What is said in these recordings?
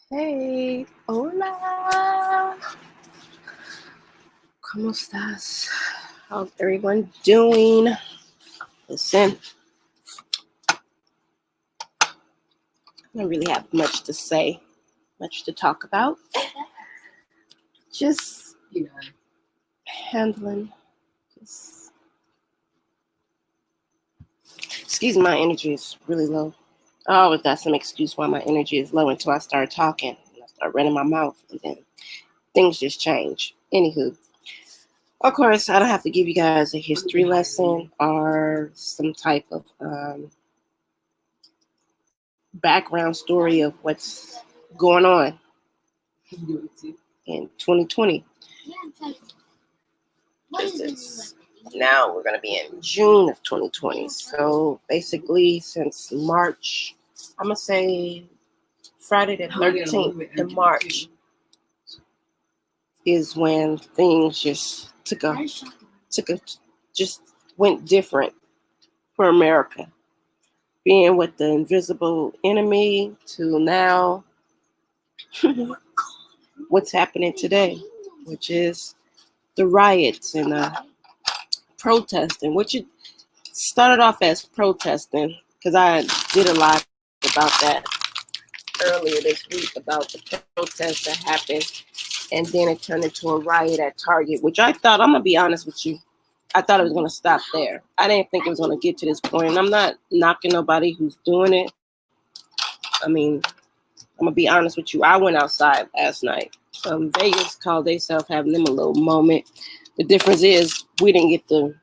Hey, hola. ¿Cómo estás? How's everyone doing? Listen, I don't really have much to say, much to talk about. Just handling. Excuse me, my energy is really low. I always got some excuse why my energy is low until I start talking and I start running my mouth, and then things just change. Anywho, of course, I don't have to give you guys a history lesson or some type of background story of what's going on in 2020. Now we're going to be in June of 2020. So basically, since March, I'm going to say Friday the 13th in March is when things just just went different for America. Being with the invisible enemy to now what's happening today, which is the riots and protesting, which it started off as protesting because I did a lot about that earlier this week about the protest that happened, and then it turned into a riot at Target, which I thought, I'm gonna be honest with you, I thought it was gonna stop there. I didn't think it was gonna get to this point, and I'm not knocking nobody who's doing it. I mean, I'm gonna be honest with you, I went outside last night. Vegas called themselves having them a little moment. The difference is we didn't get to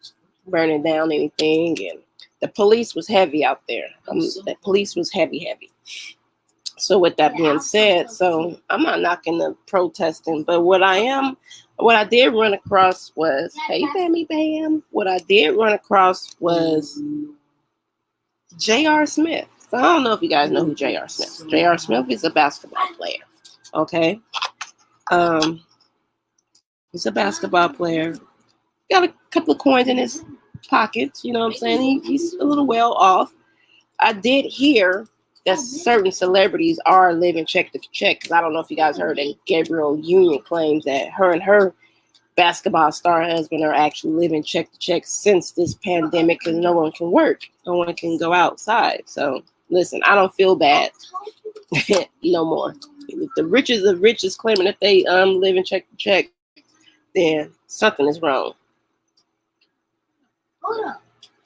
burning down anything, and the police was heavy out there. The police was heavy. So with that being said, so I'm not knocking the protesting, but what I did run across was, hey, Bammy Bam, what I did run across was J.R. Smith. So I don't know if you guys know who J.R. Smith is. J.R. Smith is a basketball player, okay? He's a basketball player. Got a couple of coins in his pockets, you know what I'm saying? He's a little well off. I did hear that certain celebrities are living check to check, because I don't know if you guys heard that Gabrielle Union claims that her and her basketball star husband are actually living check to check since this pandemic, because no one can work. No one can go outside. So listen, I don't feel bad no more. If the richest of richest claiming that they living check to check, then something is wrong. Oh,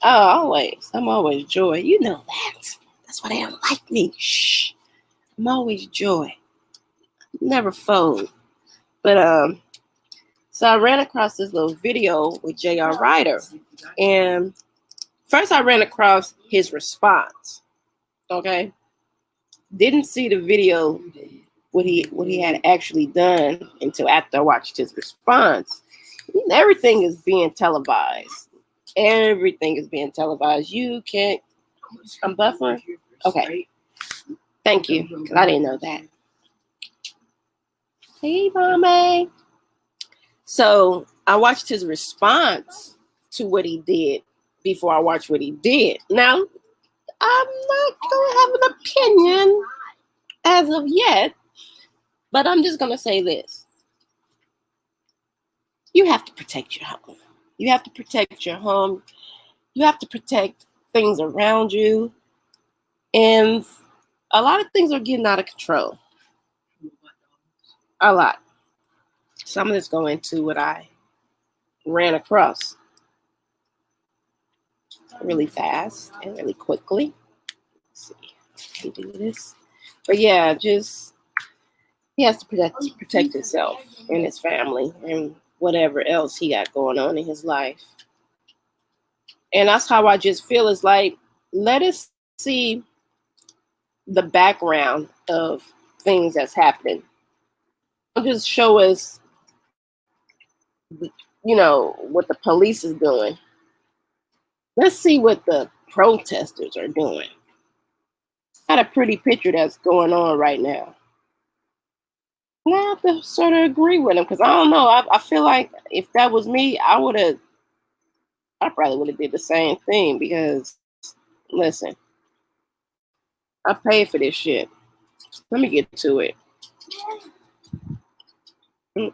always. I'm always joy. You know that. That's why they don't like me. Shh. I'm always joy. Never fold. But so I ran across this little video with J.R. Ryder. And first I ran across his response. Okay. Didn't see the video what he had actually done until after I watched his response. Everything is being televised. Everything is being televised. You can't. I'm buffering. Okay. Thank you. Because I didn't know that. Hey, Mame. So I watched his response to what he did before I watched what he did. Now, I'm not going to have an opinion as of yet, but I'm just going to say this. You have to protect your home. You have to protect your home. You have to protect things around you. And a lot of things are getting out of control. A lot. So I'm just going to what I ran across really fast and really quickly. Let's see if I can do this. But yeah, just he has to protect himself and his family and whatever else he got going on in his life. And that's how I just feel. It's like, let us see the background of things that's happening. Just show us, what the police is doing. Let's see what the protesters are doing. Got a pretty picture that's going on right now. And I have to sort of agree with him, because I don't know. I feel like if that was me, I probably would have did the same thing, because listen, I paid for this shit. Let me get to it. Where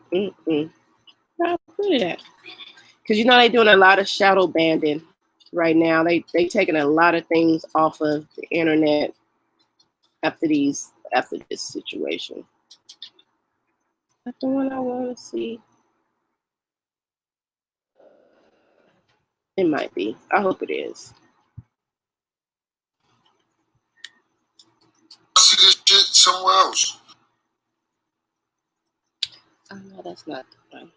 I put it at? Because you know they're doing a lot of shadow banding right now. They taking a lot of things off of the internet after this situation. That's the one I want to see. It might be. I hope it is. See this shit somewhere else. Oh no, that's not the one.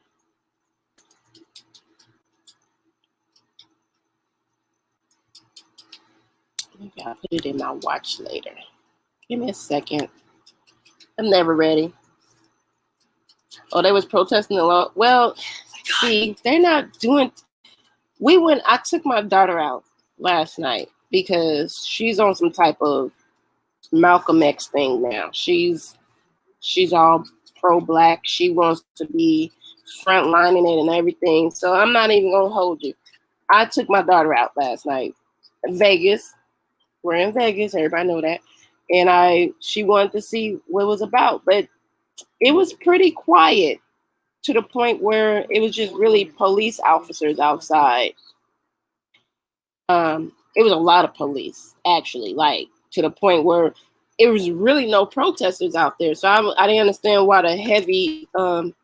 Maybe I'll put it in my watch later. Give me a second. I'm never ready. Oh, they was protesting a lot. Well, see, they're not doing. I took my daughter out last night because she's on some type of Malcolm X thing now. She's all pro-black. She wants to be frontlining it and everything. So I'm not even gonna hold you. I took my daughter out last night. Vegas. We're in Vegas. Everybody know that. And she wanted to see what it was about, but it was pretty quiet to the point where it was just really police officers outside. It was a lot of police, actually, like to the point where it was really no protesters out there. So I didn't understand why the heavy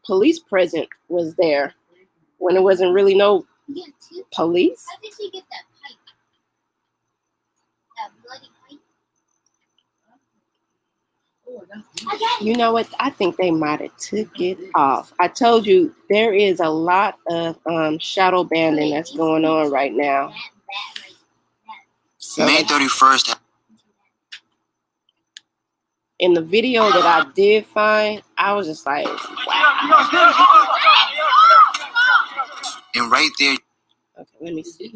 police presence was there when there wasn't really no police. How did she get that pipe? That bloody pipe? You know what? I think they might have took it off. I told you there is a lot of shadow banding that's going on right now. So, May 31st. in the video that I did find, I was just like, wow. And right there. Okay, let me see.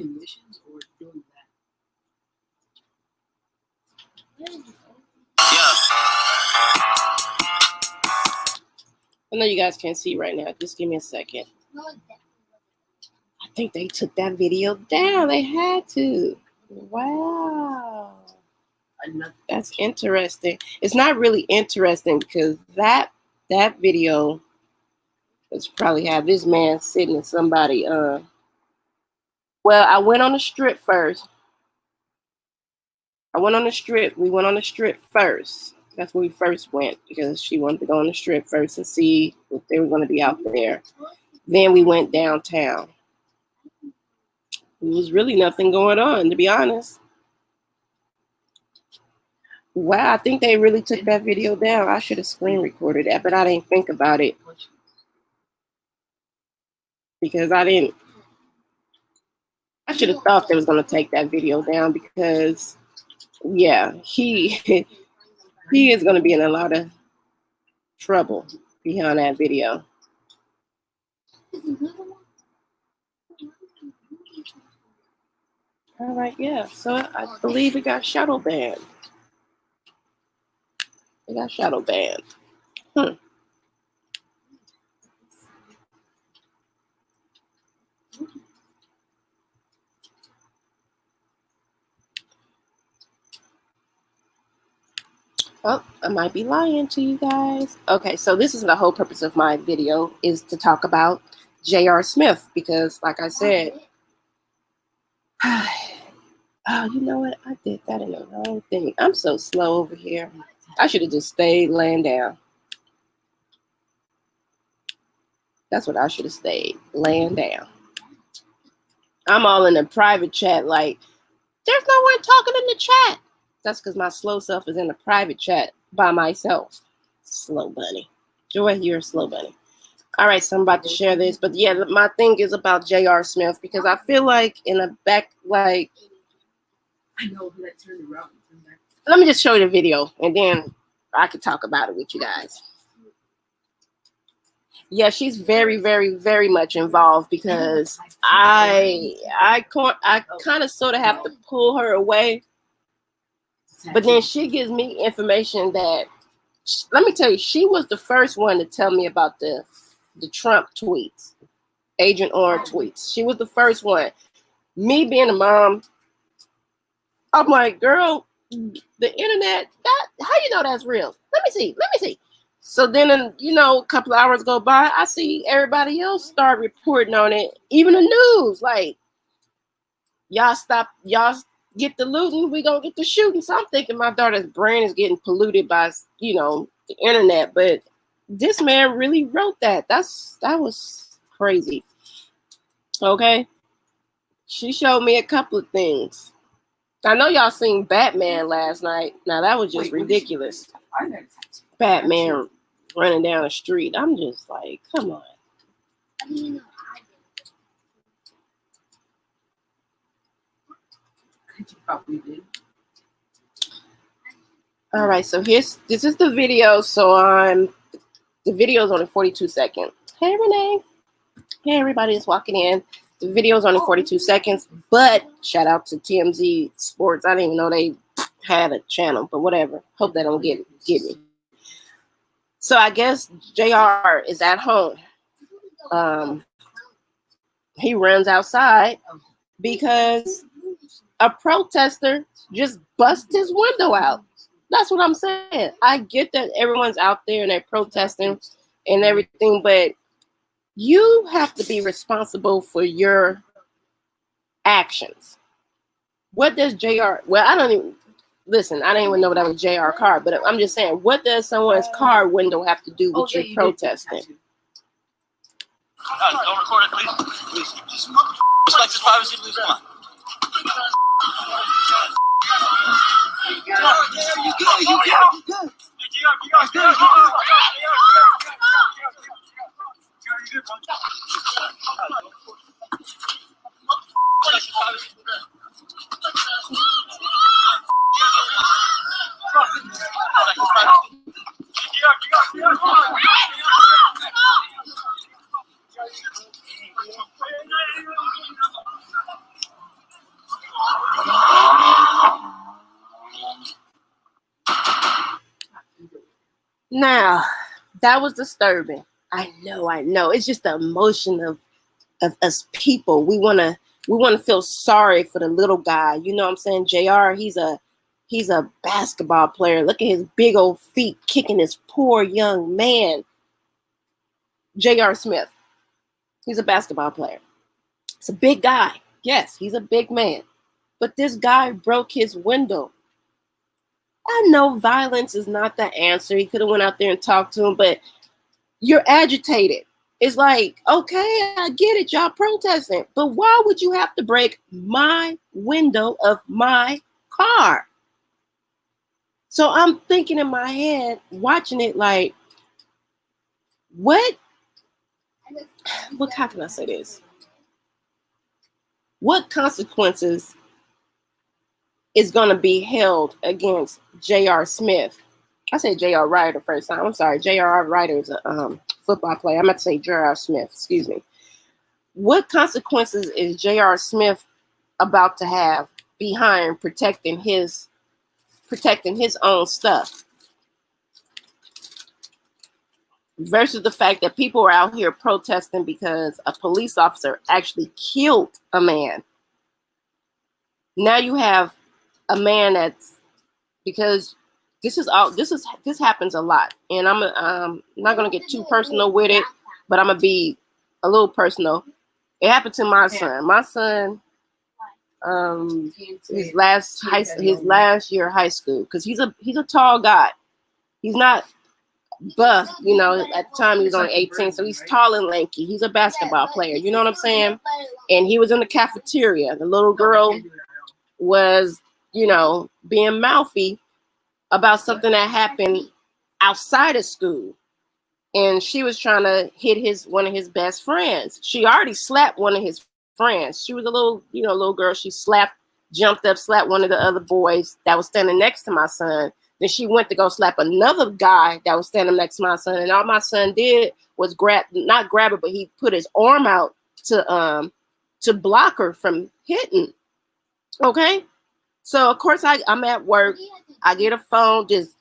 Yeah. I know you guys can't see right now. Just give me a second. I think they took that video down. They had to. Wow. That's interesting. It's not really interesting because that video was probably have this man sitting in somebody. Well, I went on the strip first. We went on the strip first. That's where we first went because she wanted to go on the strip first and see if they were going to be out there. Then we went downtown. There was really nothing going on, to be honest. Wow, I think they really took that video down. I should have screen recorded that, but I didn't think about it because I should have thought they was going to take that video down because, yeah, he is going to be in a lot of trouble behind that video. All right, yeah. So I believe it got shadow banned. It got shadow banned. Oh, I might be lying to you guys. Okay, so this is the whole purpose of my video is to talk about J.R. Smith because, like I said, oh, you know what? I did that in the wrong thing. I'm so slow over here. I should have just stayed laying down. That's what I should have stayed, laying down. I'm all in a private chat like, there's no one talking in the chat. That's because my slow self is in a private chat by myself. Slow bunny. Joy, you're a slow bunny. All right, so I'm about to share this. But yeah, my thing is about J.R. Smith because I feel like in the back, like, I know who that turned around. let me just show you the video and then I could talk about it with you guys. Yeah, she's very, very, very much involved because I kind of sort of have to pull her away. But then she gives me information that, let me tell you, she was the first one to tell me about the Trump tweets, Agent Orange tweets. She was the first one. Me being a mom, I'm like, girl, the internet, that how you know that's real? Let me see. So then, you know, a couple of hours go by, I see everybody else start reporting on it, even the news. Like, y'all get the looting, we gonna get the shooting. So I'm thinking my daughter's brain is getting polluted by, you know, the internet. But this man really wrote that. That was crazy. Okay. She showed me a couple of things. I know y'all seen Batman last night. Now that was just ridiculous. I never touched it. Batman running down the street. I'm just like, come on. How do you know I did? You probably did. All right, so this is the video. So the video is only 42 seconds. Hey Renee. Hey everybody that's walking in. The video is only 42 seconds, but shout out to TMZ Sports. I didn't even know they had a channel, but whatever. Hope they don't get me. So I guess JR is at home. He runs outside because a protester just busted his window out. That's what I'm saying. I get that everyone's out there and they're protesting and everything, but you have to be responsible for your actions. What does JR, well, I don't even know that was JR car, but I'm just saying, what does someone's car window have to do with your protesting? Don't record it, please. Please. Respect his privacy, please. Come on. You good. Now, that was disturbing. I know. It's just the emotion of us people. We wanna feel sorry for the little guy. You know what I'm saying? JR, he's a basketball player. Look at his big old feet kicking this poor young man. J.R. Smith. He's a basketball player. It's a big guy. Yes, he's a big man. But this guy broke his window. I know violence is not the answer. He could have went out there and talked to him, but you're agitated. It's like, okay, I get it, y'all protesting, but why would you have to break my window of my car? So I'm thinking in my head, watching it like, how can I say this? What consequences is going to be held against J.R. Smith? I said J.R. Ryder the first time. I'm sorry. J.R. Ryder is a football player. I'm about to say J.R. Smith. Excuse me. What consequences is J.R. Smith about to have behind protecting his own stuff versus the fact that people are out here protesting because a police officer actually killed a man? Now you have a man that's, because this happens a lot, and I'm not gonna get too personal with it, but I'm gonna be a little personal. It happened to my son. My son, his last year of high school, because he's a tall guy. He's not buff, you know. At the time he was only 18, so he's tall and lanky. He's a basketball player. You know what I'm saying? And he was in the cafeteria. The little girl was, you know, being mouthy about something that happened outside of school. And she was trying to hit one of his best friends. She already slapped one of his friends. She was a little girl. She jumped up, slapped one of the other boys that was standing next to my son. Then she went to go slap another guy that was standing next to my son. And all my son did was not grab her, but he put his arm out to block her from hitting. Okay? So of course I'm at work. I get a phone, just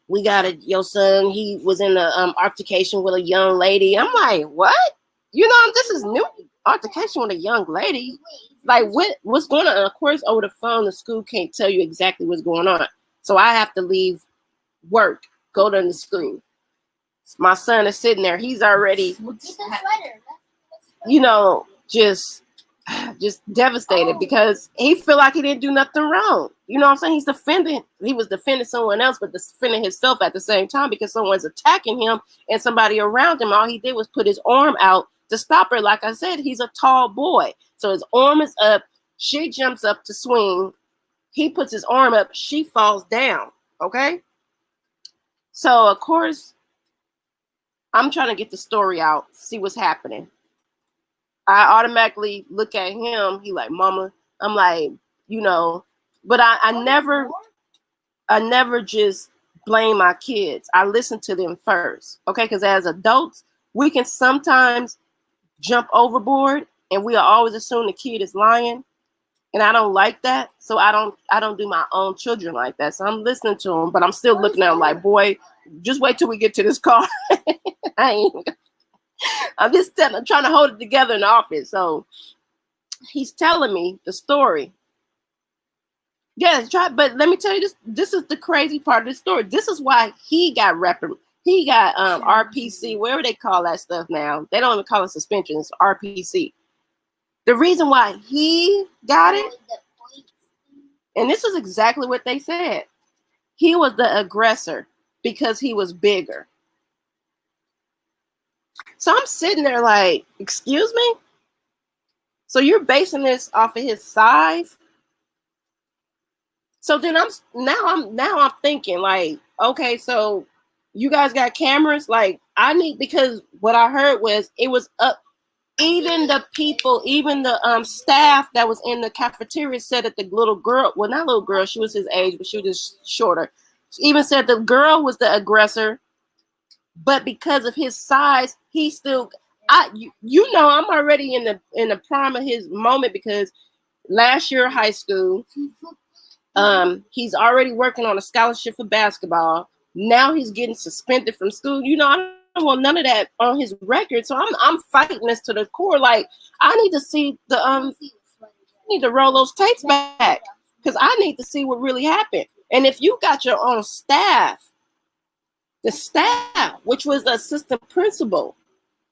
we got your son, he was in an altercation with a young lady. I'm like, what? You know, this is new. altercation with a young lady. Like what's going on? Of course, over the phone, the school can't tell you exactly what's going on. So I have to leave work, go to the school. My son is sitting there. He's already, you know, just devastated because he feel like he didn't do nothing wrong. You know what I'm saying? He was defending someone else, but defending himself at the same time because someone's attacking him and somebody around him. All he did was put his arm out to stop her. Like I said, he's a tall boy. So his arm is up. She jumps up to swing. He puts his arm up. She falls down. Okay? So, of course, I'm trying to get the story out, see what's happening. I automatically look at him. He like, Mama. I'm like, you know, but I never just blame my kids. I listen to them first, okay? Because as adults, we can sometimes jump overboard, and we always assume the kid is lying, and I don't like that. So I don't do my own children like that. So I'm listening to them, but I'm still looking at them like, boy, just wait till we get to this car. I'm just trying to hold it together in the office. So he's telling me the story. Yes, but let me tell you this. This is the crazy part of the story. This is why he got He got RPC, whatever they call that stuff now. They don't even call it suspension. It's RPC. The reason why he got it, and this is exactly what they said. He was the aggressor because he was bigger. So I'm sitting there like, excuse me? So you're basing this off of his size? So then I'm thinking like, okay, so you guys got cameras? Like because what I heard was it was up. Even the people, even the staff that was in the cafeteria said that the little girl, well, not little girl, she was his age, but she was just shorter. She even said the girl was the aggressor, but because of his size, he still, you know, I'm already in the prime of his moment because last year high school, he's already working on a scholarship for basketball. Now he's getting suspended from school. You know, I don't want none of that on his record. So I'm fighting this to the core. Like I need to see need to roll those tapes back because I need to see what really happened. And if you got your own staff, the staff, which was the assistant principal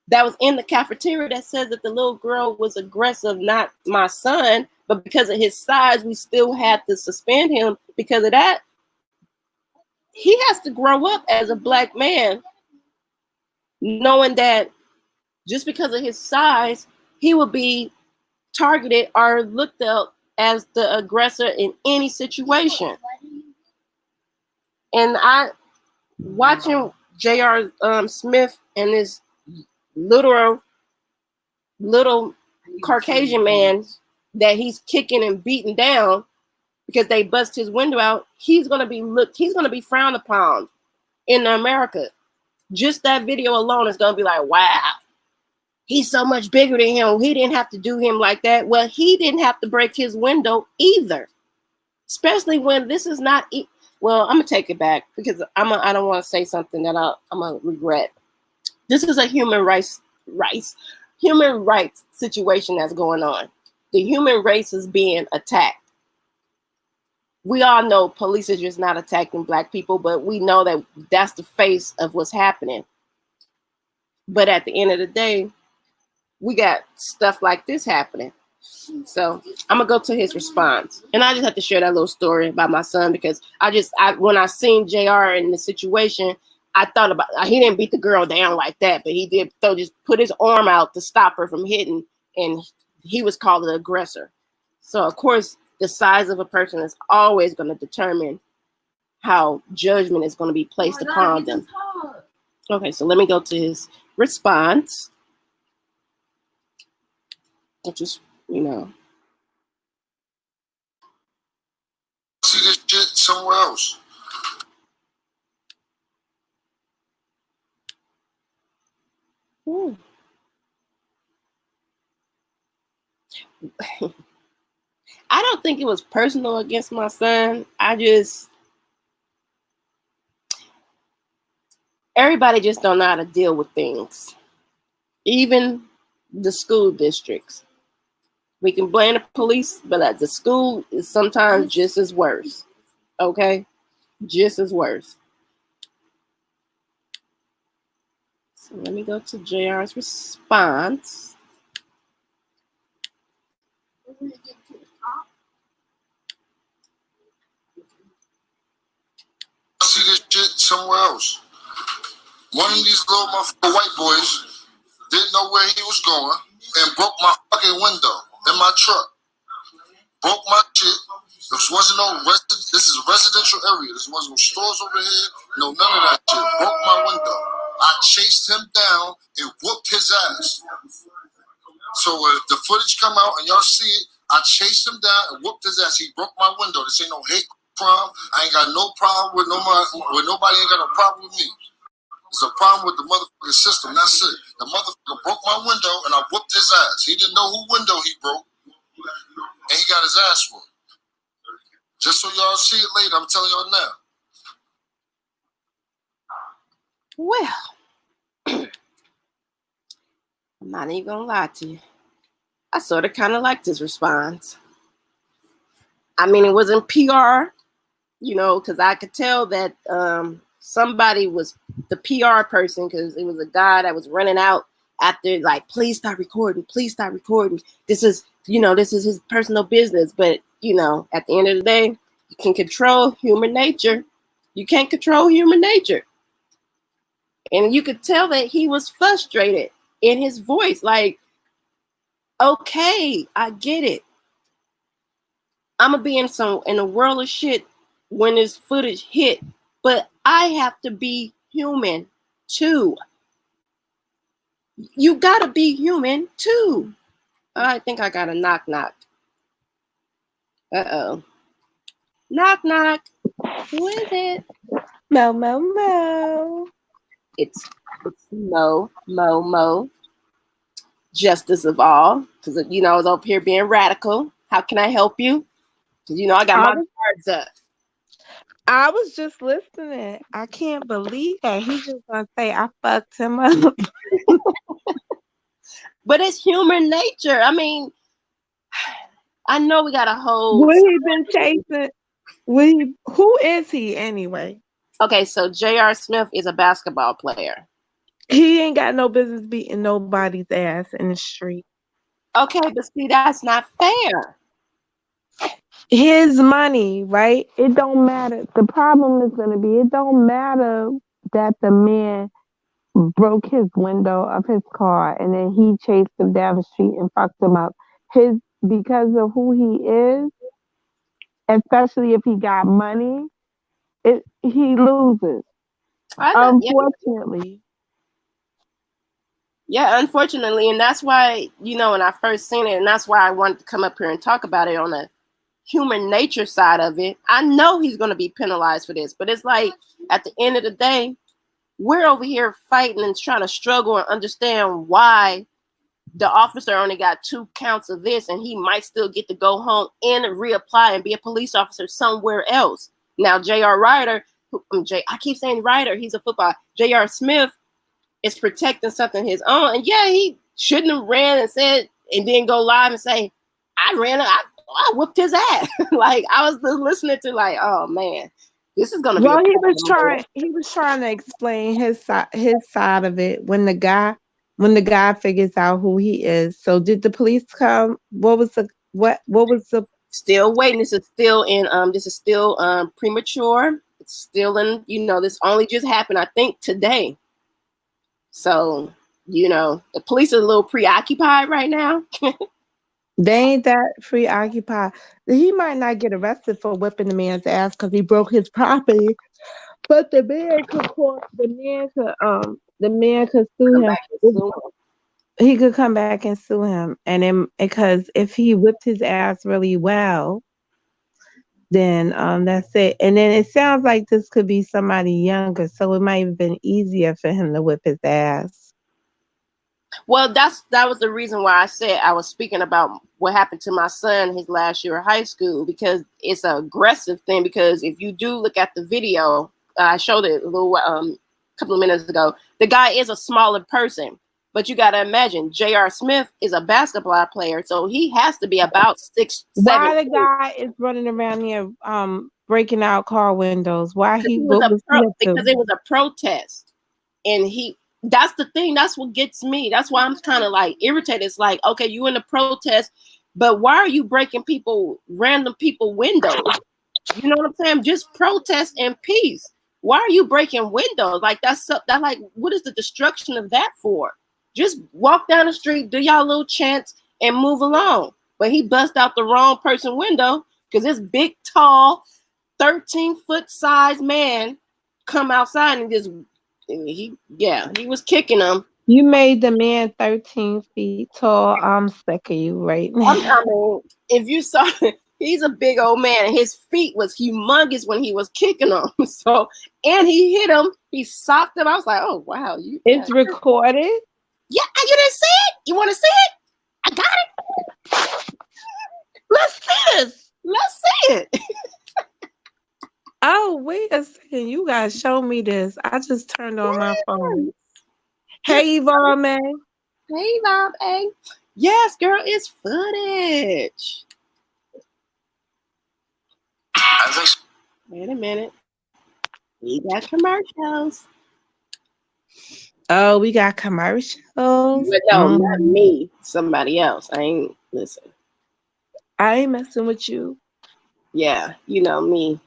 that was in the cafeteria that says that the little girl was aggressive, not my son, but because of his size, we still had to suspend him because of that. He has to grow up as a black man, knowing that just because of his size, he will be targeted or looked at as the aggressor in any situation. And I watching J.R. Smith and this little Caucasian man that he's kicking and beating down because they bust his window out, he's gonna be frowned upon in America. Just that video alone is gonna be like, wow, he's so much bigger than him. He didn't have to do him like that. Well, he didn't have to break his window either, especially when this is not. Well, I'm gonna take it back because I don't want to say something that I'm gonna regret. This is a human rights situation that's going on. The human race is being attacked. We all know police is just not attacking black people, but we know that that's the face of what's happening. But at the end of the day, we got stuff like this happening. So I'm gonna go to his response, and I just have to share that little story about my son because when I seen JR in the situation, I thought about he didn't beat the girl down like that, but he did just put his arm out to stop her from hitting, and he was called an aggressor. So of course, the size of a person is always going to determine how judgment is going to be placed upon them. Okay, so let me go to his response. Just, you know. See this shit somewhere else. Ooh. I don't think it was personal against my son. Everybody just don't know how to deal with things. Even the school districts. We can blame the police, but at the school is sometimes just as worse. Okay? Just as worse. So let me go to JR's response. See this shit somewhere else. One of these little motherfucking white boys didn't know where he was going and broke my fucking window in my truck. Broke my shit. This wasn't this is a residential area. This wasn't no stores over here. No, none of that shit. Broke my window. I chased him down and whooped his ass. So if the footage come out and y'all see it, I chased him down and whooped his ass. He broke my window. This ain't no hate crime. I ain't got no problem with nobody ain't got a problem with me. There's a problem with the motherfucking system. That's it. The motherfucker broke my window and I whooped his ass. He didn't know who window he broke. And he got his ass whooped. Just so y'all see it later, I'm telling y'all now. Well, I'm not even gonna lie to you. I sort of kind of liked his response. I mean, it wasn't PR, you know, because I could tell that somebody was the PR person, because it was a guy that was running out after, like, please stop recording. Please stop recording. This is his personal business. But, you know, at the end of the day, you can control human nature. You can't control human nature. And you could tell that he was frustrated in his voice. Like, okay, I get it. I'm going to be in a world of shit when this footage hit. But I have to be human too. You got to be human too. I think I got a knock. Uh-oh. Knock. Who is it? Mo. It's Mo. Justice of all. Because, you know, I was up here being radical. How can I help you? Because, you know, I got my guards up. I was just listening. I can't believe that. He's just going to say I fucked him up. But it's human nature. I mean, I know we got a whole... What he been chasing? Who is he anyway? Okay, so J.R. Smith is a basketball player. He ain't got no business beating nobody's ass in the street. Okay, but see, that's not fair. His money, right? It don't matter. The problem is going to be, it don't matter that the man broke his window of his car and then he chased him down the street and fucked him up. Because of who he is, especially if he got money, he loses. Unfortunately. Yeah, unfortunately. And that's why, you know, when I first seen it, and that's why I wanted to come up here and talk about it on the human nature side of it. I know he's going to be penalized for this, but it's like, at the end of the day, we're over here fighting and trying to struggle and understand why the officer only got 2 counts of this and he might still get to go home and reapply and be a police officer somewhere else. Now, J.R. Ryder, I keep saying Ryder, he's a football. J.R. Smith is protecting something his own. And yeah, he shouldn't have ran and said, and then go live and say, I whooped his ass. Like, I was listening to, like, oh man, this is gonna be. Well, he was trying to explain his side of it when the guy figures out who he is. So did the police come? What was the still waiting? This is still premature. It's still in, you know, this only just happened, I think, today. So, you know, the police are a little preoccupied right now. They ain't that preoccupied. He might not get arrested for whipping the man's ass because he broke his property, but the man could sue him. He could come back and sue him, and then because if he whipped his ass really well, then that's it. And then it sounds like this could be somebody younger, so it might have been easier for him to whip his ass. Well, that was the reason why I said I was speaking about what happened to my son his last year of high school, because it's an aggressive thing. Because if you do look at the video, I showed it a little couple of minutes ago. The guy is a smaller person, But you got to imagine, J.R. Smith is a basketball player, so he has to be about 6'7". Why the guy is running around here breaking out car windows? Why he what was he up Because to? it was a protest, and that's the thing. That's what gets me. That's why I'm kind of like irritated. It's like, okay, you in a protest, but why are you breaking random people windows? You know what I'm saying? Just protest in peace. Why are you breaking windows? Like that like, what is the destruction of that for? Just walk down the street, do y'all little chants, and move along. But he bust out the wrong person window because this big, tall, 13-foot size man come outside and he was kicking him. You made the man 13 feet tall. I'm sick of you right now. I mean, if you saw he's a big old man, and his feet was humongous when he was kicking him. So, and he hit him, he socked him. I was like, oh wow, It's recorded. Yeah, you didn't see it? You want to see it? I got it. Let's see this. Let's see it. Oh, wait a second. You guys show me this. I just turned on my phone. Hey, Yvonne, man. Hey, Bob. Hey. Yes, girl, it's footage. Wait a minute. We got commercials. Oh, we got commercials. But no, not me. Somebody else. I ain't listen. I ain't messing with you. Yeah, you know me.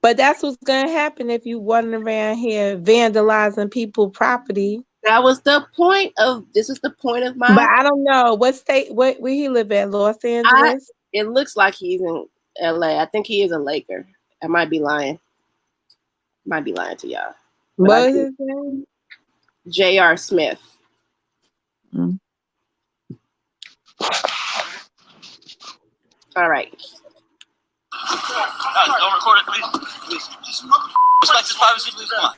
But that's what's gonna happen if you running around here vandalizing people's property. That was the point of this is the point of my. But I don't know what state. Where he live at? Los Angeles. It looks like he's in LA. I think he is a Laker. I might be lying. Might be lying to y'all. What is his name? J.R. Smith. Mm. All right. Don't record it, please. Please. Respect his privacy, please. Come on.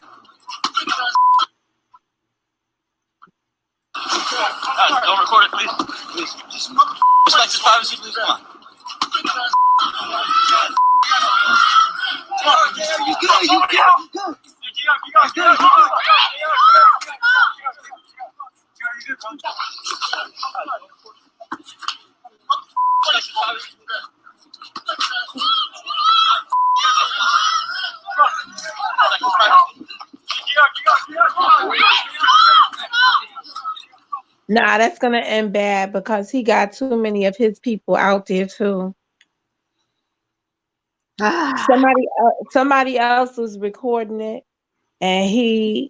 Don't record it, please. Please. Respect his privacy, please. Come on. You good. You good. Nah, that's gonna end bad because he got too many of his people out there too. Somebody else was recording it, and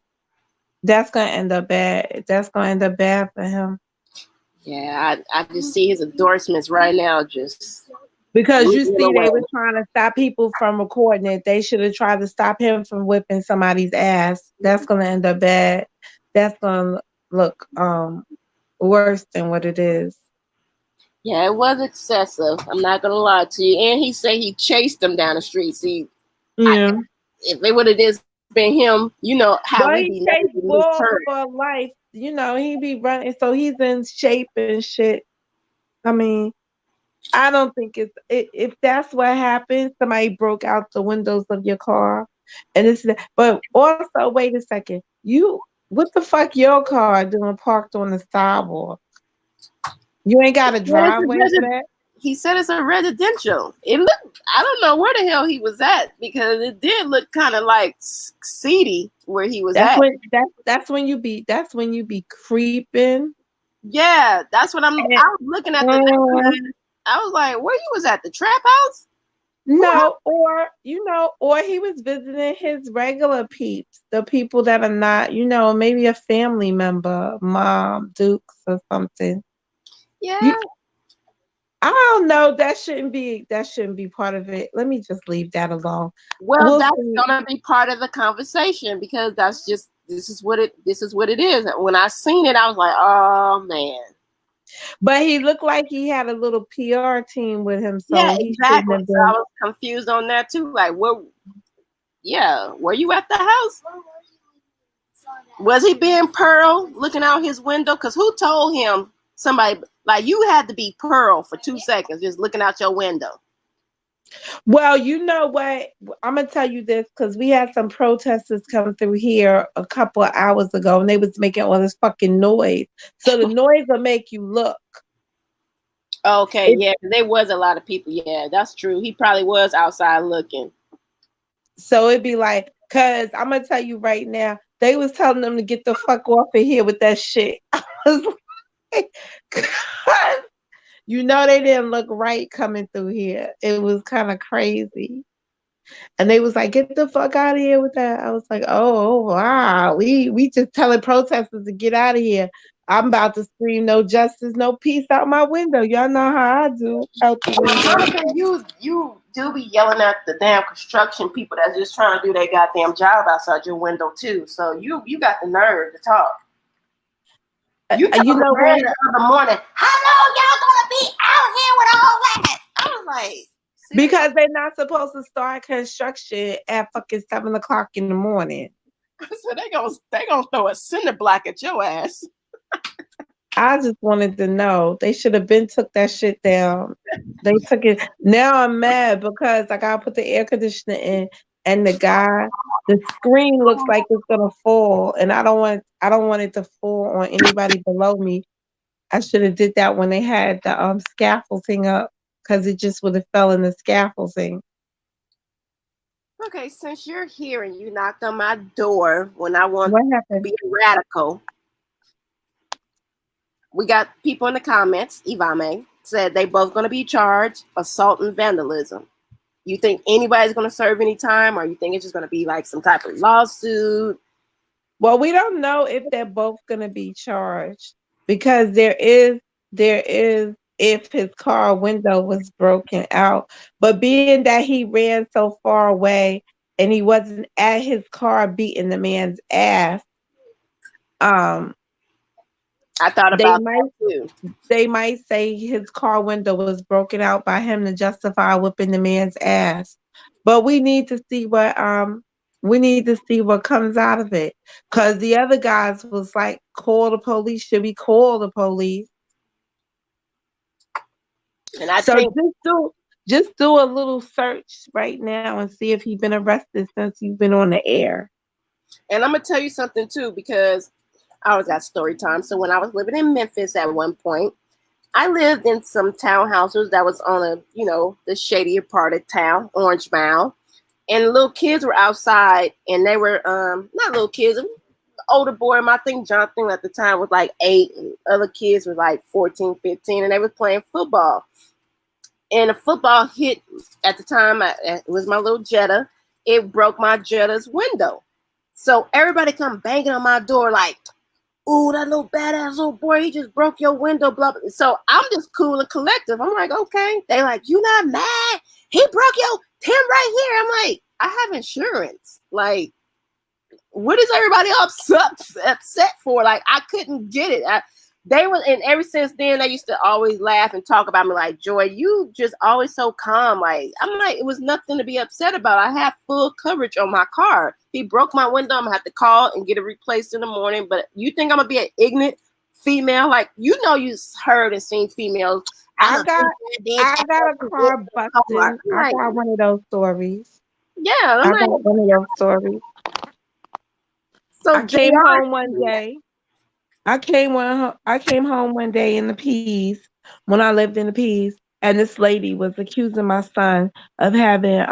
that's gonna end up bad. That's gonna end up bad for him. Yeah, I just see his endorsements right now. Just because you see, they were trying to stop people from recording it. They should have tried to stop him from whipping somebody's ass. That's gonna end up bad. That's gonna look worse than what it is. Yeah, it was excessive. I'm not gonna lie to you. And he said he chased them down the street. See, yeah. If it would have just been him, you know how he chased ball for life. You know, he be running, so he's in shape and shit. I mean, I don't think if that's what happened, somebody broke out the windows of your car, and it's. But also, wait a second, what the fuck your car doing parked on the sidewalk? You ain't got a driveway for that? He said it's a residential. It looked, I don't know where the hell he was at because it did look kind of like seedy where he was at. That's when you be creeping. Yeah, that's what I was looking at the I was like, where you was at, the trap house? No, or he was visiting his regular peeps, the people that are not, maybe a family member, mom, Dukes or something. Yeah. I don't know. That shouldn't be part of it. Let me just leave that alone. Well, that's gonna be part of the conversation because this is what it is. When I seen it, I was like, oh man. But he looked like he had a little PR team with him. So yeah, exactly. So I was confused on that too. Like, were you at the house? Was he being Pearl looking out his window? Because who told him? Somebody, like, you had to be Pearl for 2 seconds just looking out your window. Well, you know what? I'm gonna tell you this because we had some protesters come through here a couple of hours ago, and they was making all this fucking noise. So the noise will make you look. Okay, yeah, there was a lot of people. Yeah, that's true. He probably was outside looking. So it'd be like, cause I'm gonna tell you right now, they was telling them to get the fuck off of here with that shit. I was like, 'cause you know they didn't look right coming through here. It was kind of crazy. And they was like, get the fuck out of here with that. I was like, oh wow. We just telling protesters to get out of here. I'm about to scream no justice, no peace out my window. Y'all know how I do out the window. Monica, you do be yelling at the damn construction people that's just trying to do their goddamn job outside your window too. So you got the nerve to talk. You know what? The other morning, how long y'all gonna be out here with all that? I was like, because they're not supposed to start construction at fucking 7 o'clock in the morning. So they gonna throw a cinder block at your ass. I just wanted to know. They should have been took that shit down. They took it. Now I'm mad because I gotta put the air conditioner in, and the screen looks like it's gonna fall, and I don't want it to fall on anybody below me. I should have did that when they had the scaffolding up, because it just would have fell in the scaffolding. Okay, since you're here and you knocked on my door when I want to be radical. We got people in the comments. Ivame said they both going to be charged assault and vandalism. You think anybody's going to serve any time, or you think it's just going to be like some type of lawsuit? Well, we don't know if they're both going to be charged, because there is if his car window was broken out. But being that he ran so far away and he wasn't at his car beating the man's ass, I thought about that too. They might say his car window was broken out by him to justify whipping the man's ass. But we need to see what comes out of it. Because the other guys was like, call the police. Should we call the police? And I think just do a little search right now and see if he's been arrested since you've been on the air. And I'm gonna tell you something too, because I always got story time. So when I was living in Memphis at one point, I lived in some townhouses that was on the shadier part of town, Orange Mound. And little kids were outside, and they were not little kids, the older boy, I think Jonathan at the time was like 8, and other kids were like 14, 15, and they were playing football. And the football hit at the time, it was my little Jetta. It broke my Jetta's window. So everybody come banging on my door like, ooh, that little badass little boy, he just broke your window, blah, blah. So I'm just cool and collective. I'm like, okay. They like, you not mad? He broke him right here. I'm like, I have insurance. Like, what is everybody upset for? Like, I couldn't get it. And ever since then, they used to always laugh and talk about me like, Joy, you just always so calm. Like, I'm like, it was nothing to be upset about. I have full coverage on my car. He broke my window. I'm gonna have to call and get it replaced in the morning. But you think I'm gonna be an ignorant female? Like, you heard and seen females. I got a car busted. I got one of those stories. Yeah, I got one of those stories. So I came home one day. I came home one day in the Peas, when I lived in the Peas, and this lady was accusing my son of having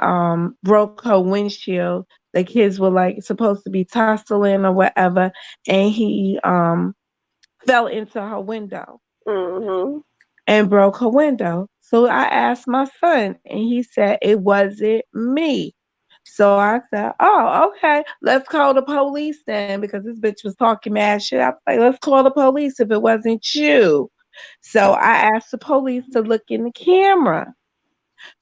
broke her windshield. The kids were like supposed to be tussling or whatever, and he fell into her window and broke her window. So I asked my son, and he said it wasn't me. So I said, oh, okay, let's call the police then, because this bitch was talking mad shit. I was like, let's call the police if it wasn't you. So I asked the police to look in the camera.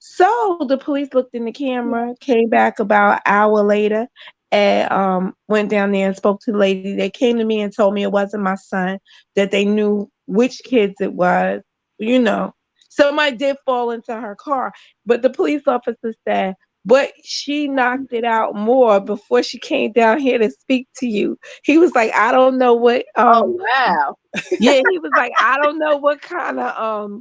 So the police looked in the camera, came back about an hour later, and went down there and spoke to the lady. They came to me and told me it wasn't my son, that they knew which kids it was, Somebody did fall into her car. But the police officer said, but she knocked it out more before she came down here to speak to you. He was like, I don't know what. Oh, wow. Yeah, he was like, I don't know what kind of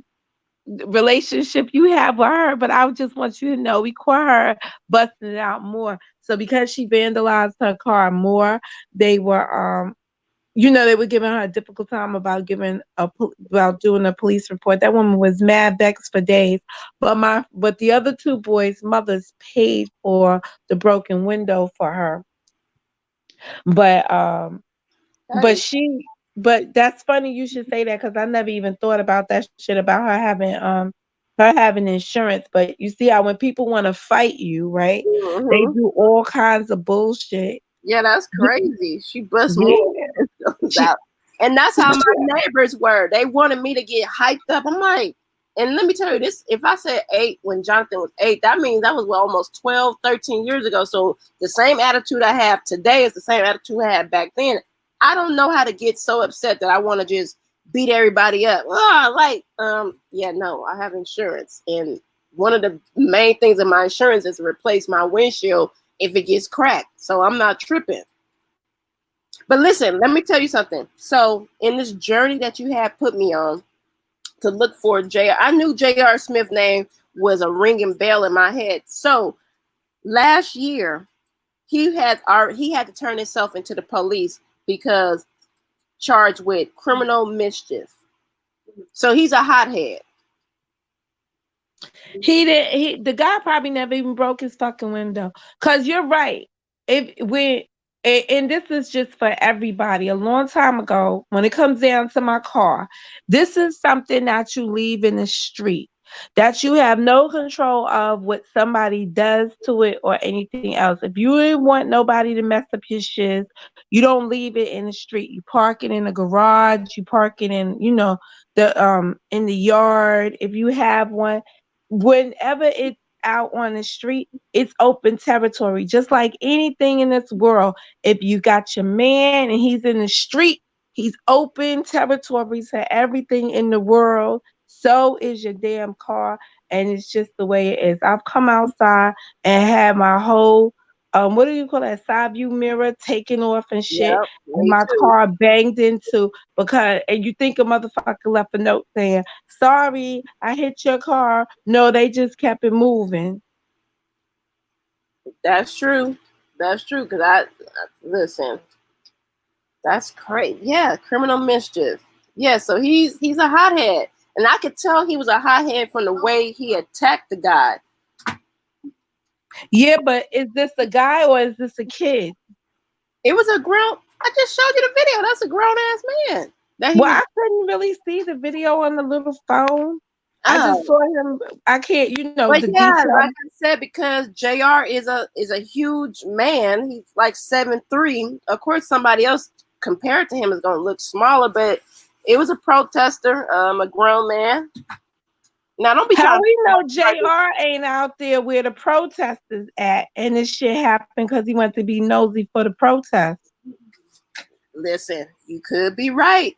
relationship you have with her, but I just want you to know we caught her busting it out more. So because she vandalized her car more, they were they were giving her a difficult time about about doing a police report. That woman was mad vexed for days. But the other two boys' mothers paid for the broken window for her. But Hey, but that's funny you should say that, because I never even thought about that shit about her having insurance. But you see how when people want to fight you, right? They hmm do all kinds of bullshit. yeah, that's crazy. She bust Yeah. more windows out. And that's how my neighbors were. They wanted me to get hyped up. I'm like, and let me tell you this, if I said 8 when Jonathan was 8, that means that was almost 12, 13 years ago. So the same attitude I have today is the same attitude I had back then. I don't know how to get so upset that I want to just beat everybody up. Yeah, no, I have insurance. And one of the main things in my insurance is to replace my windshield if it gets cracked. So I'm not tripping. But listen, let me tell you something. So in this journey that you have put me on to look for JR, I knew J.R. Smith's name was a ringing bell in my head. So last year, he had to turn himself into the police because charged with criminal mischief. So he's a hothead. The guy probably never even broke his fucking window. Cause you're right. And this is just for everybody. A long time ago, when it comes down to my car, this is something that you leave in the street, that you have no control of what somebody does to it or anything else. If you didn't want nobody to mess up your shit, you don't leave it in the street. You park it in the garage. You park it in, in the yard. If you have one, whenever it's out on the street, it's open territory. Just like anything in this world, if you got your man and he's in the street, he's open territory to everything in the world. So is your damn car, and it's just the way it is. I've come outside and had my whole what do you call that, side view mirror taken off and shit, Yep, and me my too. car banged into, and you think a motherfucker left a note saying, "Sorry, I hit your car." No, they just kept it moving. That's true. That's true. Because I listen. That's crazy. Yeah, criminal mischief. Yeah, so he's a hothead, and I could tell he was a hothead from the way he attacked the guy. Yeah, but is this a guy or is this a kid? It was a grown. I just showed you the video. That's a grown ass man. That he Well, was. I couldn't really see the video on the little phone. I just saw him. I can't, But the yeah, detail. like I said, because JR is a huge man. He's like 7'3". Of course, somebody else compared to him is going to look smaller, but it was a protester, a grown man. Now, don't be How trying. we know JR ain't out there where the protesters at, and this shit happened because he went to be nosy for the protest Listen, you could be right.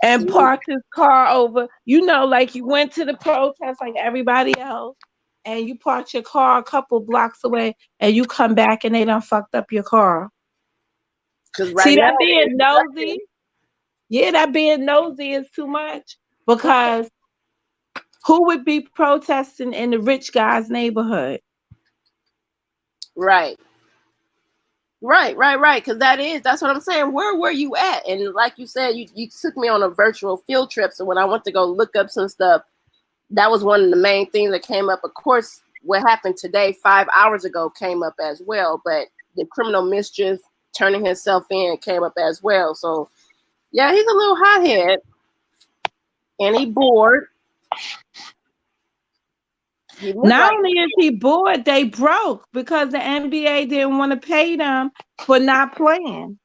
and parked his car over. Like you went to the protest like everybody else, and you parked your car a couple blocks away, and you come back and they done fucked up your car. Because right See, now, that being nosy, that being nosy is too much, because who would be protesting in the rich guy's neighborhood? Right. Because that's what I'm saying. Where were you at? And like you said, you took me on a virtual field trip. So when I went to go look up some stuff, that was one of the main things that came up. Of course, what happened today, 5 hours ago, came up as well. But the criminal mischief, turning himself in, came up as well. So yeah, he's a little hothead, and he bored. Not only is he bored, they broke because the NBA didn't want to pay them for not playing.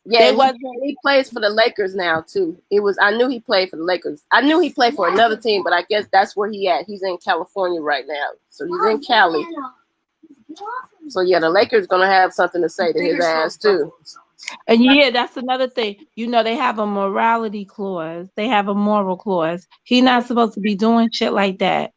Yeah, he plays for the Lakers now too. I knew he played for the Lakers. I knew he played for another team, but I guess that's where he at. He's in California right now, so he's in Cali. So yeah, the Lakers gonna have something to say to his ass too. And yeah, that's another thing. They have a morality clause. They have a moral clause. He's not supposed to be doing shit like that.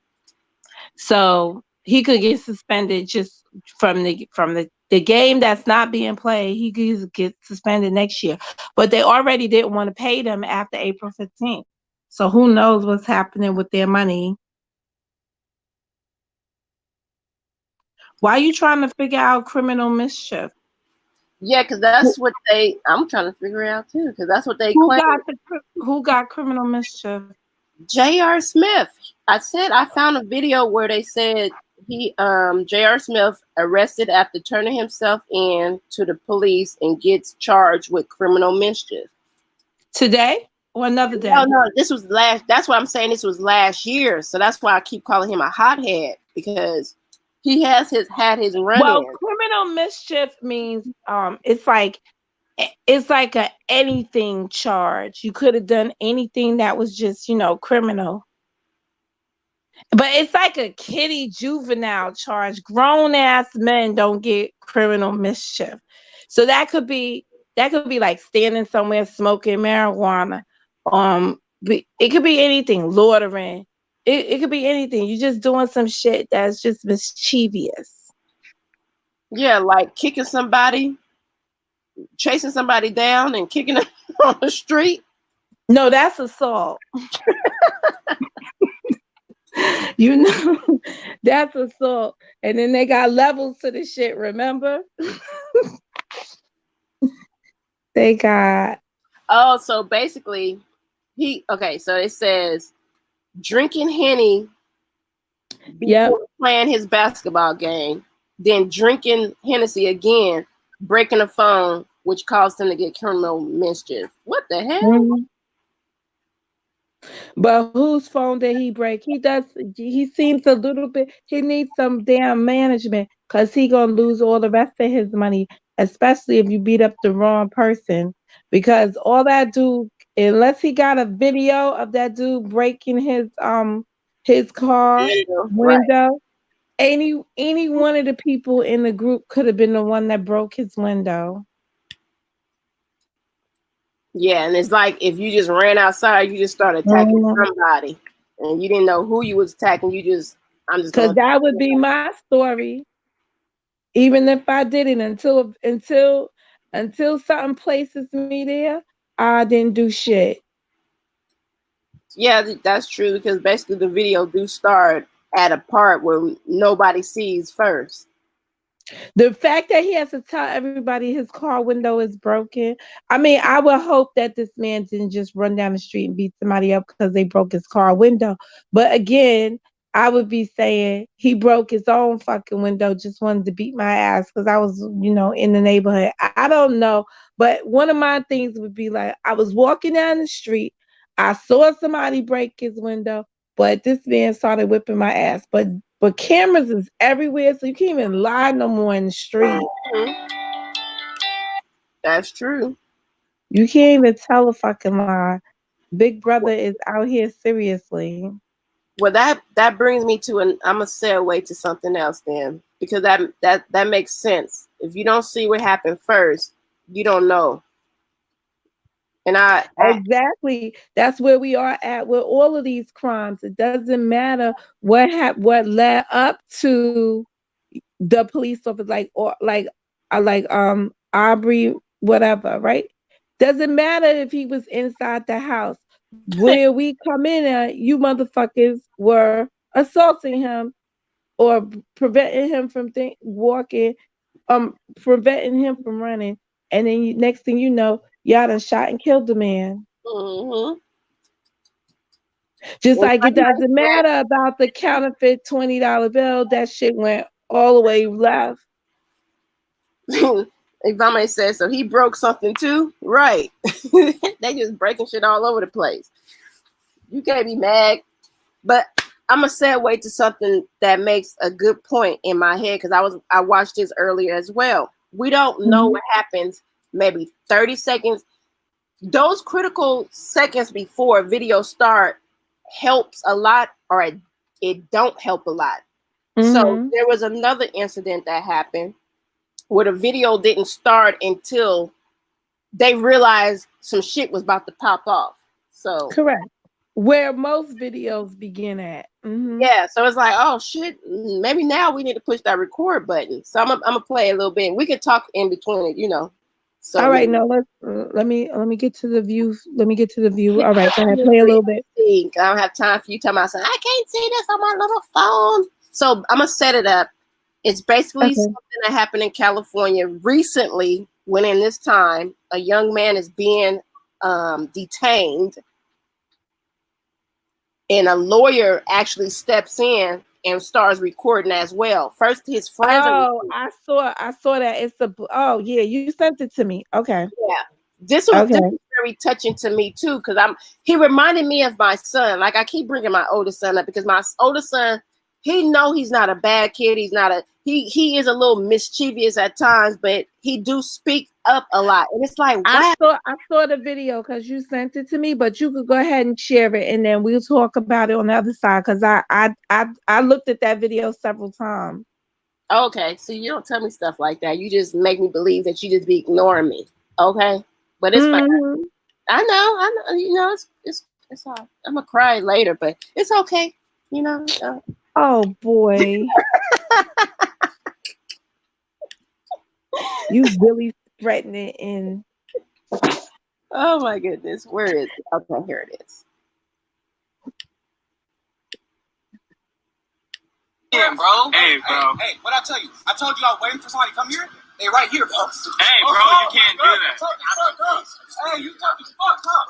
So he could get suspended just from the game that's not being played. He could get suspended next year. But they already didn't want to pay them after April 15th. So who knows what's happening with their money. Why are you trying to figure out criminal mischief? Yeah, because that's what I'm trying to figure it out too, because that's what they Who claim. got criminal mischief? J.R. Smith. I found a video where they said J.R. Smith arrested after turning himself in to the police and gets charged with criminal mischief. Today or another day? No, this was that's what I'm saying. This was last year. So that's why I keep calling him a hothead, because he has had his run Well, in. criminal mischief means it's like a anything charge. You could have done anything that was just, criminal. But it's like a kiddie juvenile charge. Grown ass men don't get criminal mischief. So that could be like standing somewhere smoking marijuana. It could be anything, loitering. It could be anything. You're just doing some shit that's just mischievous. Yeah, like kicking somebody, chasing somebody down and kicking them on the street. No, that's assault. That's assault. And then they got levels to the shit, remember? They got... Oh, so basically, so it says drinking Henny before playing his basketball game, then drinking Hennessy again, breaking a phone, which caused him to get criminal mischief. What the hell? Mm-hmm. But whose phone did he break? He seems a little bit, he needs some damn management, because he gonna lose all the rest of his money, especially if you beat up the wrong person. Because all that dude, unless he got a video of that dude breaking his car window, any one of the people in the group could have been the one that broke his window. Yeah, and it's like if you just ran outside, you just started attacking somebody, and you didn't know who you was attacking. Because that would be my story, even if I didn't. Until something places me there, I didn't do shit. Yeah, that's true, because basically the video do start at a part where nobody sees first. The fact that he has to tell everybody his car window is broken. I mean, I would hope that this man didn't just run down the street and beat somebody up because they broke his car window. But again, I would be saying he broke his own fucking window, just wanted to beat my ass because I was, in the neighborhood. I don't know. But one of my things would be like, I was walking down the street. I saw somebody break his window, but this man started whipping my ass. But cameras is everywhere, so you can't even lie no more in the street. That's true. You can't even tell a fucking lie. Big Brother is out here seriously. Well, that brings me to I'm gonna segue to something else then, because that makes sense. If you don't see what happened first, you don't know. And exactly, that's where we are at with all of these crimes. It doesn't matter what led up to the police officer, like Aubrey, whatever, right? Doesn't matter if he was inside the house. Where we come in at, you motherfuckers were assaulting him or preventing him from walking, preventing him from running, and then next thing you know, y'all done shot and killed the man. Mm-hmm. Just like it doesn't matter about the counterfeit $20 bill. That shit went all the way left. Ivame says, so he broke something too? Right. They just breaking shit all over the place. You can't be mad. But I'm going to segue to something that makes a good point in my head, because I watched this earlier as well. We don't know what happens maybe 30 seconds. Those critical seconds before a video start helps a lot, or it don't help a lot. So there was another incident that happened where the video didn't start until they realized some shit was about to pop off. So correct. Where most videos begin at. Yeah, so it's like, oh shit, maybe now we need to push that record button. So I'm gonna play a little bit. We could talk in between it, So all right, now let me get to the view. Let me get to the view. All right, can I play a little bit? I don't have time for you talking about saying I can't see this on my little phone. So I'm gonna set it up. It's basically Okay. something that happened in California recently when in this time a young man is being detained and a lawyer actually steps in and starts recording as well. First, his friends are Oh, I saw that. It's the oh yeah, you sent it to me. Okay. yeah. This Okay. was very touching to me too because he reminded me of my son. Like I keep bringing my oldest son up because my oldest son, he's not a bad kid. He's not he is a little mischievous at times, but he do speak up a lot. And it's like, wow. I saw the video because you sent it to me, but you could go ahead and share it, and then we'll talk about it on the other side. Because I looked at that video several times. Okay, so you don't tell me stuff like that. You just make me believe that you just be ignoring me. Okay, but it's fine. Mhm. I know. You know, it's all. I'm gonna cry later, but it's okay. You know. Oh boy, you really spreading it in. Oh my goodness, where is it? Okay, here it is. Yeah, bro. Hey, what I tell you? I told you I was waiting for somebody to come here. They right here, bro. Hey, bro, you can't do that. Hey, you talking fuck, huh?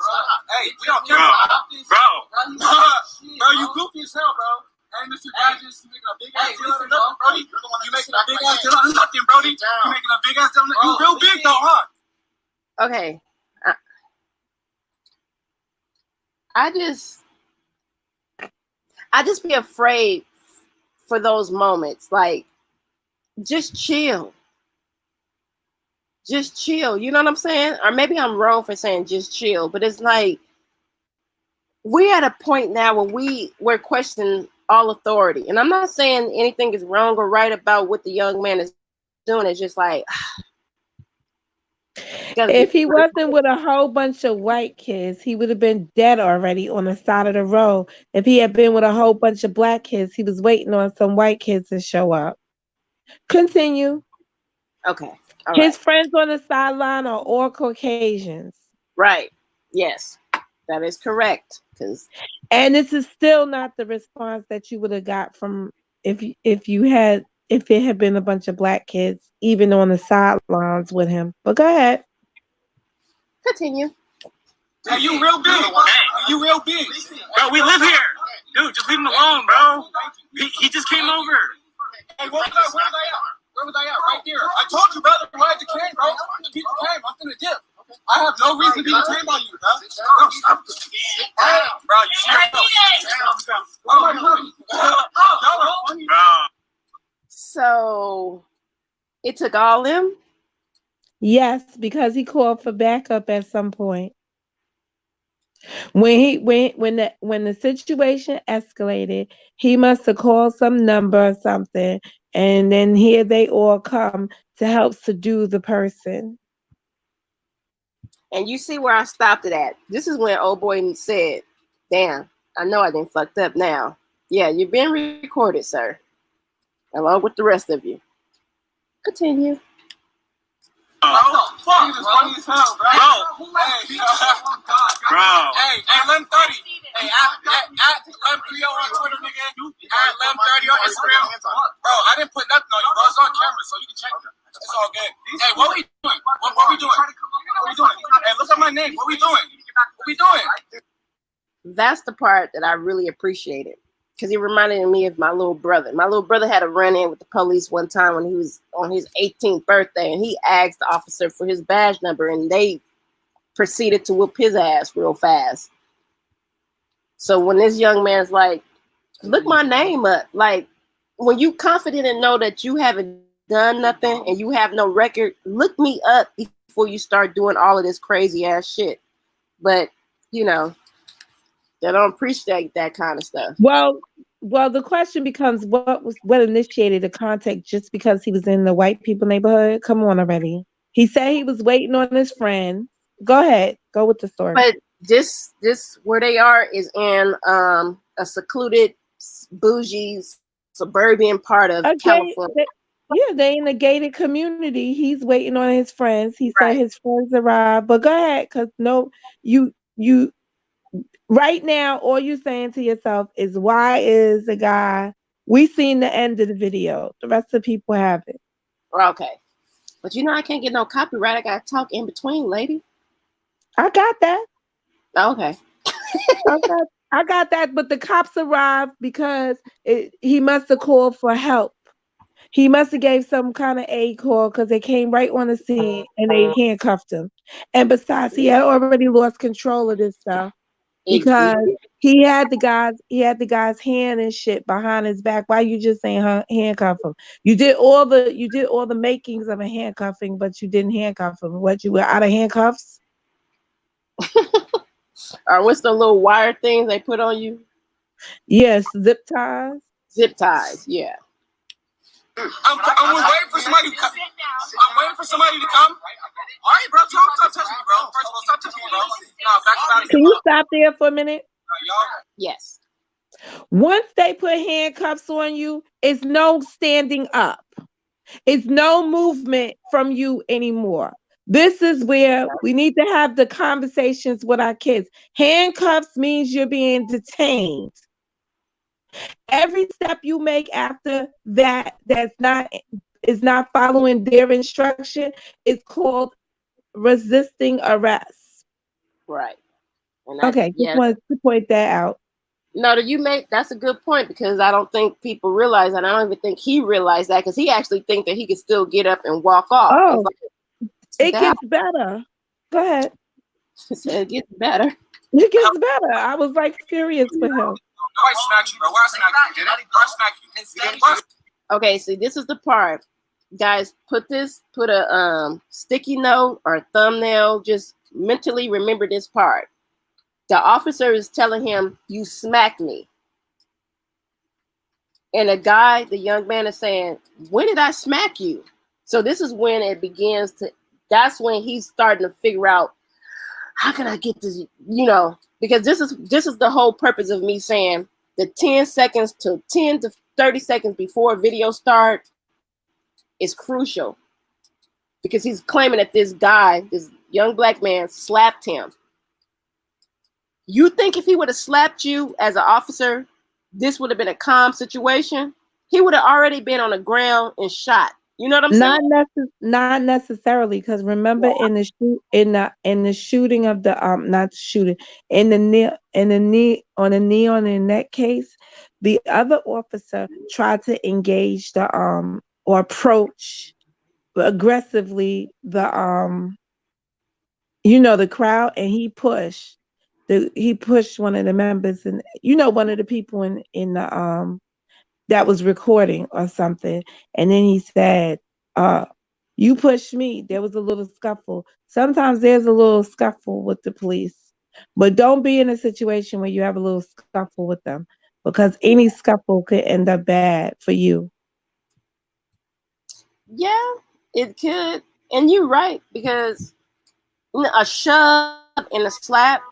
Hey, we don't care about this. Bro, you goofy as hell, bro. Hey, Mr. Gadgets, you making a big ass deal out of nothing, Brody. You making a big ass deal out of nothing, Brody. You making a big ass deal out of nothing. You real big though, huh? Okay. I just be afraid for those moments. Like, just chill. Just chill. You know what I'm saying? Or maybe I'm wrong for saying just chill, but it's like we're at a point now where we're questioning all authority. And I'm not saying anything is wrong or right about what the young man is doing. It's just like If he wasn't with a whole bunch of white kids, he would have been dead already on the side of the road. If he had been with a whole bunch of black kids, he was waiting on some white kids to show up. Continue. okay. All His right. friends on the sideline are all Caucasians. Right. Yes, that is correct. And this is still not the response that you would have got from if it had been a bunch of black kids, even on the sidelines with him. But go ahead. Continue. Hey, you real big. Hey, you real big. Bro, we live here. Dude, just leave him alone, bro. He just came over. Hey, where was I at? Right there. I told you, brother, ride the cane, bro. The people came. I'm gonna dip. I have no reason to be detained on you, bro. Bro, you see bro. So it took all them? Yes, because he called for backup at some point. When the situation escalated, he must have called some number or something, and then here they all come to help subdue the person. And you see where I stopped it at. This is when old boy said, damn, I know I didn't fucked up now. Yeah, you're being recorded, sir. Along with the rest of you. Continue. Bro, fuck, bro. Funny as hell, bro. Hey, Lem 30. Hey, at Lem 30 on Twitter, nigga. At Lem 30 on Instagram. Bro, I didn't put nothing on you, bro. It's on camera, so you can check it. It's all good. Hey, what we doing? What we doing? What we doing? Hey, look at my name. What we doing? What we doing? That's the part that I really appreciated. Because he reminded me of my little brother. My little brother had a run-in with the police one time when he was on his 18th birthday, and he asked the officer for his badge number, and they proceeded to whoop his ass real fast. So when this young man's like, look my name up, like when you confident and know that you haven't done nothing and you have no record, look me up before you start doing all of this crazy ass shit. But, you know, they don't appreciate that kind of stuff. Well, the question becomes what initiated the contact just because he was in the white people neighborhood? Come on already. He said he was waiting on his friend. Go ahead. Go with the story. But this where they are is in a secluded, bougie, suburban part of California. They in a gated community. He's waiting on his friends. He said his friends arrived. But go ahead, because you right now, all you're saying to yourself is, why is the guy We seen the end of the video. The rest of the people haven't. Okay. But you know I can't get no copyright. I gotta talk in between, lady. I got that. Okay. I got that, but the cops arrived because he must have called for help. He must have gave some kind of aid call because they came right on the scene and they handcuffed him. And besides, he had already lost control of this stuff because he had the guy's hand and shit behind his back. Why you just saying handcuff him? You did all the makings of a handcuffing, but you didn't handcuff him. What, you were out of handcuffs? Or what's the little wire things they put on you? Yes, zip ties. Zip ties, yeah. I'm waiting for somebody to come. I'm waiting for somebody to come. All right, bro. Stop touching me, bro. First of all, stop touching me, bro. No, back about it. Can you stop there for a minute? Yes. Once they put handcuffs on you, it's no standing up. It's no movement from you anymore. This is where we need to have the conversations with our kids. Handcuffs means you're being detained. Every step you make after that is not following their instruction is called resisting arrest. Right. And Okay, just wanted to point that out. No, that's a good point because I don't think people realize, and I don't even think he realized that because he actually think that he could still get up and walk off. Oh, it gets better. Go ahead. It gets better. It gets better. I was like furious for him. Nobody smacked you, bro. Why smack you? Did it? Why smack you? Okay, see, this is the part. Guys, put a sticky note or thumbnail. Just mentally remember this part. The officer is telling him, "You smacked me." And the young man is saying, "When did I smack you?" So this is when it begins to, that's when he's starting to figure out, how can I get this, because this is the whole purpose of me saying the 10 to 30 seconds before video start is crucial because he's claiming that this young black man slapped him. You think if he would have slapped you as an officer, this would have been a calm situation? He would have already been on the ground and shot. You know what I'm saying? Not necessarily, because remember in the shooting of the in that case, the other officer tried to engage or approach aggressively the crowd, and he pushed one of the members, and one of the people in the that was recording or something. And then he said, you pushed me. There was a little scuffle. Sometimes there's a little scuffle with the police, but don't be in a situation where you have a little scuffle with them, because any scuffle could end up bad for you. Yeah, it could. And you're right, because a shove and a slap,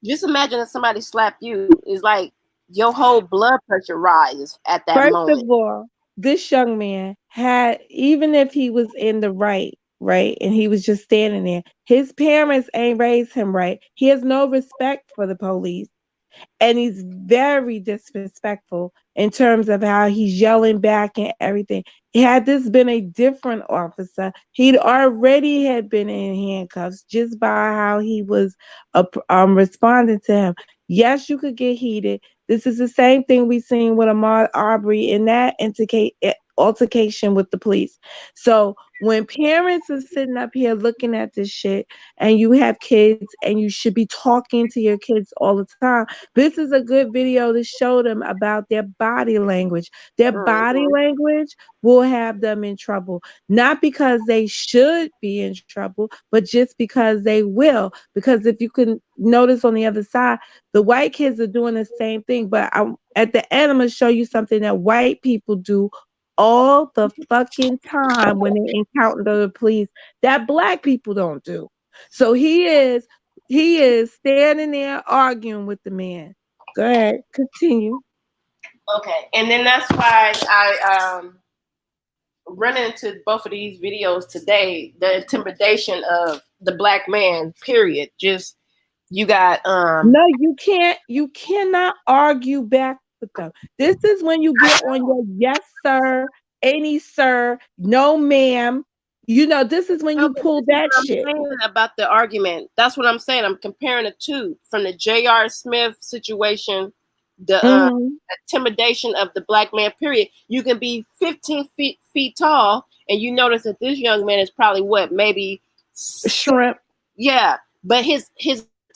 just imagine if somebody slapped you, is like your whole blood pressure rises at that moment. First of all, this young man had, even if he was in the right, and he was just standing there, his parents ain't raised him right. He has no respect for the police. And he's very disrespectful in terms of how he's yelling back and everything. Had this been a different officer, he'd already had been in handcuffs just by how he was responding to him. Yes, you could get heated. This is the same thing we seen with Ahmaud Arbery in that altercation with the police. So when parents are sitting up here looking at this shit, and you have kids, and you should be talking to your kids all the time, this is a good video to show them about their body language. Their body language will have them in trouble, not because they should be in trouble, but just because they will. Because if you can notice on the other side, the white kids are doing the same thing. But at the end, I'm going to show you something that white people do all the fucking time when they encounter the police that black people don't do. So he is standing there arguing with the man. Go ahead, continue. Okay, and then that's why I run into both of these videos today, the intimidation of the black man, period. Just, you got no, you cannot argue back with them. This is when you get on your yes, sir, any sir, no, ma'am. You know, this is when you pull that shit. I'm saying about the argument. That's what I'm saying. I'm comparing the two from the J.R. Smith situation, the intimidation of the black man, period. You can be 15 feet tall, and you notice that this young man is probably what, maybe shrimp. Yeah, but his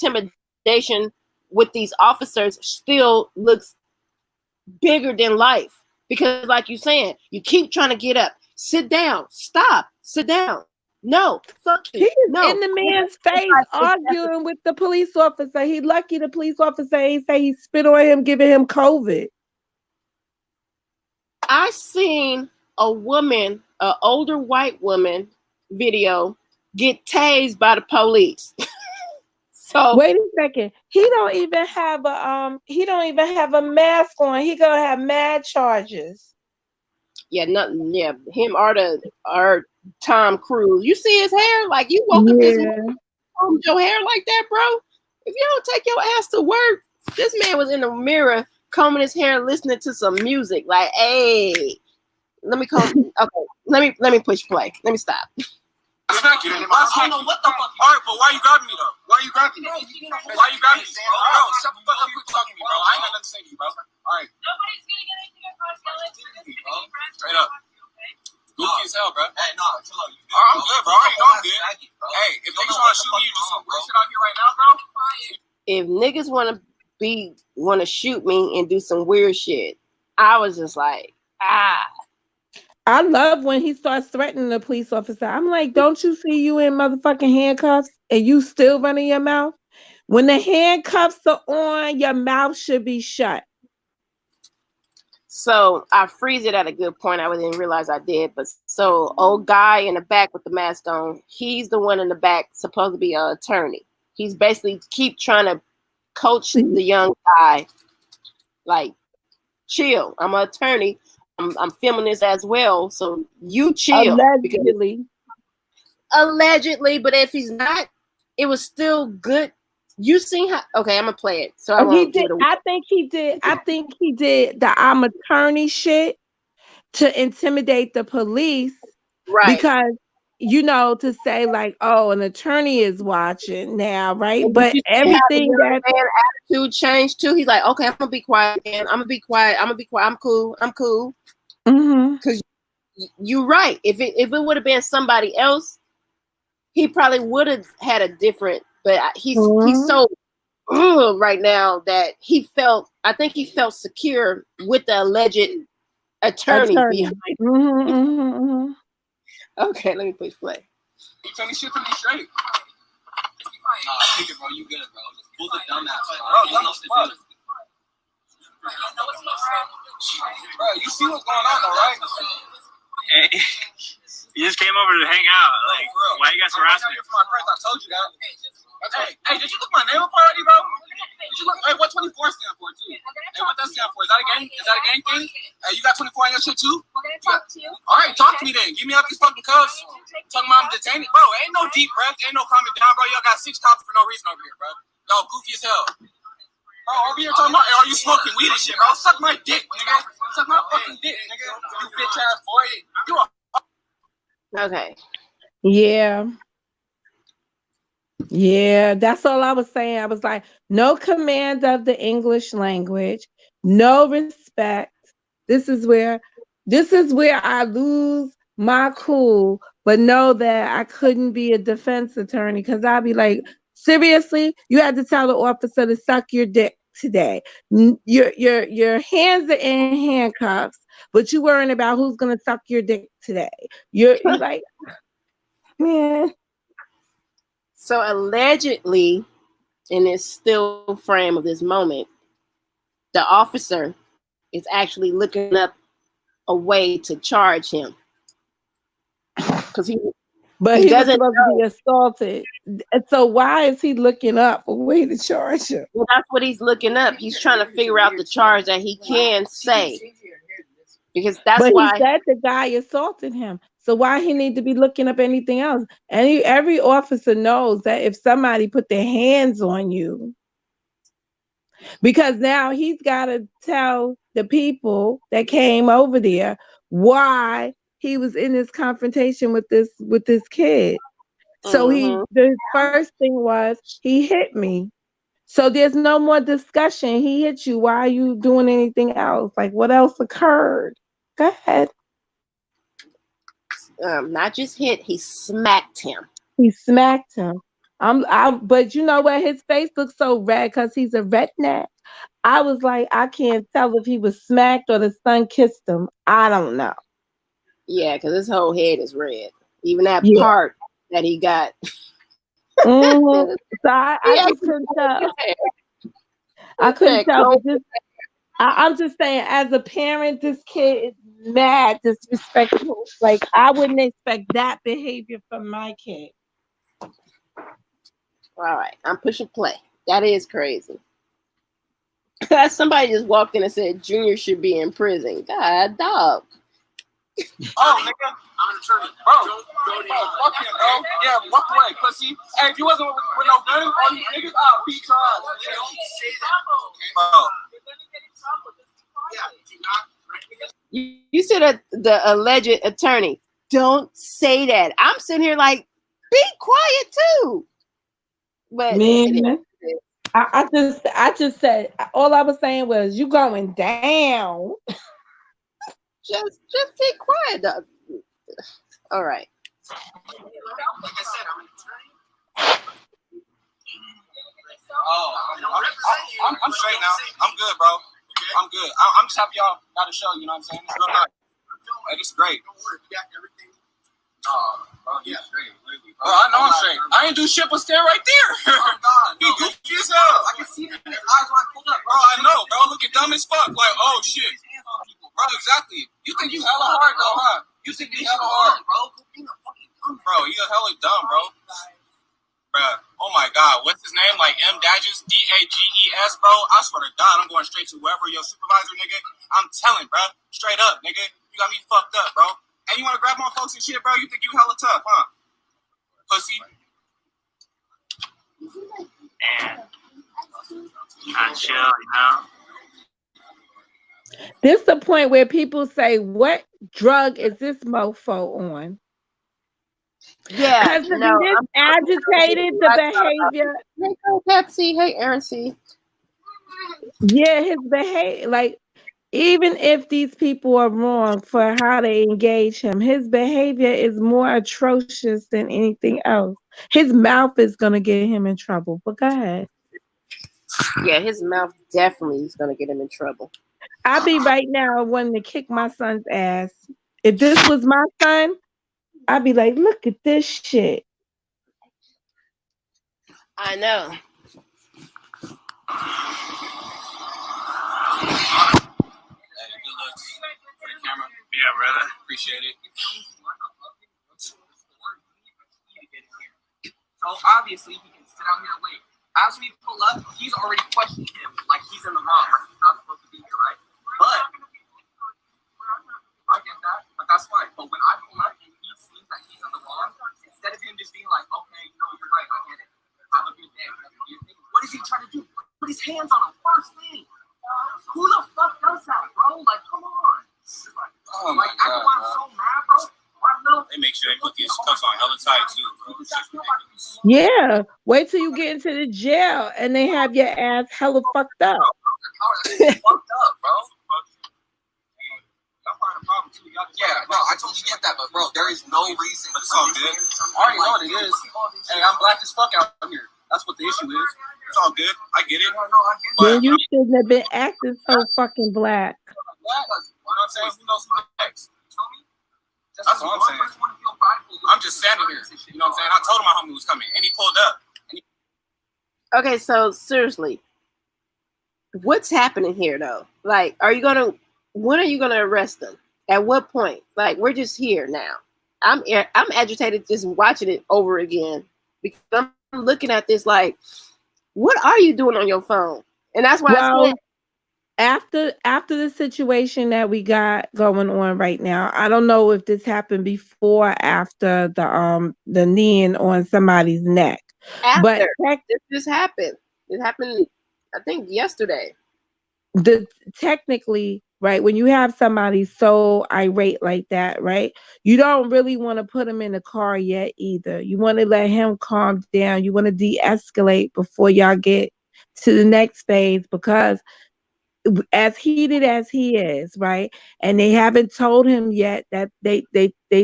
intimidation with these officers still looks bigger than life, because like you're saying, you keep trying to get up, sit down, stop, sit down. No, fuck you. He's no. in the man's face arguing with the police officer. He lucky the police officer ain't say he spit on him, giving him COVID. I seen a woman, an older white woman video get tased by the police. So wait a second. He don't even have a mask on. He gonna have mad charges. Yeah, nothing. Yeah, him or Tom Cruise. You see his hair? Like, you woke up this morning, combed your hair like that, bro. If you don't take your ass to work, this man was in the mirror combing his hair, listening to some music. Like, hey, let me comb. Okay, let me push play. Let me stop. I don't know what the fuck. All right, but why you grabbing me though? Why you grabbing me? Why you grabbing me? Bro, shut the fuck up, quit talking to me, bro. I ain't got nothing to say to you, bro. All right. Nobody's gonna get anything across yellow. Straight up. Goofy as hell, bro. Hey, no, chill out. I'm good, bro. You know I'm good. Hey, if niggas want to shoot me, you do some weird shit out here right now, bro. If niggas want to shoot me and do some weird shit, I was just like, I love when he starts threatening the police officer. I'm like, don't you see you in motherfucking handcuffs and you still running your mouth? When the handcuffs are on, your mouth should be shut. So I freeze it at a good point. I didn't realize I did. But so old guy in the back with the mask on, he's the one in the back supposed to be an attorney. He's basically keep trying to coach the young guy, like, chill. I'm an attorney. I'm filming this as well, so you chill. Allegedly, but if he's not, it was still good. You seen how? Okay, I'm gonna play it. So I think he did the I'm attorney shit to intimidate the police, right? Because to say like, oh, an attorney is watching now, right? But everything that attitude changed too. He's like, okay, I'm gonna be quiet, man. I'm gonna be quiet. I'm cool. Because you're right. If it would have been somebody else, he probably would have had a different. But he's so right now that I think he felt secure with the alleged attorney. Behind. Okay, let me push play. You tell me shit to be straight. Nah, pick it, bro. You good, bro. Just pull the dumb ass. Bro, dumb as fuck. Bro, you see what's going on though, right? Hey, you just came over to hang out. Like, why you guys harassing me? My friends, I told you that. Hey, did you look my name up already, bro? Did you look? Hey, what 24 stand for too? Hey, what that stand for? Is that a gang? Is that a gang thing? Hey, you got 24 on your shit too? We're gonna talk to you. All right, talk to me then. Give me up these fucking cuffs. Talking about I'm detained. Bro, ain't no deep breath. Ain't no calming down, bro. Y'all got 6 cops for no reason over here, bro. Y'all goofy as hell. Bro, over here talking about, are you smoking weed and shit, bro? Suck my dick, nigga. Suck my fucking dick, nigga. You bitch ass boy. You Okay. Yeah, that's all I was saying. I was like, no command of the English language, no respect. This is where I lose my cool, but know that I couldn't be a defense attorney because I'd be like, seriously, you had to tell the officer to suck your dick today. Your hands are in handcuffs, but you worrying about who's gonna suck your dick today. You're like, man. So allegedly, in this still frame of this moment, the officer is actually looking up a way to charge him because he doesn't supposed to be assaulted. So why is he looking up a way to charge him? Well, that's what he's looking up. He's trying to figure out the charge that he can say, because that's why he said the guy assaulted him. So why he need to be looking up anything else? And every officer knows that if somebody put their hands on you, because now he's got to tell the people that came over there why he was in this confrontation with this kid. So Mm-hmm. the first thing was he hit me. So there's no more discussion. He hit you. Why are you doing anything else? Like, what else occurred? Go ahead. Not just hit, he smacked him. He smacked him. But you know what? His face looks so red because he's a redneck. I was like, I can't tell if he was smacked or the son kissed him. I don't know. Yeah, because his whole head is red. Even that Yeah. part that he got. Mhm. So I just couldn't tell. I couldn't tell. But I'm just saying, as a parent, this kid is mad disrespectful. Like, I wouldn't expect that behavior from my kid. All right, I'm pushing play. That is crazy. Somebody just walked in and said Junior should be in prison. God, dog. Oh, nigga. I'm an attorney. Bro, fuck him, bro. Yeah, walk away, pussy. Hey, if you wasn't with no gun, all you niggas, I'll beat your ass. Bro. You said that the alleged attorney. Don't say that. I'm sitting here like, be quiet too. But Man, I just said, all I was saying was, you going down. just be quiet, dog. All right. Like I said, I'm an attorney. Oh, I'm straight now. I'm good, bro. I'm good. I'm just happy y'all got a show. You know what I'm saying? It's real nice. Like, it's great. Bro, yeah, straight. Bro, I know I'm straight. I ain't do shit but stand right there. He goofy as hell. I can see it in his eyes when I pulled up. Bro, I know, bro. Looking dumb as fuck. Like, oh shit. Bro, exactly. You think you hella hard though, huh? You think you hella hard, bro? Bro, you hella dumb, bro. Bruh, oh my god, what's his name? Like M Dages, Dages, bro. I swear to God, I'm going straight to whoever your supervisor, nigga. I'm telling, bro, straight up, nigga. You got me fucked up, bro. And you want to grab my folks and shit, bro? You think you hella tough, huh? Pussy. And trying to chill, you know. This is the point where people say, what drug is this mofo on? Yeah. Because if he is agitated, the behavior. Hey, Pepsi. Hey, Aaron C. Yeah, his behavior, like, even if these people are wrong for how they engage him, his behavior is more atrocious than anything else. His mouth is going to get him in trouble. But go ahead. Yeah, his mouth definitely is going to get him in trouble. I'll be right now wanting to kick my son's ass. If this was my son, I'd be like, look at this shit. I know. Good looks for the camera. Yeah, brother. Appreciate it. So obviously he can sit out here and wait. As we pull up, he's already questioning him like he's in the wrong, like he's not supposed to be here, right? But I get that, but that's fine. But when I pull up and he seems that he's in the wrong, instead of him just being like, okay, no, you're right, I get it. Have a good day. What is he trying to do? Put his hands on him first thing. Who the fuck does that, bro? Like, come on. Oh my God, bro. I'm so mad, bro. They make sure they put these cuffs on hella tight too, bro. It's just ridiculous. Yeah. Wait till you get into the jail and they have your ass hella fucked up. Fucked up, bro. Yeah, no, I totally get that, but bro, there is no reason. But it's all good. I already know what it is. Hey, I'm black as fuck out here. That's what the issue is. It's all good. I get it. Then you shouldn't have been acting so fucking black. You know what I'm saying? Who knows who's next? That's what I'm saying. I'm just standing here. You know what I'm saying? I told him my homie was coming, and he pulled up. Okay, so seriously, what's happening here though? Like, when are you gonna arrest them? At what point? Like, we're just here now. I'm agitated just watching it over again because I'm looking at this like, what are you doing on your phone? And that's why I said, after the situation that we got going on right now, I don't know if this happened before or after the kneeing on somebody's neck. after But this just happened. It happened I think yesterday. Technically, right, when you have somebody so irate like that, right, you don't really want to put him in the car yet either. You want to let him calm down. You want to de-escalate before y'all get to the next phase, because as heated as he is, right, and they haven't told him yet that they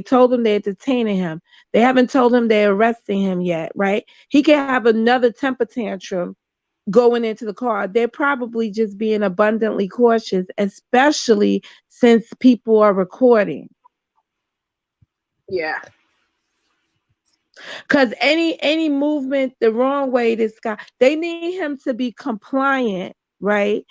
told him they're detaining him. They haven't told him they're arresting him yet, right? He can have another temper tantrum going into the car. They're probably just being abundantly cautious, especially since people are recording. Yeah. Because any movement the wrong way, this guy, they need him to be compliant, right,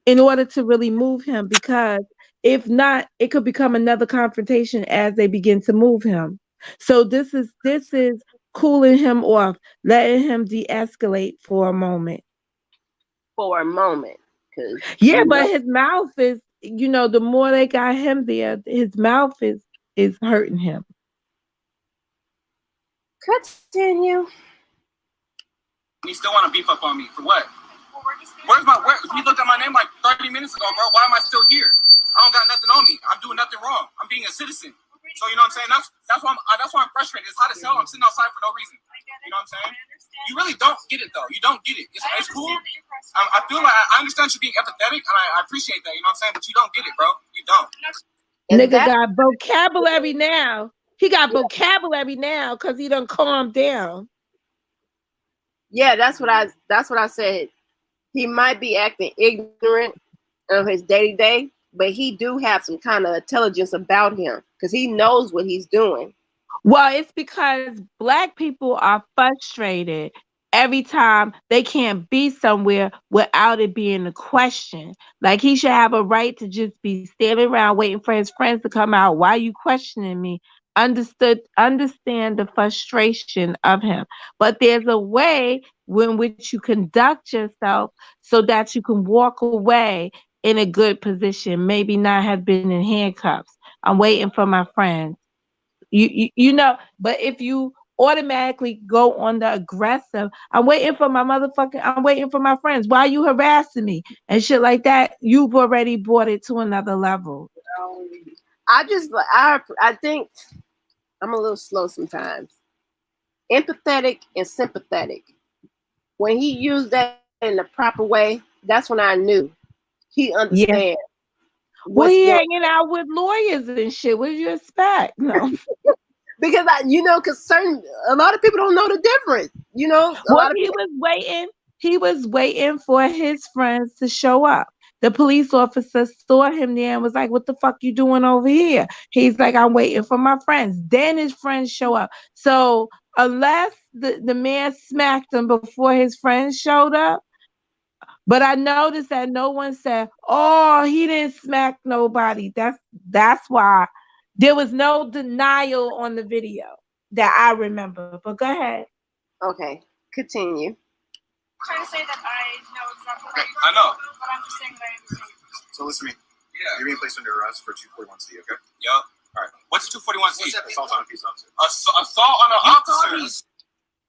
in order to really move him, because if not, it could become another confrontation as they begin to move him. So this is cooling him off, letting him de-escalate for a moment. For a moment. Yeah, but his mouth is, the more they got him there, his mouth is hurting him. Continue. You still want to beef up on me for what? You looked at my name like 30 minutes ago, bro. Why am I still here? I don't got nothing on me. I'm doing nothing wrong. I'm being a citizen. So you know what I'm saying? That's why I'm frustrated. It's hot as hell. I'm sitting outside for no reason. You know what I'm saying? You really don't get it though. You don't get it. It's cool. I feel like I understand you being empathetic, and I appreciate that. You know what I'm saying? But you don't get it, bro. You don't. Nigga got vocabulary now. He got vocabulary now because he done calmed down. Yeah, that's what I said. He might be acting ignorant of his day-to-day, but he do have some kind of intelligence about him because he knows what he's doing. Well, it's because Black people are frustrated every time they can't be somewhere without it being a question. Like, he should have a right to just be standing around waiting for his friends to come out. Why are you questioning me? Understand the frustration of him. But there's a way in which you conduct yourself so that you can walk away in a good position, maybe not have been in handcuffs. I'm waiting for my friends. You know, but if you automatically go on the aggressive, I'm waiting for my friends. Why are you harassing me? And shit like that, you've already brought it to another level. I think I'm a little slow sometimes. Empathetic and sympathetic. When he used that in the proper way, that's when I knew he understands. Yeah. Well, he hanging out with lawyers and shit. What did you expect? No. Because a lot of people don't know the difference. He was waiting for his friends to show up. The police officer saw him there and was like, "What the fuck you doing over here?" He's like, "I'm waiting for my friends." Then his friends show up. So unless the man smacked him before his friends showed up, but I noticed that no one said, "Oh, he didn't smack nobody." That's why there was no denial on the video that I remember. But go ahead. Okay, continue. I'm trying to say that I know exactly what you're I know. but I'm just saying that I understand. So listen to me. Yeah. You're being placed under arrest for 241C, okay? Yup. All right. What's 241C? Assault on a peace officer. Assault on an officer.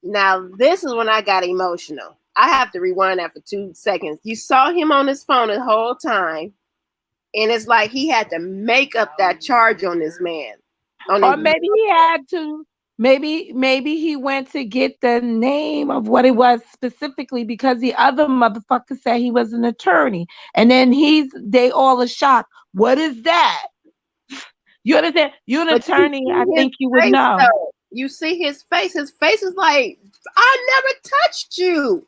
Now, this is when I got emotional. I have to rewind that for 2 seconds. You saw him on his phone the whole time, and it's like he had to make up that charge on this man. Or maybe he had to. Maybe he went to get the name of what it was specifically because the other motherfucker said he was an attorney, and then they all are shocked. What is that? You understand? You're an attorney. I think you would know. Though. You see his face. His face is like, I never touched you.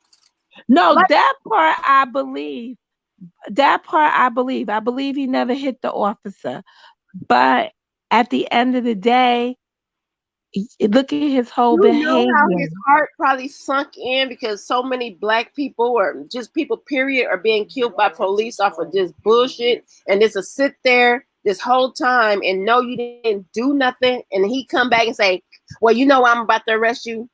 No, that part I believe. I believe he never hit the officer. But at the end of the day, look at his whole behavior. You know how his heart probably sunk in because so many Black people or just people, period, are being killed by police off of just bullshit. And just to sit there this whole time and know you didn't do nothing. And he come back and say, "Well, you know I'm about to arrest you."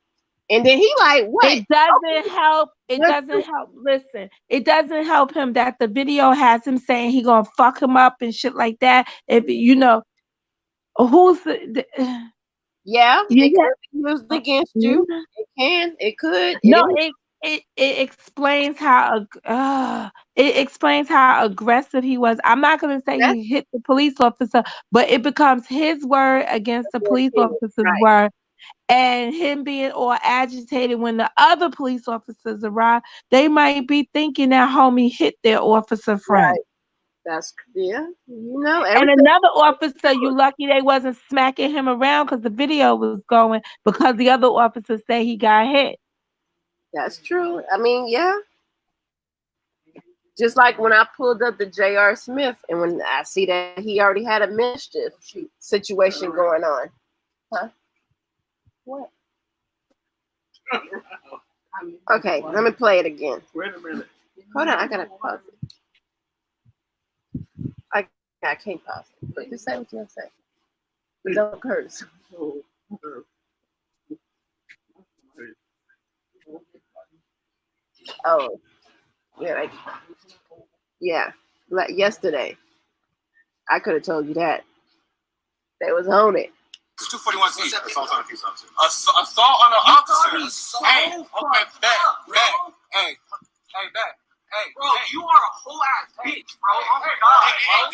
And then he like, what? It doesn't help. It doesn't help. Listen, it doesn't help him that the video has him saying he gonna fuck him up and shit like that. If yeah, it could be used against you. It could. No, it explains how aggressive he was. I'm not gonna say That's he hit the police officer, but it becomes his word against the police officer's right. word, and him being all agitated when the other police officers arrive. They might be thinking that homie hit their officer friend. Right. That's yeah. You know And everything. another officer, you lucky they wasn't smacking him around because the video was going because the other officer said he got hit. That's true. I mean, yeah. Just like when I pulled up the J.R. Smith, and when I see that he already had a mischief situation going on. Huh? What? Okay, let me play it again. Wait a minute. Hold on, I gotta pause it. I can't pause it. But just say what you want to say. But don't curse. Oh, yeah, like yesterday. I could have told you that. They was on it. 241C. Assault on a peace officer. Assault on an officer. Hey, okay, back. Hey, back. Hey, bro, you are a whole ass bitch, bro. Oh my god, bro.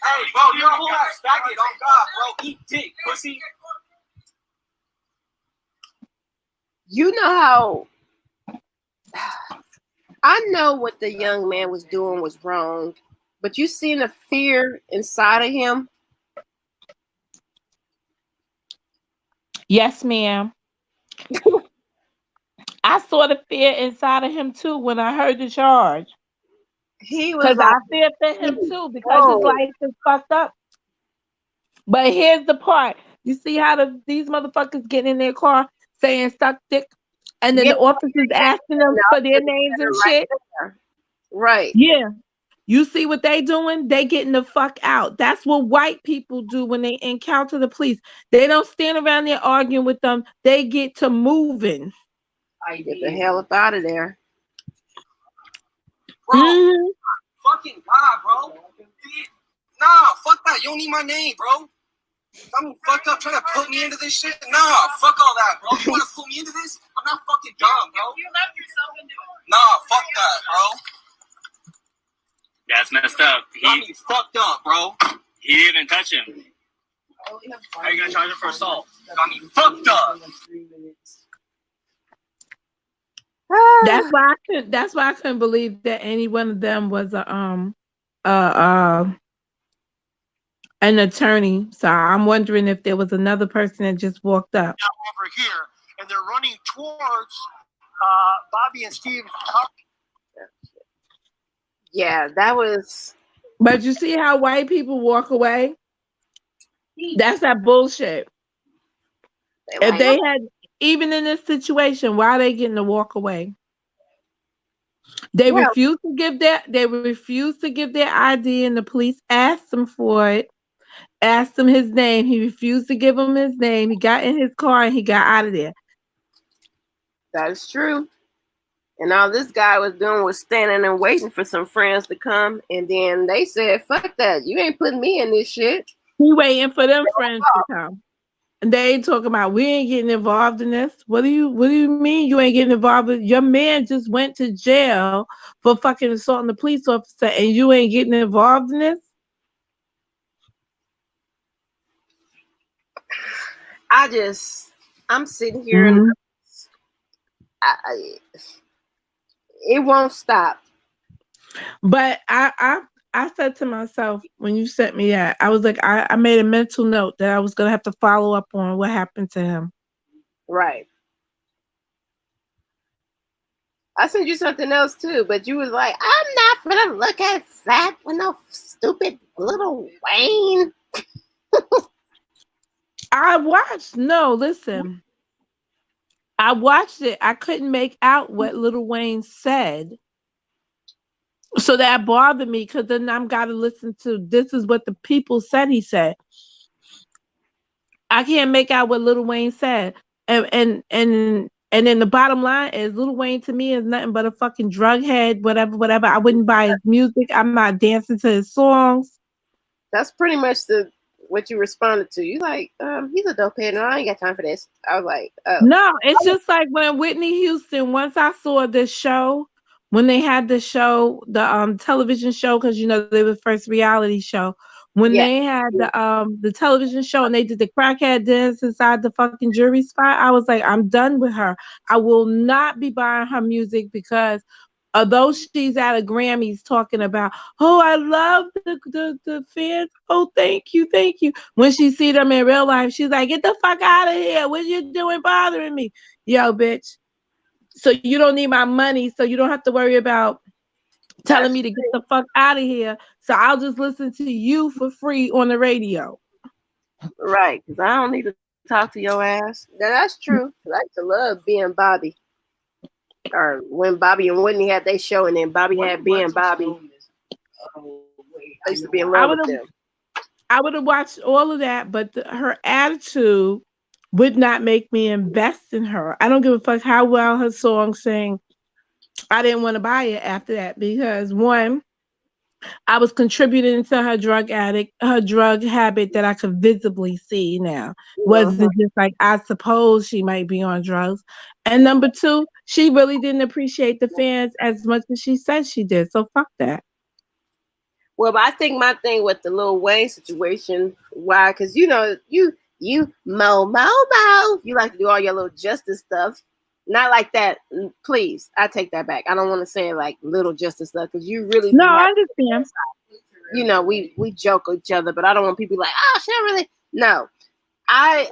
Hey, bro, you're a whole ass faggot. Oh god, bro. Eat dick, pussy. You know how I know what the young man was doing was wrong, but you seen the fear inside of him? Yes, ma'am. I saw the fear inside of him too when I heard the charge. He was Because like, I fear for him too because his life is fucked up. But here's the part. You see how these motherfuckers get in their car saying suck dick, and then Yeah. the officers asking them for their names and shit? Right. Yeah. You see what they doing? They getting the fuck out. That's what white people do when they encounter the police. They don't stand around there arguing with them. They get to moving. Get the hell up out of there. Bro, Mhm. fucking God, bro. Nah, fuck that. You don't need my name, bro. I'm fucked up trying to put me into this shit. Nah, fuck all that, bro. You want to put me into this? I'm not fucking dumb, bro. You left yourself into it. Nah, fuck that, bro. That's messed up. Got me fucked up, bro. He didn't even touch him. How are you gonna charge him for assault? Got me fucked up. That's why I couldn't believe that any one of them was an attorney. So I'm wondering if there was another person that just walked up. Over here, and they're running towards Bobby and Steve. Yeah, that was. But you see how white people walk away? That's that bullshit. If they had, even in this situation, why are they getting to walk away? They refuse to give their ID, and the police asked them for it, asked him his name. He refused to give them his name. He got in his car and he got out of there. That is true. And all this guy was doing was standing and waiting for some friends to come, and then they said, "Fuck that! You ain't putting me in this shit." He waiting for them friends to come. And they ain't talking about we ain't getting involved in this. What do you mean you ain't getting involved with? Your man just went to jail for fucking assaulting the police officer and you ain't getting involved in this? I'm sitting here and it won't stop. But I said to myself when you sent me that, I was like, I made a mental note that I was gonna have to follow up on what happened to him. Right. I sent you something else too, but you was like, I'm not gonna look at that with no stupid Lil Wayne. I watched it. I couldn't make out what Lil Wayne said. So that bothered me because then I'm gotta listen to this is what the people said he said. I can't make out what Lil Wayne said. And then the bottom line is Lil Wayne to me is nothing but a fucking drug head, whatever. I wouldn't buy his music. I'm not dancing to his songs. That's pretty much the what you responded to. You like, he's a dope head, and I ain't got time for this. I was like, oh. No, it's just like when Whitney Houston, once I saw this show, when they had the show, the television show, because you know they were first reality show. When Yeah. they had the television show and they did the crackhead dance inside the fucking jury spot, I was like, I'm done with her. I will not be buying her music because although she's at a Grammys talking about, oh, I love the fans. Oh, thank you. When she see them in real life, she's like, get the fuck out of here. What you doing bothering me? Yo, bitch. So you don't need my money, so you don't have to worry about telling me to get the fuck out of here. So I'll just listen to you for free on the radio. Right, because I don't need to talk to your ass. That's true. I used to love being Bobby. Or when Bobby and Whitney had their show, and then Bobby had being Bobby. I used to be in love with them. I would have watched all of that, but her attitude would not make me invest in her. I don't give a fuck how well her song sang. I didn't want to buy it after that because one, I was contributing to her drug habit that I could visibly see now. Wasn't just like, I suppose she might be on drugs. And number two, she really didn't appreciate the fans as much as she said she did. So fuck that. Well, but I think my thing with the Lil Wayne situation, why? Because you know, you Mo, you like to do all your little justice stuff. Not like that. Please, I take that back. I don't want to say like little justice stuff because you really. No, I understand. You know, we joke each other, but I don't want people like, oh, she really. No, I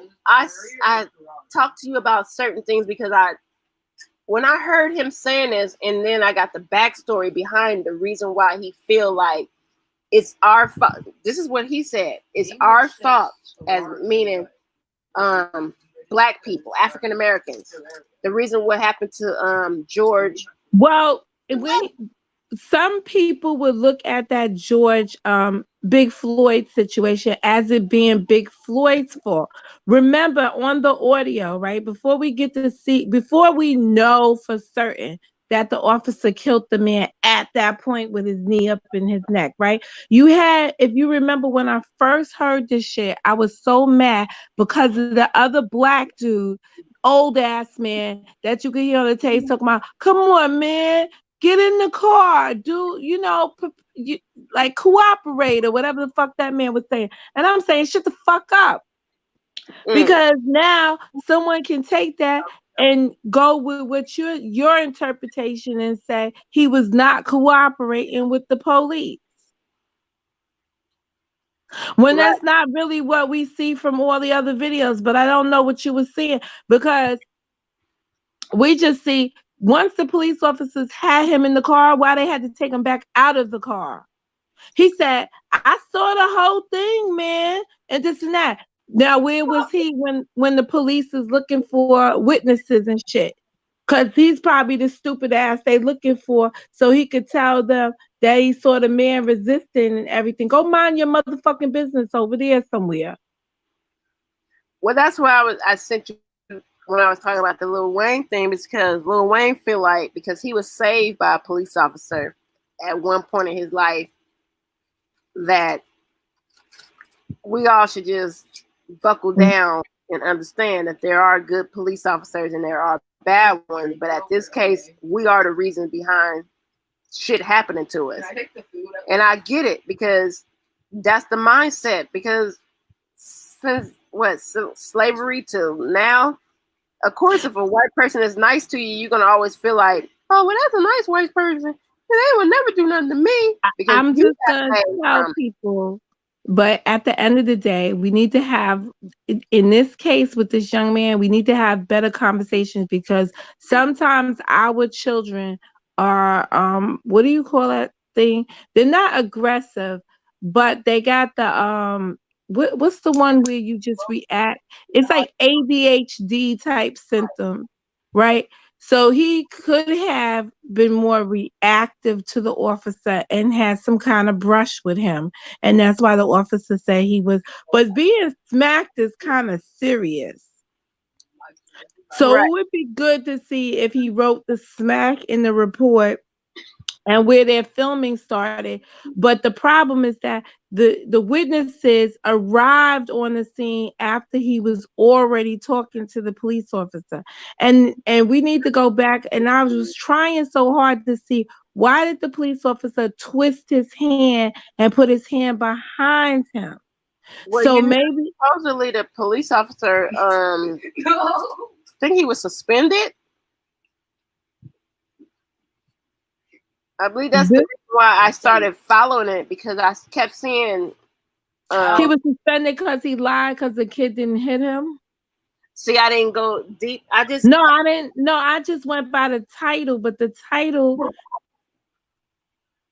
talk to you about certain things because when I heard him saying this, and then I got the backstory behind the reason why he feel like it's our fault. This is what he said. It's our fault, as meaning Black people, African Americans. The reason what happened to George. Well, some people would look at that George Big Floyd situation as it being Big Floyd's fault. Remember on the audio, right? Before we know for certain that the officer killed the man at that point with his knee up in his neck, right? If you remember when I first heard this shit, I was so mad because of the other Black dude, old ass man that you could hear on the tape talking about, come on, man, get in the car, dude, like cooperate or whatever the fuck that man was saying. And I'm saying, shut the fuck up. Because now someone can take that and go with what your interpretation and say he was not cooperating with the police. When that's not really what we see from all the other videos, but I don't know what you were seeing because we just see once the police officers had him in the car, why they had to take him back out of the car. He said, I saw the whole thing, man, and this and that. Now, where was he when the police is looking for witnesses and shit? Because he's probably the stupid ass they looking for so he could tell them that he saw the man resisting and everything. Go mind your motherfucking business over there somewhere. Well, that's why I sent you when I was talking about the Lil Wayne thing, because Lil Wayne feel like because he was saved by a police officer at one point in his life that we all should just buckle down and understand that there are good police officers and there are bad ones, but at this case, we are the reason behind shit happening to us. And I get it because that's the mindset. Because since slavery to now, of course, if a white person is nice to you, you're gonna always feel like, oh, well, that's a nice white person. They would never do nothing to me. Because I'm just gonna tell people. But at the end of the day, we need to have, in this case with this young man, we need to have better conversations because sometimes our children are, what do you call that thing? They're not aggressive, but they got the, what's the one where you just react? It's like ADHD type symptoms, right? So he could have been more reactive to the officer and had some kind of brush with him. And that's why the officer said he was, but being smacked is kind of serious. So It would be good to see if he wrote the smack in the report and where their filming started. But the problem is that the witnesses arrived on the scene after he was already talking to the police officer. And we need to go back, and I was trying so hard to see, why did the police officer twist his hand and put his hand behind him? Well, So you know, maybe supposedly the police officer, I think he was suspended. I believe that's the reason why I started following it, because I kept seeing. he was suspended because he lied because the kid didn't hit him. See, I didn't go deep. I just I just went by the title, but the title,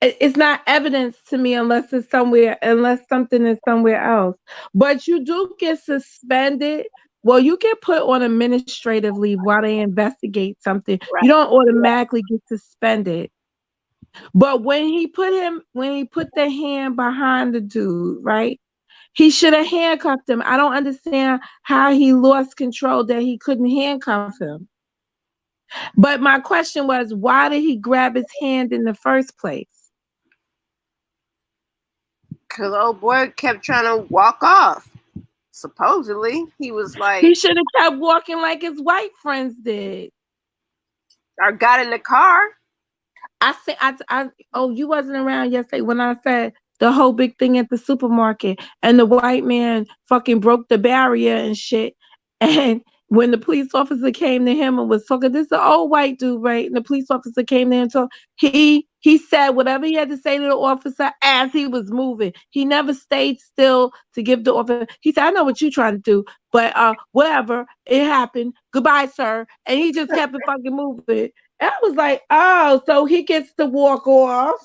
it's not evidence to me unless something is somewhere else. But you do get suspended. Well, you get put on administrative leave while they investigate something. Right. You don't automatically get suspended. But when he put the hand behind the dude, right? He should have handcuffed him. I don't understand how he lost control that he couldn't handcuff him. But my question was, why did he grab his hand in the first place? Because old boy kept trying to walk off. Supposedly, he was like, He should have kept walking like his white friends did. or got in the car. You wasn't around yesterday when I said the whole big thing at the supermarket, and the white man fucking broke the barrier and shit. And when the police officer came to him and was talking, this is an old white dude, right? And the police officer came to him and told, he said whatever he had to say to the officer as he was moving. He never stayed still to give the officer. He said, I know what you're trying to do, but whatever, it happened. Goodbye, sir. And he just kept it fucking moving. And I was like, oh, so he gets to walk off,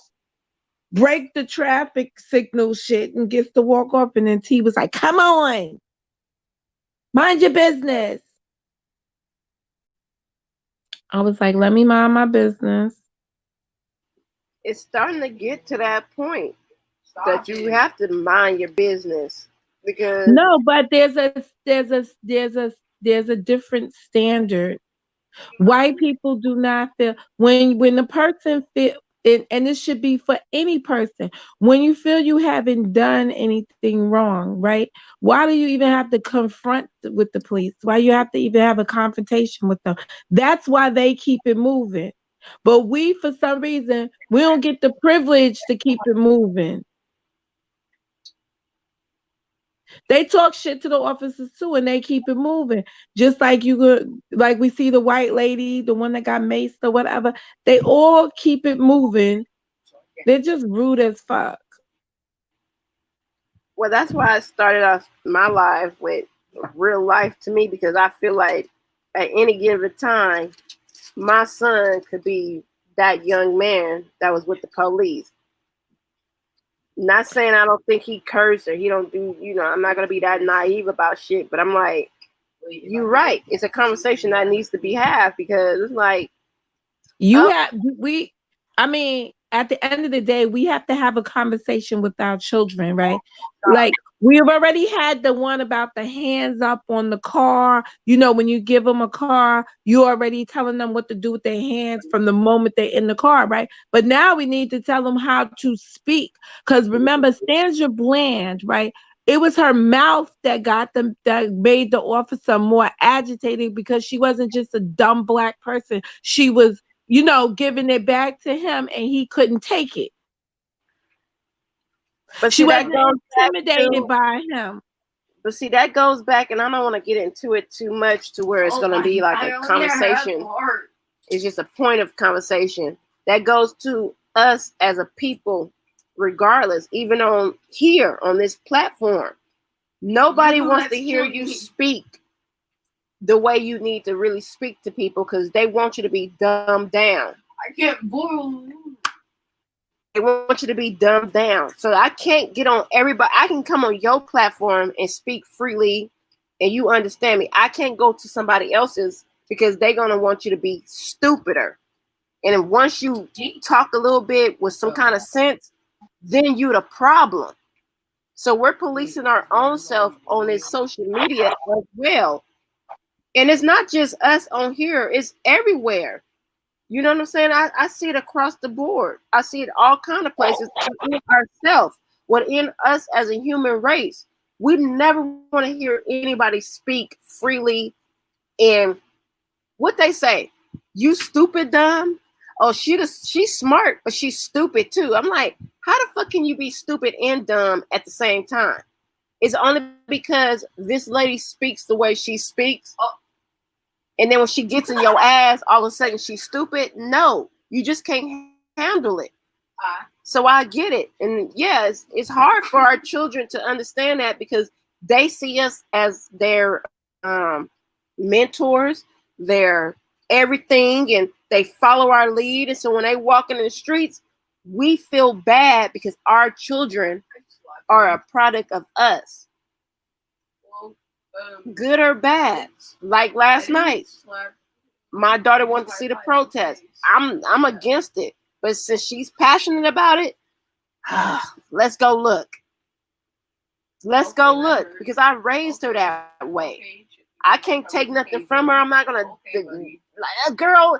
break the traffic signal shit, and gets to walk off. And then T was like, come on, mind your business. I was like, let me mind my business. It's starting to get to that point that you have to mind your business, because no, but there's a different standard. White people do not feel when the person feel it, and this should be for any person. When you feel you haven't done anything wrong, right? Why do you even have to confront with the police? Why you have to even have a confrontation with them? That's why they keep it moving. But we, for some reason, we don't get the privilege to keep it moving. They talk shit to the officers too, and they keep it moving. Just like like we see the white lady, the one that got maced or whatever. They all keep it moving. They're just rude as fuck. Well, that's why I started off my life with real life to me, because I feel like at any given time, my son could be that young man that was with the police. Not saying I don't think he cursed or he don't do, I'm not going to be that naive about shit, but I'm like, you're right. It's a conversation that needs to be had, because it's like, at the end of the day, we have to have a conversation with our children, right? Like, we've already had the one about the hands up on the car. When you give them a car, you're already telling them what to do with their hands from the moment they're in the car, right? But now we need to tell them how to speak. Because remember, Sandra Bland, right? It was her mouth that made the officer more agitated, because she wasn't just a dumb black person. She was, giving it back to him, and he couldn't take it. But she wasn't intimidated by him. But see, that goes back, and I don't want to get into it too much to where it's going to be like a conversation. It's just a point of conversation that goes to us as a people, regardless, even on this platform. Nobody wants to hear you speak the way you need to really speak to people, because they want you to be dumbed down. I can't boil. They want you to be dumbed down. So I can't get on everybody. I can come on your platform and speak freely, and you understand me. I can't go to somebody else's, because they're going to want you to be stupider. And then once you talk a little bit with some kind of sense, then you're the problem. So we're policing our own self on this social media as well. And it's not just us on here, it's everywhere. You know what I'm saying? I see it across the board. I see it all kind of places within ourselves, within us as a human race. We never want to hear anybody speak freely. And what they say, you stupid dumb. Oh, she's smart, but she's stupid too. I'm like, how the fuck can you be stupid and dumb at the same time? It's only because this lady speaks the way she speaks. And then when she gets in your ass, all of a sudden she's stupid. No, you just can't handle it. So I get it. And yes, it's hard for our children to understand that because they see us as their mentors, their everything, and they follow our lead. And so when they walk in the streets, we feel bad because our children are a product of us. Good or bad. Like last night, my daughter wanted to see the protest. I'm against it, but since she's passionate about it, let's go look. Let's go look because I raised her that way. I can't take nothing from her. I'm not gonna like, girl,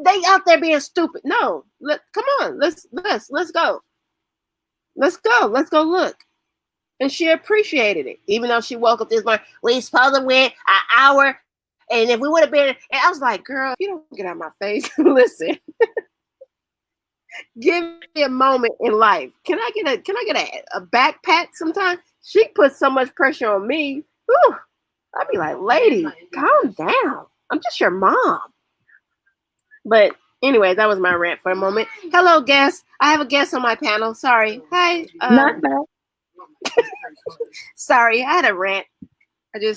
they out there being stupid. No, come on, let's go. Let's go look. And she appreciated it, even though she woke up this morning. We supposed to win an hour, and if we would have been, and I was like, "Girl, if you don't get out of my face, listen, give me a moment in life. Can I get a backpack sometime?" She put so much pressure on me. Whew, I'd be like, "Lady, calm down. I'm just your mom." But anyway, that was my rant for a moment. Hello, guest. I have a guest on my panel. Sorry. Hi. Not bad. Sorry, I had a rant. Are you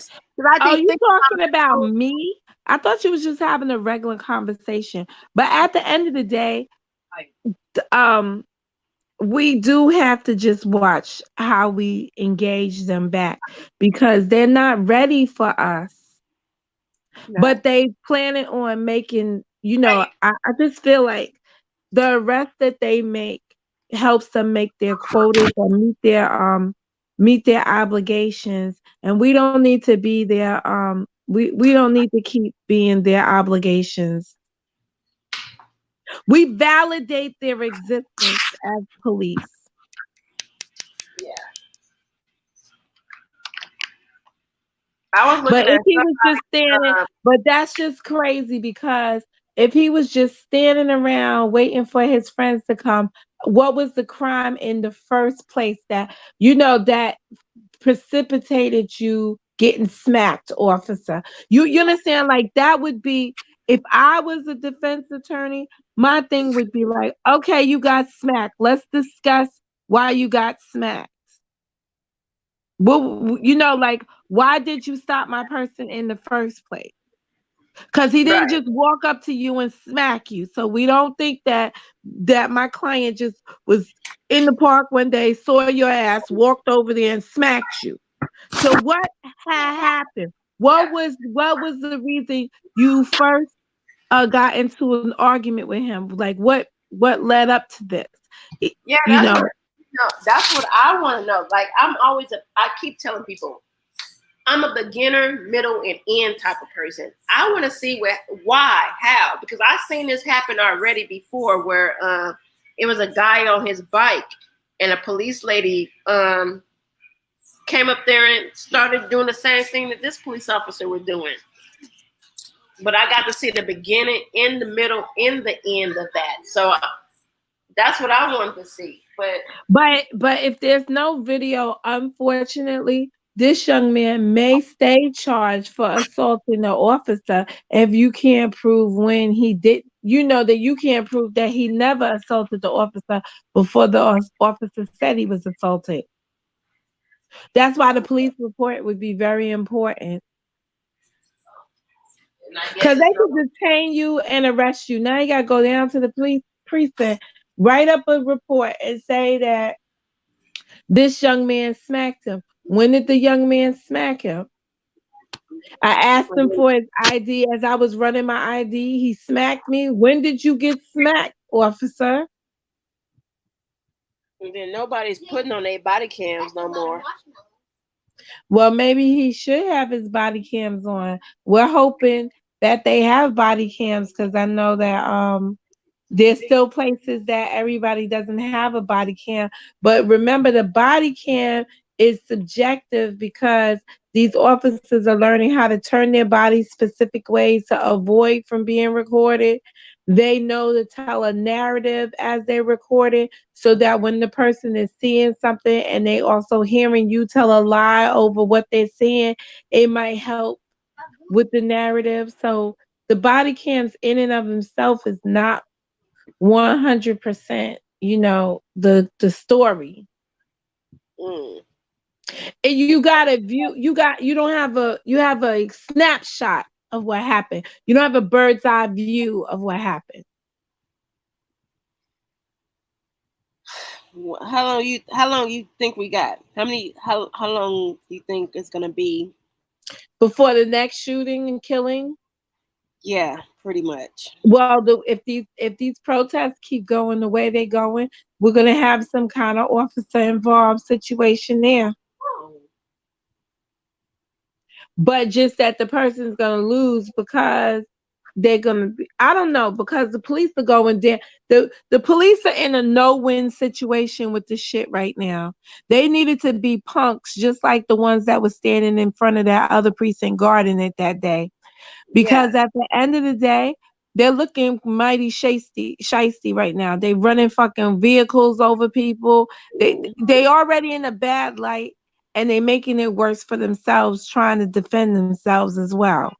talking about me? I thought you was just having a regular conversation. But at the end of the day, we do have to just watch how we engage them back because they're not ready for us. No. But they planning on making, I just feel like the arrest that they make helps them make their quotas or meet their obligations, and we don't need to be their we don't need to keep being their obligations. We validate their existence as police. Yeah. I was looking but if he was just standing, but that's just crazy because if he was just standing around waiting for his friends to come, what was the crime in the first place that precipitated you getting smacked, officer? You understand? Like that would be, if I was a defense attorney, my thing would be like, okay, you got smacked. Let's discuss why you got smacked. Well, like, why did you stop my person in the first place? Because he didn't just walk up to you and smack you. So we don't think that my client just was in the park one day, saw your ass, walked over there and smacked you. So what had happened? What was the reason you first got into an argument with him? Like what led up to this? That's what I want to know. Like I keep telling people, I'm a beginner, middle, and end type of person. I want to see why, how, because I've seen this happen already before where it was a guy on his bike and a police lady came up there and started doing the same thing that this police officer was doing. But I got to see the beginning, in the middle, in the end of that. So that's what I wanted to see. But if there's no video, unfortunately, this young man may stay charged for assaulting the officer if you can't prove when he did. That you can't prove that he never assaulted the officer before the officer said he was assaulted. That's why the police report would be very important. Because they could detain you and arrest you. Now you got to go down to the police precinct, write up a report and say that this young man smacked him. When did the young man smack him? I asked him for his ID as I was running my ID. He smacked me. When did you get smacked, officer? And then nobody's putting on their body cams no more. Well, maybe he should have his body cams on. We're hoping that they have body cams, because I know that there's still places that everybody doesn't have a body cam. But remember, the body cam is subjective because these officers are learning how to turn their bodies specific ways to avoid from being recorded. They know to tell a narrative as they record it, so that when the person is seeing something and they also hearing you tell a lie over what they're seeing, it might help with the narrative. So the body cams in and of themselves is not 100%, the story. Mm. And you got a view, you have a snapshot of what happened. You don't have a bird's eye view of what happened. How long you think we got? How long you think it's gonna be Before the next shooting and killing? Yeah, pretty much. Well, if these protests keep going the way they're going, we're gonna have some kind of officer involved situation there. But just that the person's gonna lose because they're gonna be, I don't know, because the police are going down. The police are in a no-win situation with this shit right now. They needed to be punks, just like the ones that were standing in front of that other precinct guarding it that day. Because at the end of the day, they're looking mighty shisty right now. They running fucking vehicles over people. They already in a bad light, and they making it worse for themselves, trying to defend themselves as well.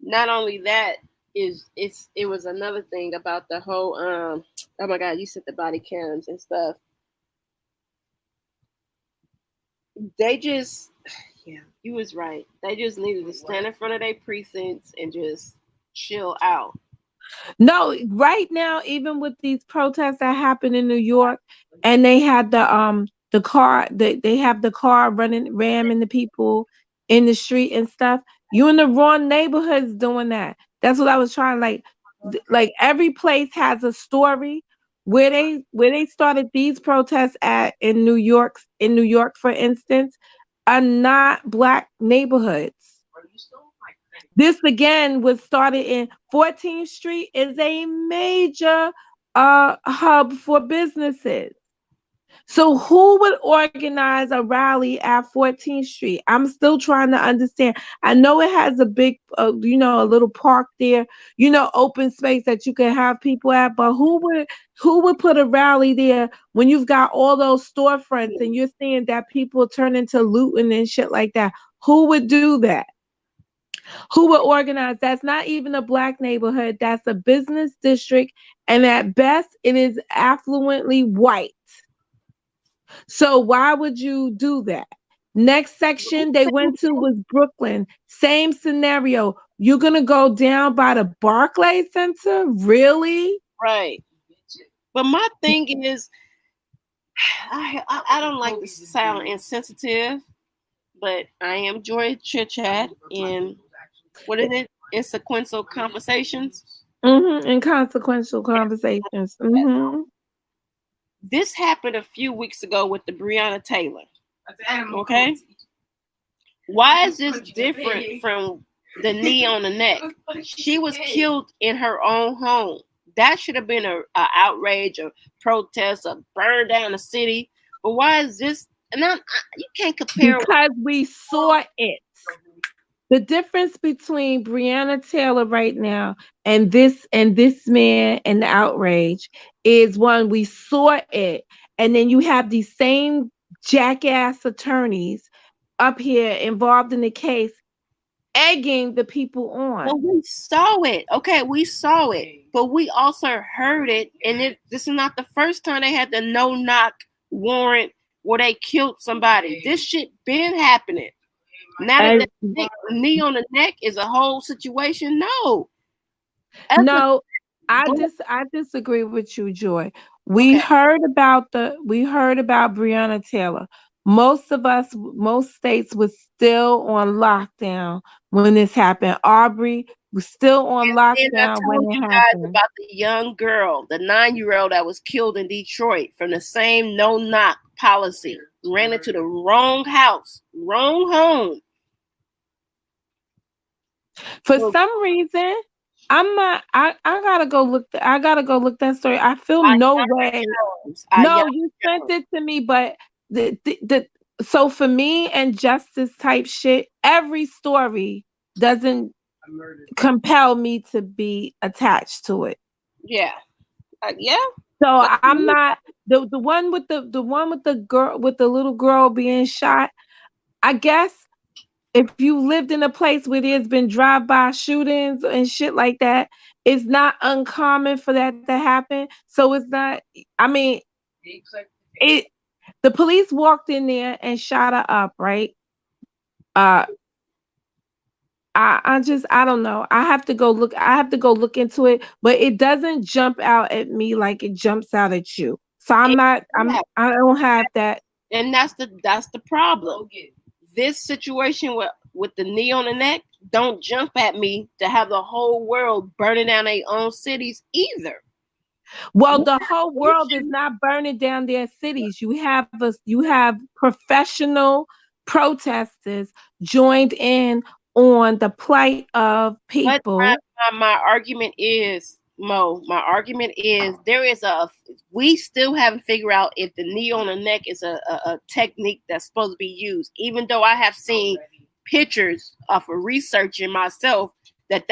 Not only that, it was another thing about the whole oh my God, you said the body cams and stuff. They just, yeah, you was right. They just needed to stand in front of their precincts and just chill out. No, right now, even with these protests that happened in New York, and they had the car, they have the car ramming the people in the street and stuff. You in the wrong neighborhoods doing that. That's what I was trying. Like every place has a story. Where they started these protests at in New York, for instance, are not Black neighborhoods. This again was started in 14th Street, is a major hub for businesses. So who would organize a rally at 14th Street? I'm still trying to understand. I know it has a big, a little park there, open space that you can have people at. But who would put a rally there when you've got all those storefronts and you're seeing that people turn into looting and shit like that? Who would do that? Who would organize? That's not even a Black neighborhood. That's a business district. And at best, it is affluently white. So why would you do that? Next section they went to was Brooklyn. Same scenario. You're going to go down by the Barclays Center? Really? Right. But my thing is, I don't like to sound insensitive, but I am Joy Chit Chat and what is it? Insequential conversations. Inconsequential conversations. This happened a few weeks ago with the Breonna Taylor. Okay. Why is this different from the knee on the neck? She was killed in her own home. That should have been a outrage, a protest, a burn down the city. But why is this? And you can't compare. Because we saw it. The difference between Breonna Taylor right now and this man and the outrage is, one, we saw it, and then you have these same jackass attorneys up here involved in the case, egging the people on. Well, we saw it. Okay, we saw it, but we also heard it, and this is not the first time they had the no-knock warrant where they killed somebody. This shit been happening. Now that knee on the neck is a whole situation. No, I disagree with you, Joy. We heard about Breonna Taylor. Most states was still on lockdown when this happened. Aubrey was still on lockdown when it happened. About the young girl, the 9-year-old that was killed in Detroit from the same no-knock policy. Ran into the wrong house, wrong home. For Well, some reason, I'm not. I gotta go look. I gotta go look that story. I feel I no way. No, you sent it to me, but the so for me and justice type shit, every story doesn't compel me to be attached to it. yeah, yeah. So But I'm not the one with the one with the girl with the little girl being shot. I guess if you lived in a place where there's been drive-by shootings and shit like that, it's not uncommon for that to happen. So it's not. I mean, it. The police walked in there and shot her up, right? Uh, I don't know. I have to go look. I have to go look into it, but it doesn't jump out at me like it jumps out at you. So I'm not. I don't have that. And that's the problem. This situation with the knee on the neck don't jump at me to have the whole world burning down their own cities either. Well, the whole world is not burning down their cities. You have professional protesters joined in on the plight of people. But my argument is, Mo, we still haven't figured out if the knee on the neck is a technique that's supposed to be used, even though I have seen pictures of researching myself that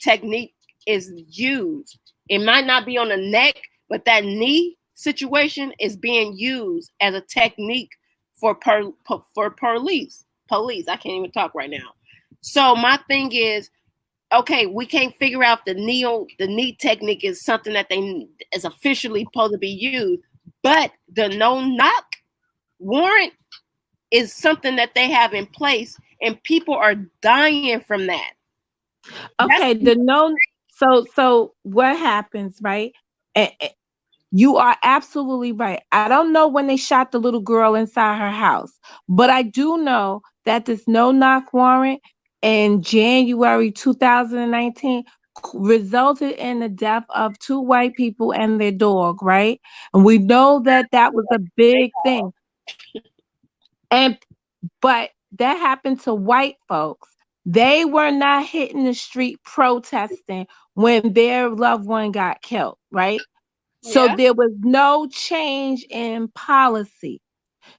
technique is used. It might not be on the neck, but that knee situation is being used as a technique for police. I can't even talk right now. So my thing is, okay, we can't figure out the knee technique is something that is officially supposed to be used, but the no-knock warrant is something that they have in place, and people are dying from that. Okay, so what happens, right? You are absolutely right. I don't know when they shot the little girl inside her house, but I do know that this no-knock warrant in January 2019 resulted in the death of 2 white people and their dog, right? And we know that was a big thing. But that happened to white folks. They were not hitting the street protesting when their loved one got killed, right? So there was no change in policy.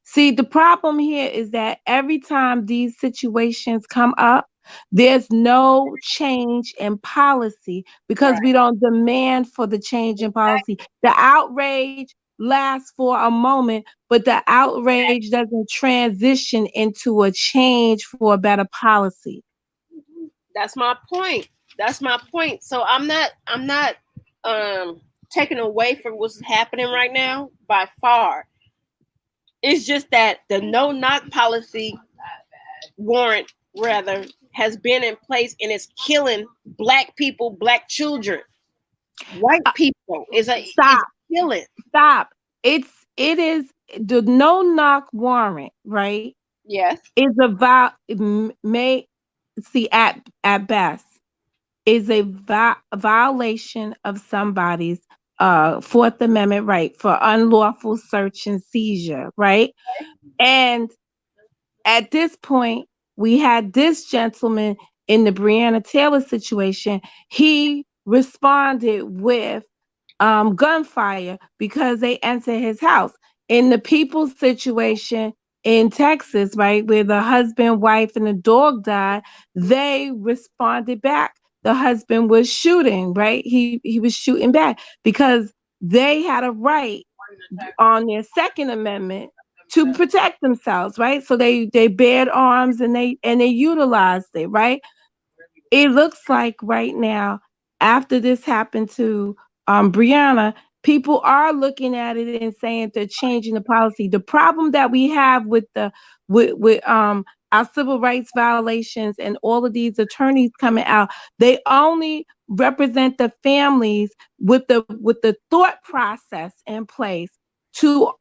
See, the problem here is that every time these situations come up, there's no change in policy because we don't demand for the change in policy. The outrage lasts for a moment, but the outrage doesn't transition into a change for a better policy. That's my point. So I'm not taken away from what's happening right now by far. It's just that the no-knock policy warrant rather has been in place and it's killing black people, black children, white people. It's killing. Stop. It is the no-knock warrant, right? Yes. Is at best is a violation of somebody's Fourth Amendment right for unlawful search and seizure, right? And at this point, we had this gentleman in the Breonna Taylor situation. He responded with gunfire because they entered his house. In the People's situation in Texas, right, where the husband, wife, and the dog died, they responded back. The husband was shooting, right? He was shooting back because they had a right on their Second Amendment to protect themselves, right? So they bared arms and they utilized it, right? It looks like right now, after this happened to Breonna, people are looking at it and saying they're changing the policy. The problem that we have with our civil rights violations and all of these attorneys coming out, they only represent the families with the thought process in place to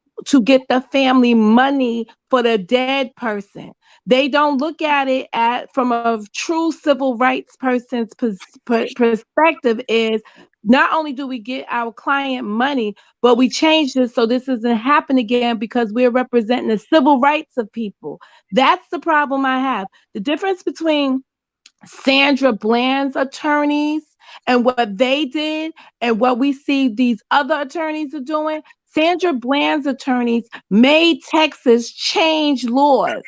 get the family money for the dead person. They don't look at it from a true civil rights person's perspective is not only do we get our client money, but we change this so this doesn't happen again because we're representing the civil rights of people. That's the problem I have. The difference between Sandra Bland's attorneys and what they did and what we see these other attorneys are doing. Sandra Bland's attorneys made Texas change laws,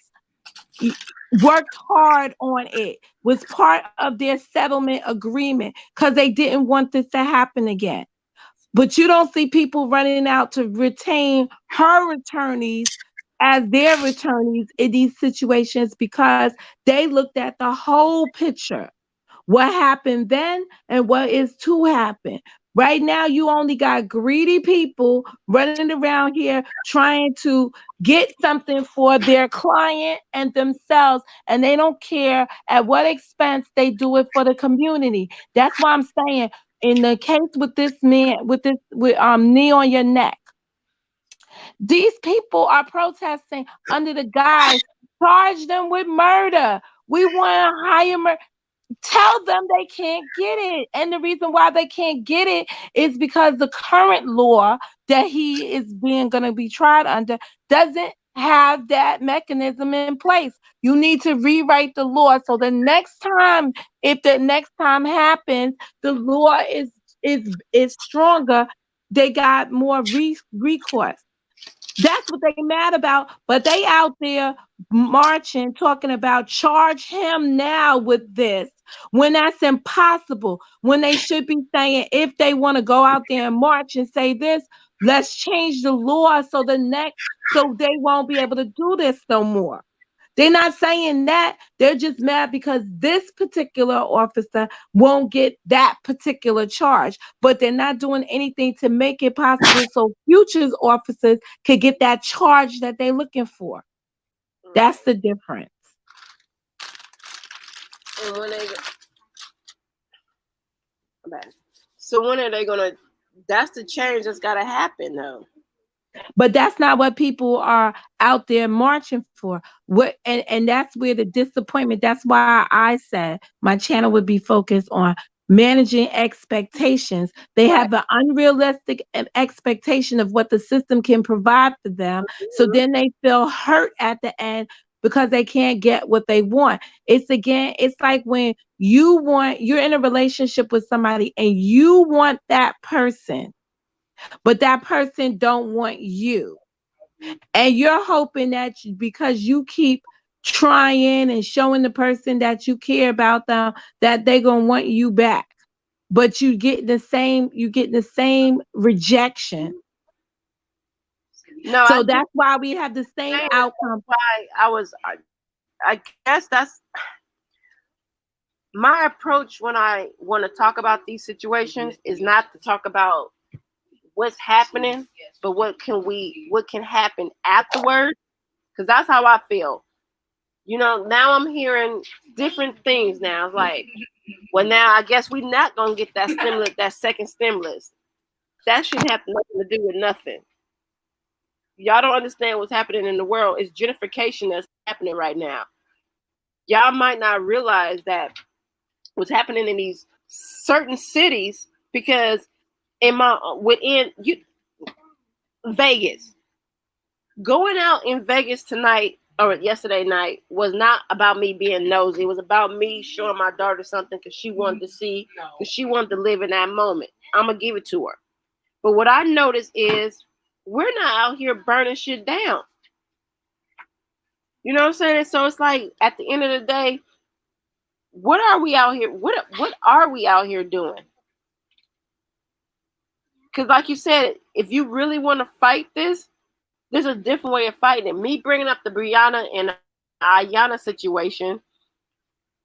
worked hard on it, was part of their settlement agreement because they didn't want this to happen again. But you don't see people running out to retain her attorneys as their attorneys in these situations because they looked at the whole picture. What happened then and what is to happen. Right now, you only got greedy people running around here trying to get something for their client and themselves, and they don't care at what expense they do it for the community. That's why I'm saying, in the case with this man, with knee on your neck, these people are protesting under the guise, charge them with murder. We want to hire murder. Tell them they can't get it. And the reason why they can't get it is because the current law that he is going to be tried under doesn't have that mechanism in place. You need to rewrite the law so the next time, if the next time happens, the law is stronger. They got more recourse. That's what they mad about, but they out there marching, talking about charge him now with this, when that's impossible, when they should be saying, if they want to go out there and march and say this, let's change the law so they won't be able to do this no more. They're not saying that. They're just mad because this particular officer won't get that particular charge, but they're not doing anything to make it possible so future officers could get that charge that they're looking for. That's the difference. And when are they gonna? That's the change that's gotta happen, though. But that's not what people are out there marching for. And that's where the disappointment, that's why I said my channel would be focused on managing expectations. They have an unrealistic expectation of what the system can provide for them. So then they feel hurt at the end because they can't get what they want. It's like when you're in a relationship with somebody and you want that person, but that person don't want you. And you're hoping that because you keep trying and showing the person that you care about them, that they're going to want you back. But you get the same rejection. No, so that's why we have the same outcome. I guess that's my approach when I want to talk about these situations is not to talk about what's happening, but what can happen afterwards, because that's how I feel. Now I'm hearing different things now. It's like, well, now I guess we're not gonna get that stimulus, that second stimulus. That shouldn't have nothing to do with nothing. Y'all don't understand what's happening in the world. It's gentrification that's happening right now. Y'all might not realize that what's happening in these certain cities, because Vegas, going out in Vegas tonight or yesterday night was not about me being nosy. It was about me showing my daughter something because she wanted to see, because she wanted to live in that moment. I'm gonna give it to her. But what I noticed is we're not out here burning shit down. You know what I'm saying? So it's like at the end of the day, what are we out here? What are we out here doing? Because like you said, if you really want to fight this, there's a different way of fighting it. Me bringing up the Brianna and Ayana situation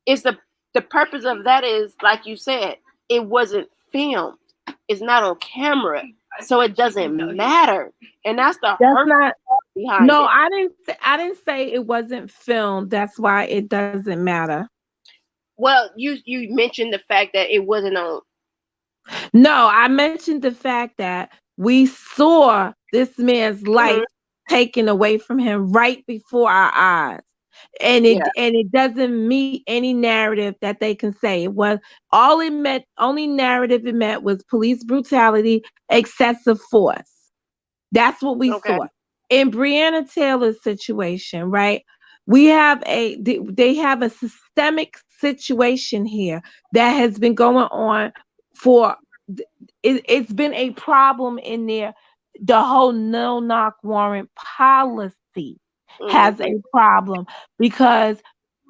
is the purpose of that is, like you said, it wasn't filmed. It's not on camera. So it doesn't matter. And that's the hurt behind it. No, I didn't say it wasn't filmed. That's why it doesn't matter. Well, you mentioned the fact that it wasn't on. No, I mentioned the fact that we saw this man's life taken away from him right before our eyes. And it doesn't meet any narrative that they can say. It was only narrative it meant was police brutality, excessive force. That's what we saw. In Breonna Taylor's situation, right? We have they have a systemic situation here that has been going on for it's been a problem in there. The whole no knock warrant policy has a problem because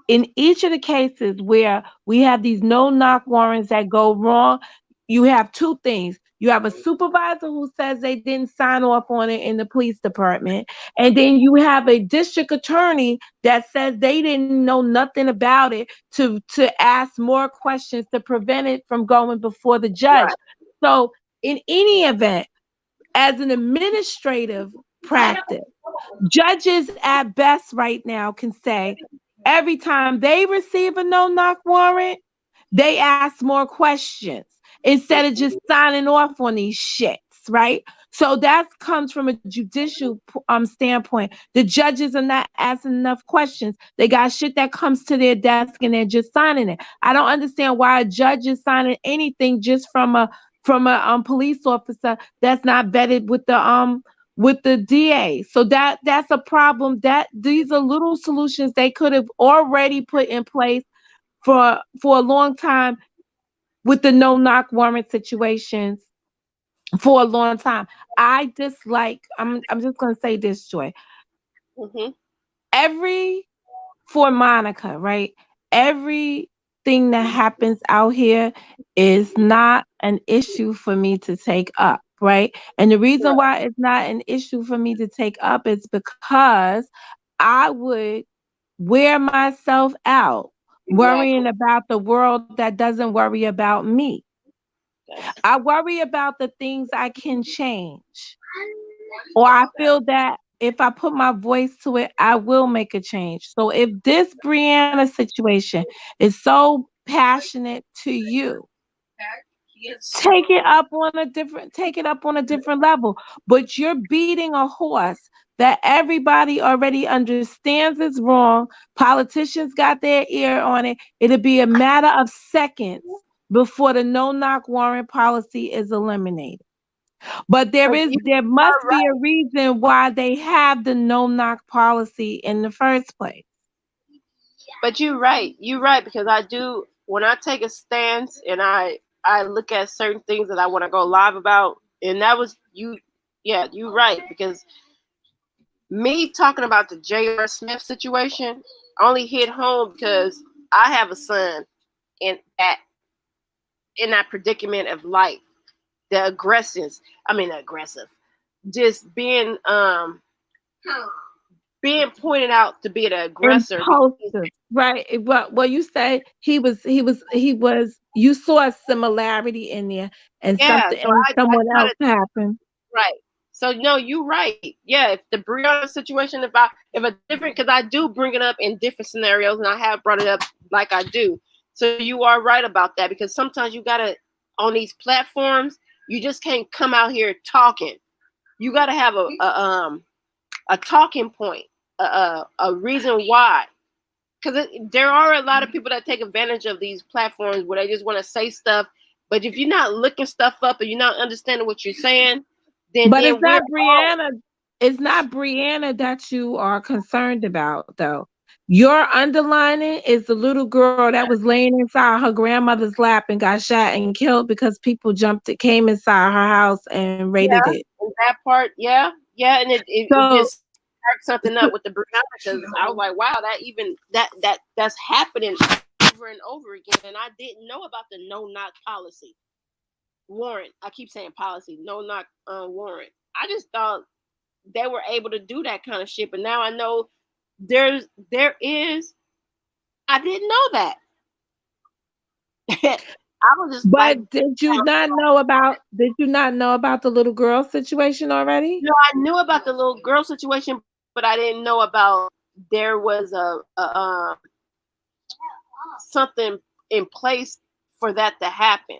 in each of the cases where we have these no knock warrants that go wrong, you have two things. You have a supervisor who says they didn't sign off on it in the police department. And then you have a district attorney that says they didn't know nothing about it to ask more questions to prevent it from going before the judge. So in any event, as an administrative practice, judges at best right now can say every time they receive a no-knock warrant, they ask more questions instead of just signing off on these shits, right? So that comes from a judicial standpoint. The judges are not asking enough questions. They got shit that comes to their desk and they're just signing it. I don't understand why a judge is signing anything just from a police officer that's not vetted with the DA. So that's a problem. That these are little solutions they could have already put in place for a long time with the no knock warrant situations for a long time. I dislike, I'm just gonna say this, Joy. For Monica, right? Everything that happens out here is not an issue for me to take up, right? And the reason why it's not an issue for me to take up is because I would wear myself out worrying about the world that doesn't worry about me. I worry about the things I can change, or I feel that if I put my voice to it, I will make a change. So if this Brianna situation is so passionate to you, take it up on a different level. But you're beating a horse that everybody already understands is wrong. Politicians got their ear on it. It'll be a matter of seconds before the no-knock warrant policy is eliminated. But there must be a reason why they have the no-knock policy in the first place. But you're right, because when I take a stance and I look at certain things that I want to go live about, and that was you're right, because me talking about the J.R. Smith situation only hit home because I have a son in that predicament of life. The aggressive, just being pointed out to be the aggressor. Impulsive, right? Well, you say he was. You saw a similarity in there, and someone else happened. Right. So no, you're right. Yeah, if the Brianna situation, if a different, because I do bring it up in different scenarios, and I have brought it up like I do. So you are right about that, because sometimes you gotta, on these platforms, you just can't come out here talking. You gotta have a talking point, a reason why. Because there are a lot of people that take advantage of these platforms where they just want to say stuff, but if you're not looking stuff up and you're not understanding what you're saying, then it's not Brianna. It's not Brianna that you are concerned about, though. Your underlining is the little girl that was laying inside her grandmother's lap and got shot and killed because people came inside her house and raided it. That part, yeah, and it just sparked something up with the Brianna, because I was like, wow, that's happening over and over again, and I didn't know about the no-knock policy warrant. I keep saying policy, no-knock warrant. I just thought they were able to do that kind of shit, but now I know there is. I didn't know that. I was just. But did you not know about the little girl situation already? No, I knew about the little girl situation, but I didn't know about there was a something in place for that to happen.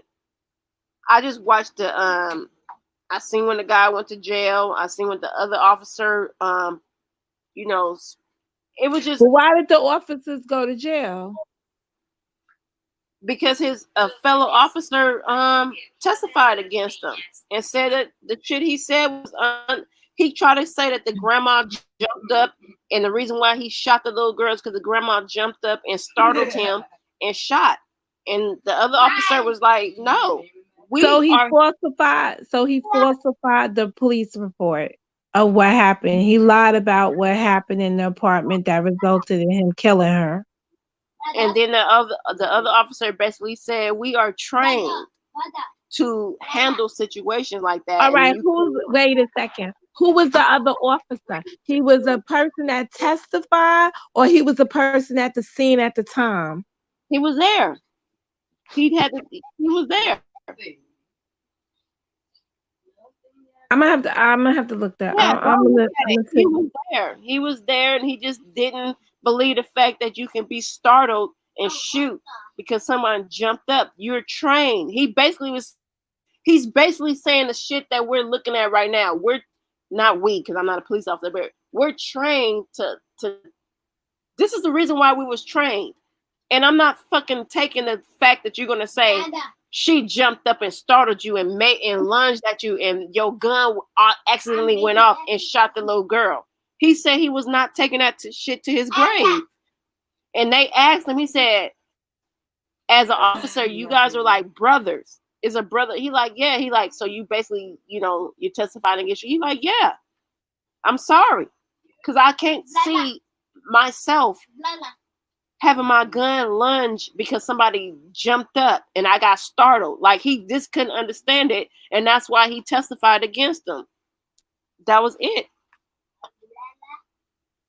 I just watched I seen when the guy went to jail. I seen when the other officer, it was just. But why did the officers go to jail? Because his fellow officer testified against him and said that the shit he said was He tried to say that the grandma jumped up, and the reason why he shot the little girls because the grandma jumped up and startled him and shot. And the other officer was like, "No, So he falsified the police report of what happened. He lied about what happened in the apartment that resulted in him killing her. And then the other officer basically said, "We are trained to handle situations like that." All right, wait a second. Who was the other officer? He was a person that testified, or he was a person at the scene at the time? He was there. He was there. I'm gonna have to look that. Yeah, He was there. He was there, and he just didn't believe the fact that you can be startled and shoot because someone jumped up. You're trained. He's basically saying the shit that we're looking at right now. We're not because I'm not a police officer, but we're trained to. This is the reason why we was trained, and I'm not fucking taking the fact that you're gonna say she jumped up and startled you and lunged at you, and your gun accidentally went off and shot the little girl. He said he was not taking that shit to his grave, and they asked him. He said, "As an officer, you guys are like brothers." Is a brother. He like, yeah. He like, so you basically, you testified against you. He like, yeah. I'm sorry, because I can't see myself having my gun lunge because somebody jumped up and I got startled. Like he just couldn't understand it, and that's why he testified against them. That was it.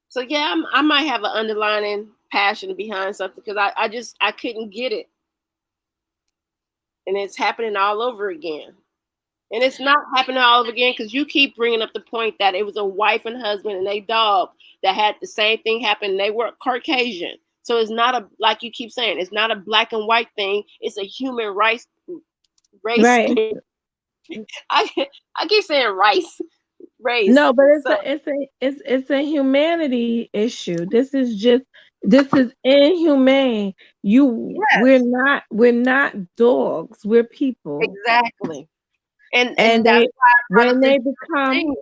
So yeah, I might have an underlying passion behind something because I couldn't get it. And it's happening all over again. And it's not happening all over again because you keep bringing up the point that it was a wife and husband and they dog that had the same thing happen. They were Caucasian. So it's not like you keep saying, it's not a black and white thing. It's a human race. Right. I keep saying race. No, but it's a humanity issue. This is inhumane. We're not dogs. We're people. Exactly. And when they become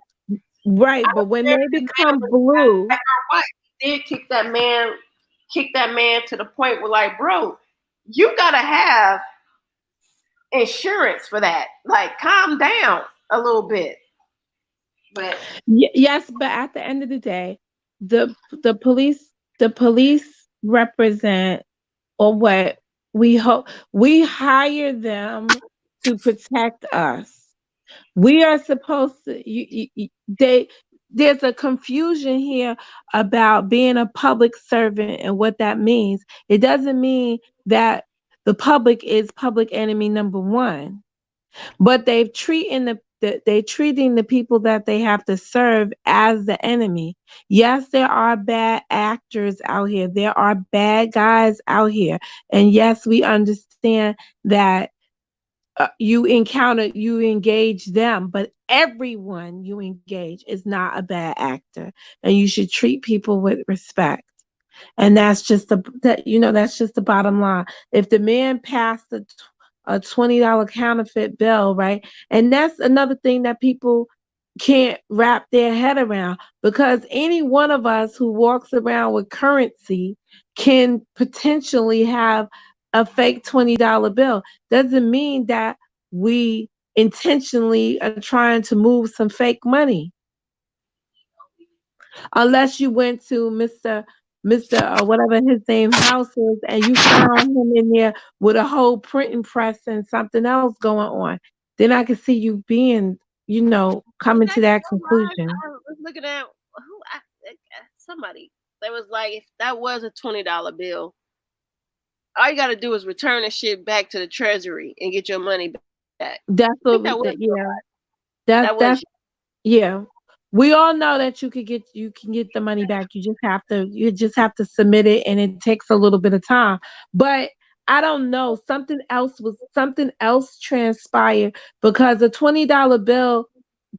right, but when they become blue, he did kick that man to the point where like, bro, you gotta have insurance for that. Like, calm down a little bit. But yes, but at the end of the day, the police represent, or what we hope, we hire them to protect us. We are supposed to. There's a confusion here about being a public servant and what that means. It doesn't mean that the public is public enemy number one, but they're treating the people that they have to serve as the enemy. Yes, there are bad actors out here. There are bad guys out here. And yes, we understand that you engage them, but everyone you engage is not a bad actor. And you should treat people with respect. And that's just the bottom line. If the man passed a $20 counterfeit bill, right? And that's another thing that people can't wrap their head around, because any one of us who walks around with currency can potentially have a fake $20 bill. Doesn't mean that we intentionally are trying to move some fake money. Unless you went to Mr. Whatever his name house is, and you found him in there with a whole printing press and something else going on, then I could see you being, coming to that conclusion. I was looking at somebody that was like, if that was a $20 bill, all you got to do is return the shit back to the treasury and get your money back. That's yeah. We all know that you can get the money back. You just have to submit it, and it takes a little bit of time. But I don't know, something else transpired, because a $20 bill,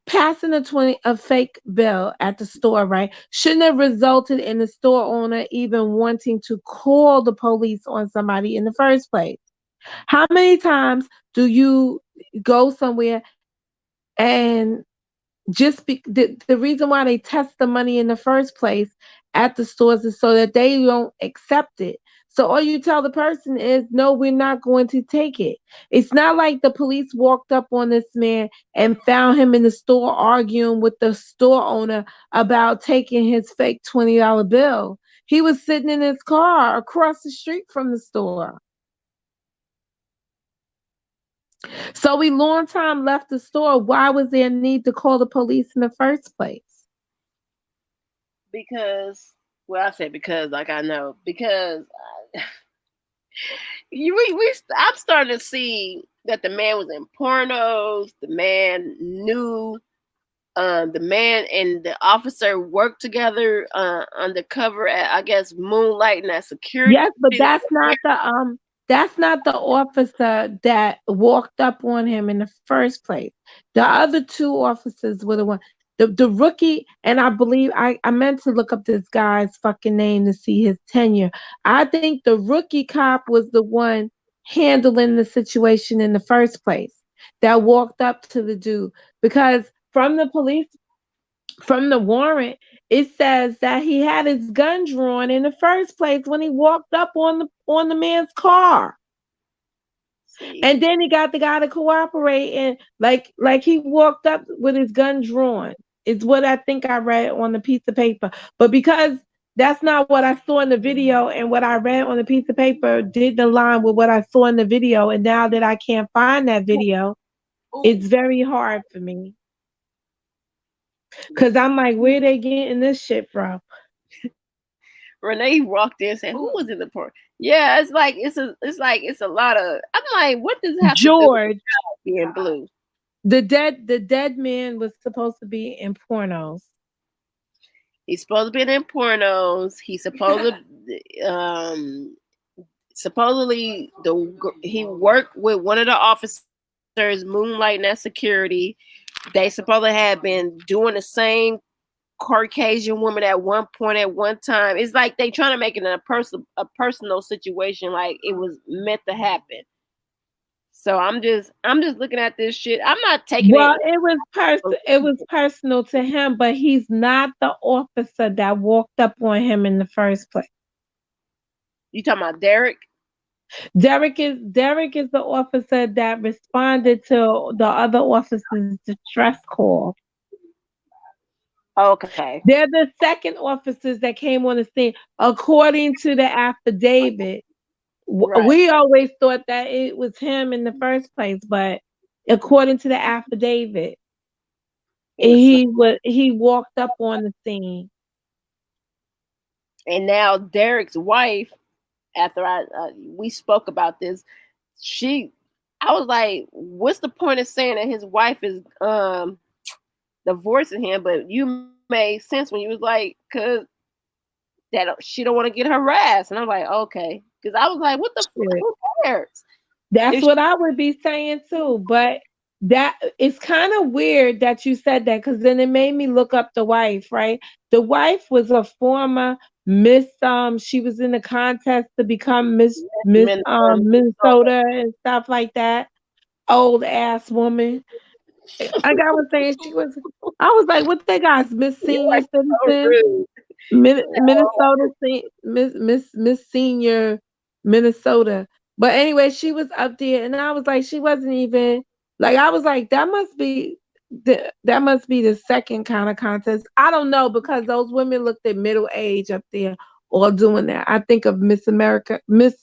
passing a fake bill at the store, right, shouldn't have resulted in the store owner even wanting to call the police on somebody in the first place. How many times do you go somewhere and the reason why they test the money in the first place at the stores is so that they don't accept it. So all you tell the person is, no, we're not going to take it. It's not like the police walked up on this man and found him in the store arguing with the store owner about taking his fake $20 bill. He was sitting in his car across the street from the store. So he long time left the store. Why was there a need to call the police in the first place? Because, well, I said because, like I know, because I'm starting to see that the man was in pornos. The man knew. The man and the officer worked together undercover at, I guess, moonlighting at security. Yes, but that's not the officer that walked up on him in the first place. The other two officers were the one. The rookie, and I believe I meant to look up this guy's fucking name to see his tenure. I think the rookie cop was the one handling the situation in the first place that walked up to the dude, because from the warrant, it says that he had his gun drawn in the first place when he walked up on the man's car. And then he got the guy to cooperate, and like he walked up with his gun drawn. Is what I think I read on the piece of paper. But because that's not what I saw in the video, and what I read on the piece of paper didn't align with what I saw in the video, and now that I can't find that video, it's very hard for me. Cause I'm like, where they getting this shit from? Renee walked in and said, "Who was in the port?" Yeah, it's like it's a lot of. I'm like, what does it have to do with being blue? The dead man was supposed to be in pornos. He's supposed to be in pornos. He's supposed supposedly he worked with one of the officers moonlighting at security. They supposedly had been doing the same Caucasian woman at one point at one time. It's like they trying to make it a personal situation, like it was meant to happen. So I'm just looking at this shit. I'm not taking it was personal to him, but he's not the officer that walked up on him in the first place. You talking about Derek? Derek is the officer that responded to the other officer's distress call. Okay. They're the second officers that came on the scene. According to the affidavit, right. We always thought that it was him in the first place, but according to the affidavit, he walked up on the scene. And now Derek's wife, after we spoke about this, I was like, what's the point of saying that his wife is divorcing him? But you made sense when you was like, cause that she don't want to get harassed. And I'm like, okay. Because I was like, what the fuck? Who cares? That's what I would be saying too. But that it's kind of weird that you said that, because then it made me look up the wife, right? The wife was a former Miss, she was in the contest to become Miss Minnesota and stuff like that. Old ass woman. Like I was saying, I was like, what they got? Miss Senior Citizen? Minnesota, Miss Senior Minnesota. But anyway, she was up there, and I was like, she wasn't even like, I was like, that must be the second kind of contest. I don't know, because those women looked at middle age up there all doing that. I think of Miss America, Miss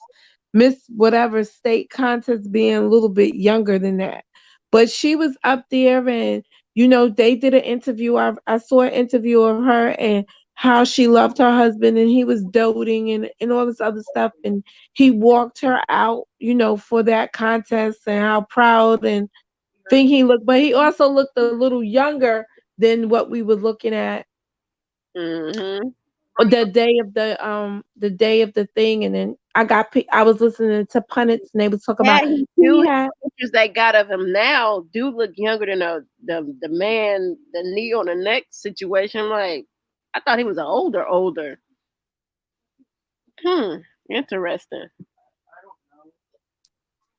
whatever state contest being a little bit younger than that. But she was up there, and they did an interview. I saw an interview of her and how she loved her husband, and he was doting and all this other stuff, and he walked her out, for that contest, and how proud and thing he looked. But he also looked a little younger than what we were looking at. Mm-hmm. The day of the thing, and then I was listening to pundits, and they was talking about pictures they got of him now. Dude look younger than the man, the knee on the neck situation. Like, I thought he was older. Interesting.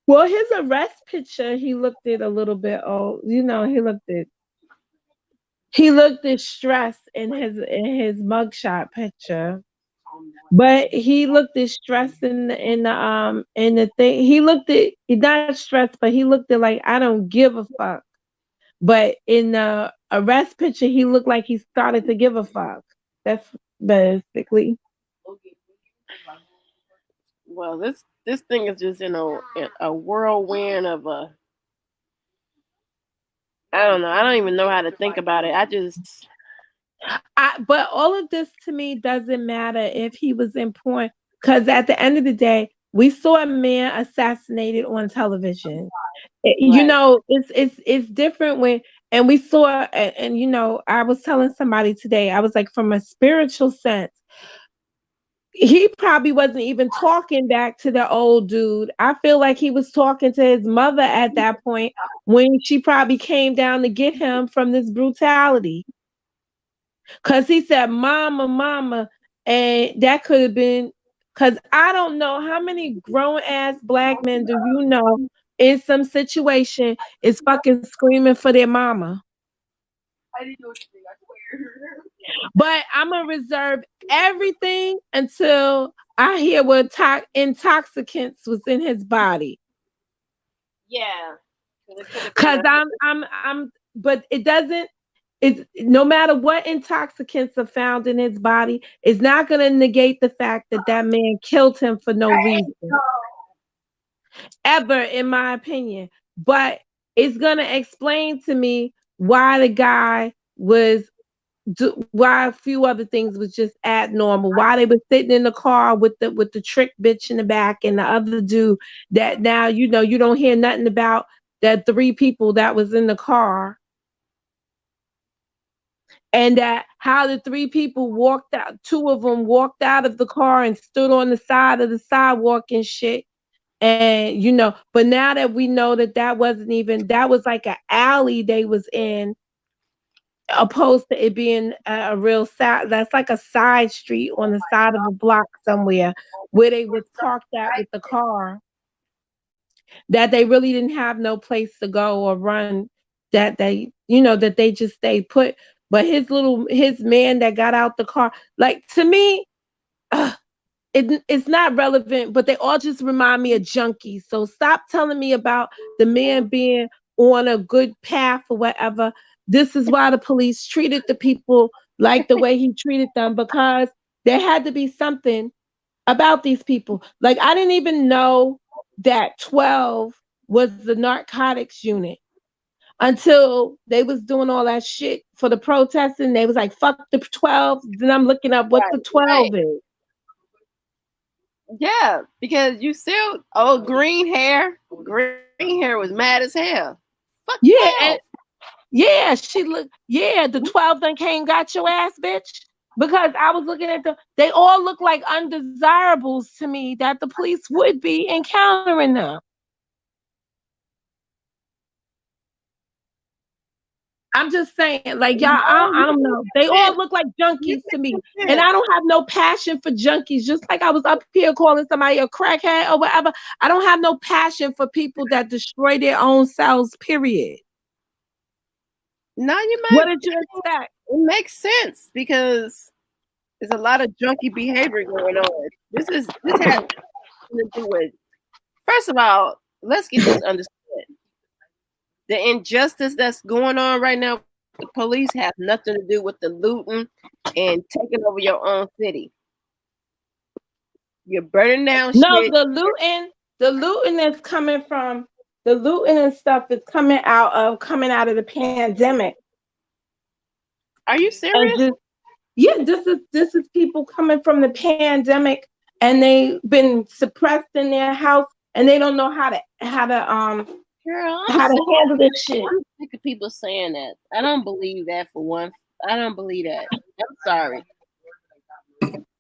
Well, his arrest picture, he looked it a little bit old. He looked it. He looked distressed in his mugshot picture. But he looked distressed in the thing. He looked at not stressed, but he looked at like I don't give a fuck. But in the arrest picture, he looked like he started to give a fuck. That's basically. Well, this thing is just in a whirlwind of a. I don't know. I don't even know how to think about it. But all of this to me doesn't matter if he was in porn, because at the end of the day, we saw a man assassinated on television. You know, it's different when, and we saw, and you know, I was telling somebody today, I was like, from a spiritual sense, he probably wasn't even talking back to the old dude. I feel like he was talking to his mother at that point when she probably came down to get him from this brutality. Because he said, mama, mama. And that could have been, because I don't know how many grown-ass black men do you know in some situation is fucking screaming for their mama. I didn't know anything, I swear. But I'm going to reserve everything until I hear what intoxicants was in his body. Yeah. Because but it doesn't, it's no matter what intoxicants are found in his body, it's not going to negate the fact that that man killed him for no reason. Ever, in my opinion. But it's going to explain to me why the guy why a few other things was just abnormal. Why they were sitting in the car with the trick bitch in the back and the other dude that now, you know, you don't hear nothing about that 3 people that was in the car. And that how the 3 people walked out, 2 of them walked out of the car and stood on the side of the sidewalk and shit. And, you know, but now that we know that wasn't even, that was like an alley they was in, opposed to it being a real side, that's like a side street on the side of a block somewhere where they was parked at with the car, that they really didn't have no place to go or run, that they, you know, that they just stayed put. But his man that got out the car, like, to me, it's not relevant, but they all just remind me of junkies. So stop telling me about the man being on a good path or whatever. This is why the police treated the people like the way he treated them, because there had to be something about these people. Like, I didn't even know that 12 was the narcotics unit until they was doing all that shit for the protesting. They was like, fuck the 12. Then I'm looking up what the 12 is. Yeah, because you still, green hair was mad as hell. Fuck yeah, she looked, the 12 then came got your ass, bitch. Because I was looking at they all look like undesirables to me, that the police would be encountering them. I'm just saying, like, y'all, I don't know. They all look like junkies to me. And I don't have no passion for junkies. Just like I was up here calling somebody a crackhead or whatever. I don't have no passion for people that destroy their own selves, period. Now you might. What did you expect? It makes sense because there's a lot of junkie behavior going on. This has to do with, first of all, let's get this understood. The injustice that's going on right now, the police have nothing to do with the looting and taking over your own city. You're burning down shit. No, the looting is coming from, the looting and stuff is coming out of the pandemic. Are you serious? This is people coming from the pandemic, and they've been suppressed in their house, and they don't know how to handle this shit. I'm sick of people saying that. I don't believe that for one. I don't believe that. I'm sorry.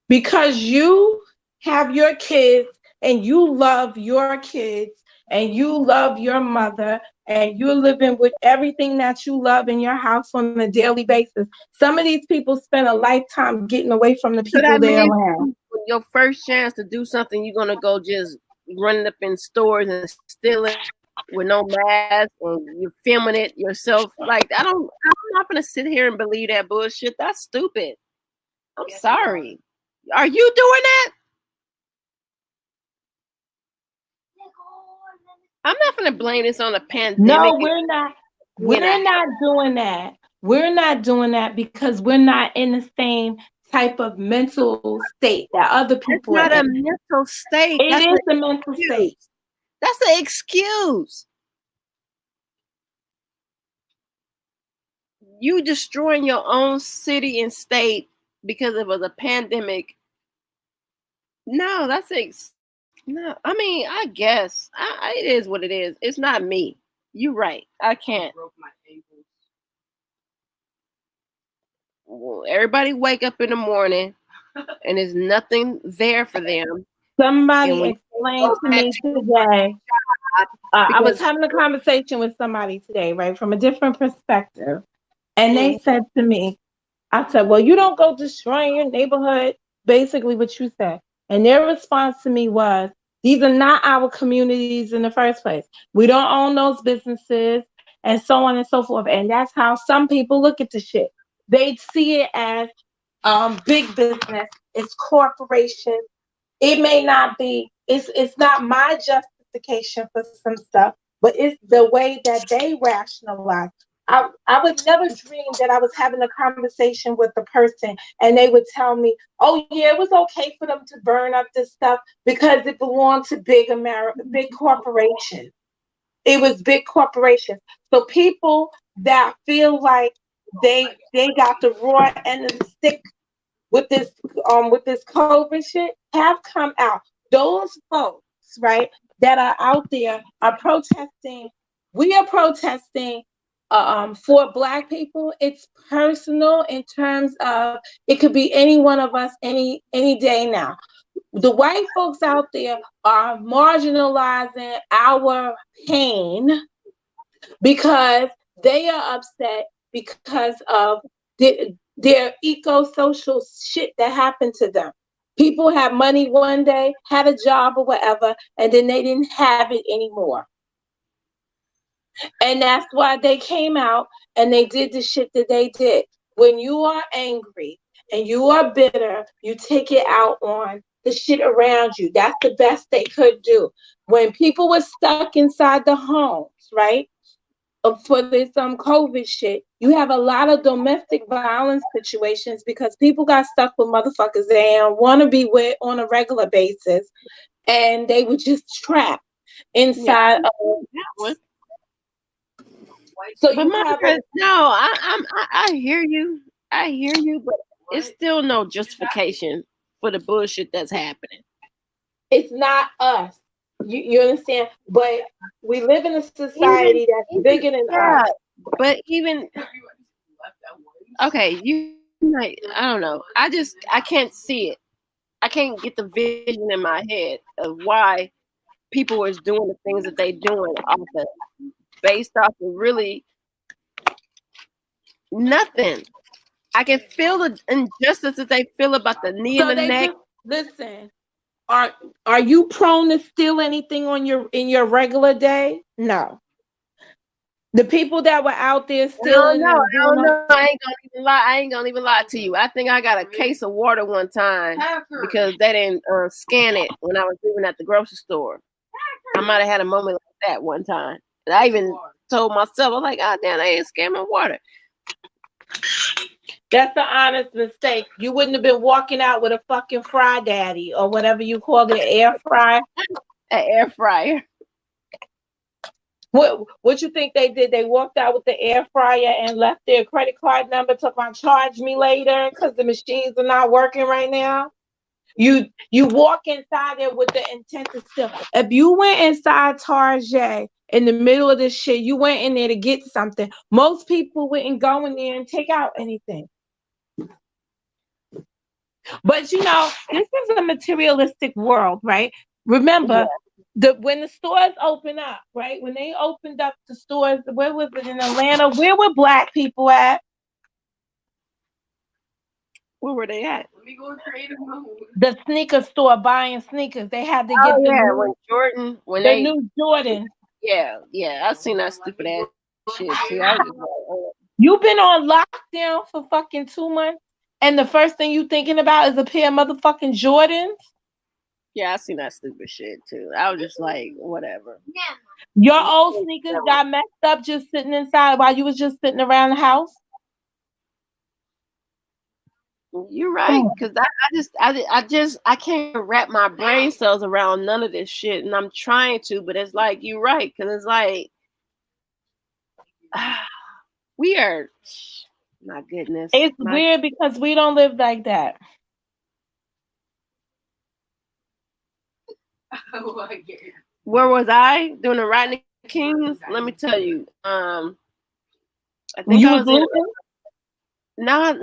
Because you have your kids and you love your kids and you love your mother and you're living with everything that you love in your house on a daily basis. Some of these people spend a lifetime getting away from the people they're around. Your first chance to do something, you're gonna go just running up in stores and stealing with no mask and you're filming it yourself. Like, I'm not gonna sit here and believe that bullshit. That's stupid. I'm sorry. Are you doing that? I'm not gonna blame this on the pandemic. No, we're not. We're not doing that. We're not doing that because we're not in the same type of mental state that other people It's not are a in. mental state. It is a mental state. That's an excuse. You destroying your own city and state because of the pandemic. No, no. I mean, I guess it is what it is. It's not me. You're right. I can't. Broke my ankles. Well, everybody wake up in the morning and there's nothing there for them. Somebody explained to me today. I was having a conversation with somebody today, right, from a different perspective. And they said to me, I said, well, you don't go destroying your neighborhood, basically what you said. And their response to me was, these are not our communities in the first place. We don't own those businesses and so on and so forth. And that's how some people look at the shit. They see it as big business. It's corporations. It may not be, it's not my justification for some stuff, but it's the way that they rationalize. I would never dream that I was having a conversation with a person and they would tell me, oh yeah, it was okay for them to burn up this stuff because it belonged to big corporations. It was big corporations. So people that feel like they got the raw end of the stick with this COVID shit have come out. Those folks, right, that are out there are protesting. We are protesting for Black people. It's personal in terms of it could be any one of us any day now. The white folks out there are marginalizing our pain because they are upset because of their eco-social shit that happened to them. People had money one day, had a job or whatever, and then they didn't have it anymore. And that's why they came out and they did the shit that they did. When you are angry and you are bitter, you take it out on the shit around you. That's the best they could do. When people were stuck inside the homes, right? For this COVID shit, you have a lot of domestic violence situations because people got stuck with motherfuckers they don't want to be with on a regular basis, and they were just trapped inside of that one. So but you Monica, no, I hear you. I hear you, but it's still no justification for the bullshit that's happening. It's not us. You understand? But we live in a society that's bigger than us. But even okay, you might, I don't know. I can't see it. I can't get the vision in my head of why people is doing the things that they doing based off of really nothing. I can feel the injustice that they feel about the knee and the neck. Listen, are you prone to steal anything in your regular day? No. The people that were out there stealing. I don't know. I ain't gonna even lie to you. I think I got a case of water one time because they didn't scan it when I was leaving at the grocery store. I might have had a moment like that one time. And I even told myself, I was like, oh damn, they ain't scan my water. That's an honest mistake. You wouldn't have been walking out with a fucking fry daddy or whatever you call it, air fryer. An air fryer. What you think they did? They walked out with the air fryer and left their credit card number to charge me later because the machines are not working right now. You walk inside there with the intent to steal. If you went inside Target in the middle of this shit, you went in there to get something. Most people wouldn't go in there and take out anything. But you know, this is a materialistic world, right? Remember, when the stores open up, right? When they opened up the stores, where was it in Atlanta? Where were Black people at? Where were they at? Let me go creative mode. The sneaker store buying sneakers. They had to get when Jordan, new Jordan. Yeah, I seen that stupid ass shit too. I was just like, oh. You've been on lockdown for fucking 2 months, and the first thing you thinking about is a pair of motherfucking Jordans? Yeah, I seen that stupid shit too. I was just like, whatever. Your old sneakers got messed up just sitting inside while you was just sitting around the house? You're right, because I can't wrap my brain cells around none of this shit, and I'm trying to, but it's like you're right, because it's like we are. My goodness, It's weird because we don't live like that. Where was I doing the Rodney Kings? Let me tell you. I think You I was was in. looting? No, it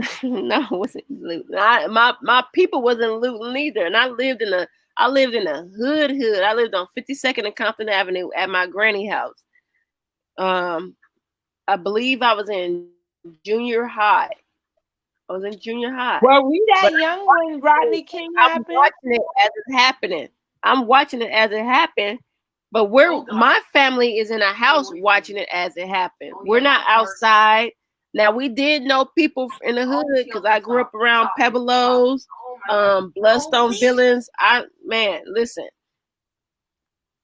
wasn't looting. My people wasn't looting either, and I lived in a hood. I lived on 52nd and Compton Avenue at my granny house. I believe I was in junior high. Were we that young when Rodney King happened? I'm watching it as it's happening. I'm watching it as it happened. But my family is in a house watching it as it happened. We're not outside. Now, we did know people in the hood because I grew up around Pebbleos, Bloodstone Billings. Listen,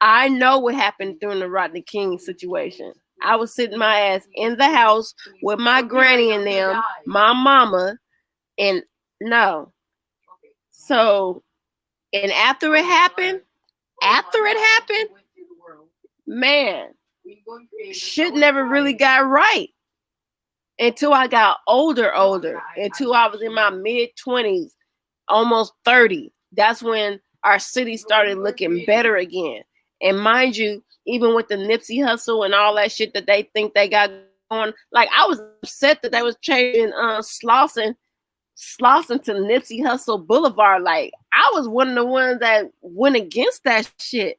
I know what happened during the Rodney King situation. I was sitting my ass in the house with my granny and them, my mama, and no. So, and after it happened, man, shit never really got right until I got older, until I was in my mid-20s, almost 30. That's when our city started looking better again. And mind you, even with the Nipsey Hussle and all that shit that they think they got going, like I was upset that they was changing Slauson to Nipsey Hussle Boulevard. Like I was one of the ones that went against that shit.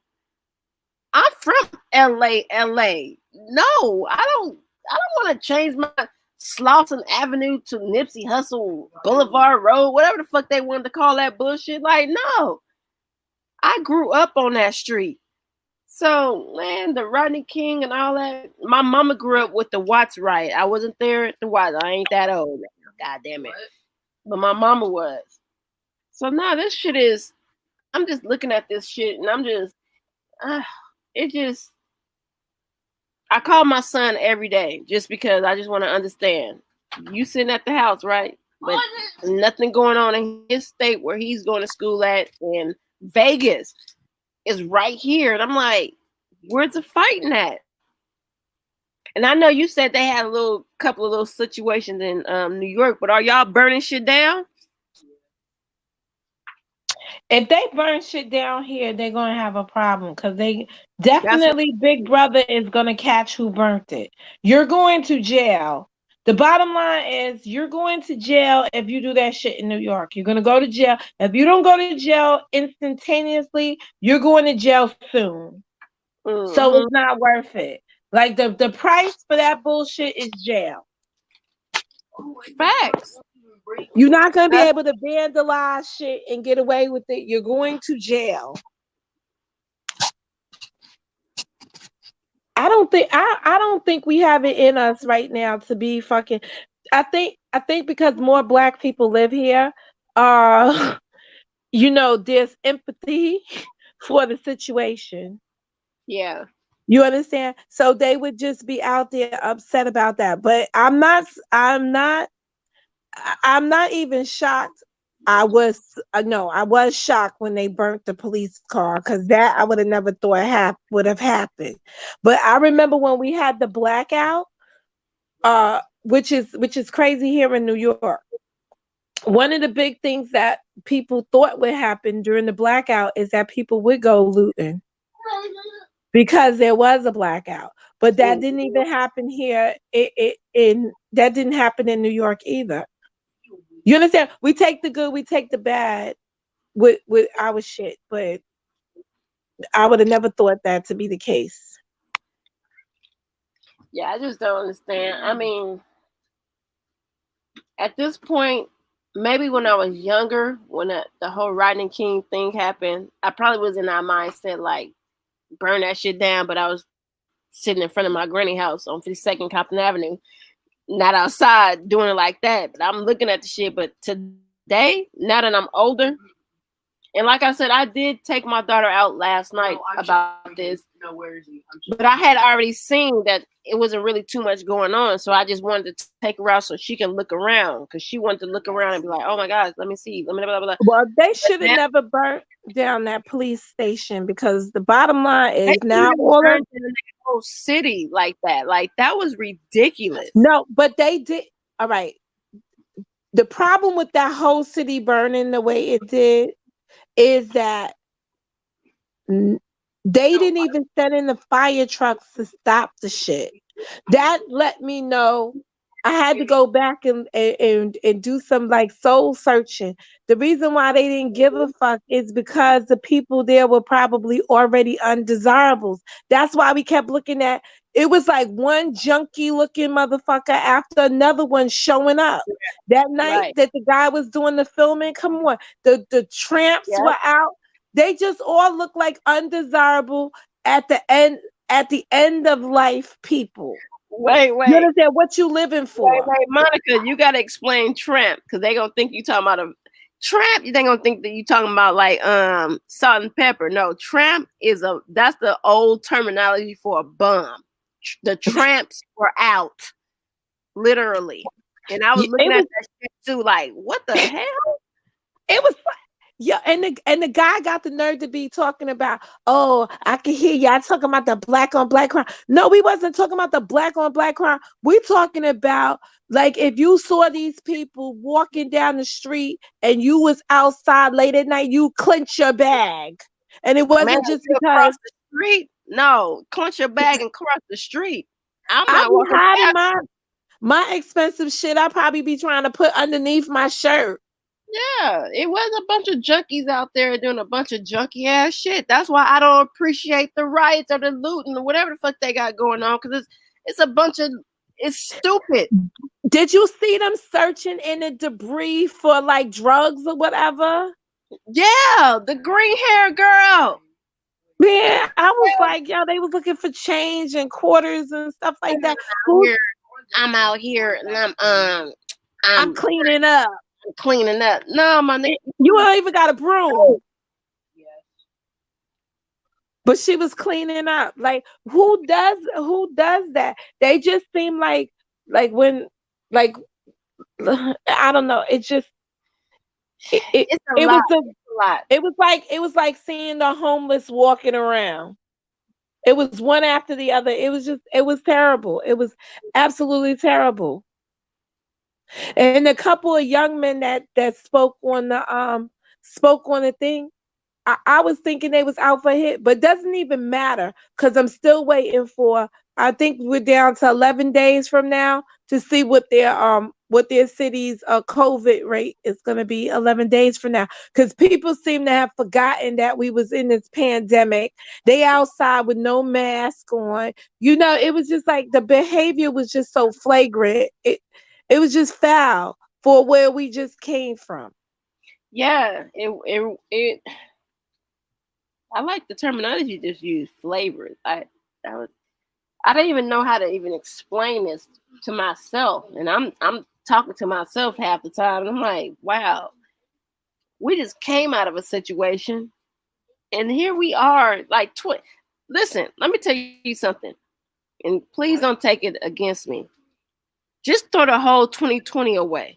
I'm from LA. No, I don't want to change my Slauson Avenue to Nipsey Hussle Boulevard Road, whatever the fuck they wanted to call that bullshit. Like, no. I grew up on that street. So, man, the Rodney King and all that. My mama grew up with the Watts riot. I wasn't there at the Watts. I ain't that old. God damn it. But my mama was. So now this shit is, I'm just looking at this shit and I'm just, I call my son every day just because I just want to understand. You sitting at the house, right? But nothing going on in his state where he's going to school at, and Vegas is right here. And I'm like, where's the fighting at? And I know you said they had a couple of little situations in New York, but are y'all burning shit down? If they burn shit down here, they're gonna have a problem because they definitely Big Brother is gonna catch who burnt it. You're going to jail. The bottom line is you're going to jail if you do that shit in New York. You're gonna go to jail. If you don't go to jail instantaneously, you're going to jail soon. Mm-hmm. So it's not worth it. Like the price for that bullshit is jail. Facts. You're not going to be able to vandalize shit and get away with it. You're going to jail. I don't think we have it in us right now to be fucking. I think because more Black people live here, there's empathy for the situation. Yeah. You understand? So they would just be out there upset about that. But I'm not even shocked. I was shocked when they burnt the police car because that I would have never thought would have happened. But I remember when we had the blackout, which is crazy here in New York. One of the big things that people thought would happen during the blackout is that people would go looting because there was a blackout. But that didn't even happen here. That didn't happen in New York either. You understand? We take the good, we take the bad with our shit, but I would have never thought that to be the case. Yeah, I just don't understand. I mean, at this point, maybe when I was younger, when the whole Rodney King thing happened, I probably was in our mindset like burn that shit down, but I was sitting in front of my granny house on 52nd Compton Avenue, not outside doing it like that. But I'm looking at the shit. But today, now that I'm older, and like I said, I did take my daughter out last night about this. No, where is he? But I had already seen that it wasn't really too much going on. So I just wanted to take her out so she can look around, because she wanted to look around and be like, oh my gosh, let me see. Let me blah, blah, blah. Well, they should have never burnt down that police station, because the bottom line is now all of the whole city like that. Like, that was ridiculous. No, but they did. All right. The problem with that whole city burning the way it did is that they didn't even send in the fire trucks to stop the shit. That let me know I had to go back and do some like soul searching. The reason why they didn't give a fuck is because the people there were probably already undesirables. That's why we kept looking at, it was like one junky looking motherfucker after another one showing up. That night that the guy was doing the filming, come on, the tramps were out. They just all look like undesirable at the end of life people. Wait. You understand what you living for? Wait, Monica, you gotta explain tramp, because they gonna think you talking about a tramp. They gonna think that you talking about like salt and pepper. No, tramp is that's the old terminology for a bum. The tramps were out, literally, and I was looking at that shit too, like, what the hell? It was like, yeah, and the guy got the nerve to be talking about, oh, I can hear y'all talking about the black on black crime. No, we wasn't talking about the black on black crime. We talking about, like, if you saw these people walking down the street and you was outside late at night, you clench your bag. And it wasn't just because across the street. No, clench your bag and cross the street. I'm not walking hiding my expensive shit. I probably be trying to put underneath my shirt. Yeah, it was a bunch of junkies out there doing a bunch of junky ass shit. That's why I don't appreciate the riots or the looting or whatever the fuck they got going on, because it's a bunch of, it's stupid. Did you see them searching in the debris for like drugs or whatever? Yeah, the green hair girl. Yeah, I was like, yo, they was looking for change and quarters and stuff like that. I'm out here and I'm cleaning up. Cleaning up. No, my nigga. You don't even got a broom. But she was cleaning up. Like, who does that? They just seem like when, like, I don't know. It just it was like seeing the homeless walking around. It was one after the other. It was terrible. It was absolutely terrible. And a couple of young men that spoke on the thing, I was thinking they was out for a hit, but it doesn't even matter, because I'm still waiting for, I think we're down to 11 days from now to see what their city's COVID rate is going to be 11 days from now, because people seem to have forgotten that we was in this pandemic. They outside with no mask on. You know, it was just like the behavior was just so flagrant. It was just foul for where we just came from. Yeah, it I like the terminology you just used, flavors. I didn't even know how to even explain this to myself, and I'm talking to myself half the time, and I'm like, wow, we just came out of a situation, and here we are, like, listen, let me tell you something, and please don't take it against me. Just throw the whole 2020 away.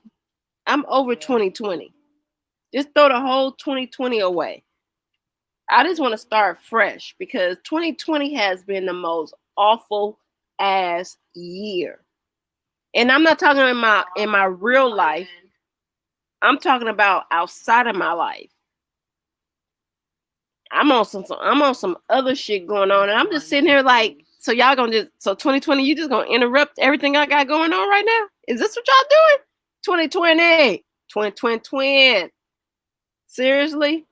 I'm over 2020. Just throw the whole 2020 away. I just want to start fresh, because 2020 has been the most awful ass year. And I'm not talking in my real life. I'm talking about outside of my life. I'm on some other shit going on, and I'm just sitting here like, so y'all gonna so 2020, you just gonna interrupt everything I got going on right now? Is this what y'all doing? 2020. Seriously?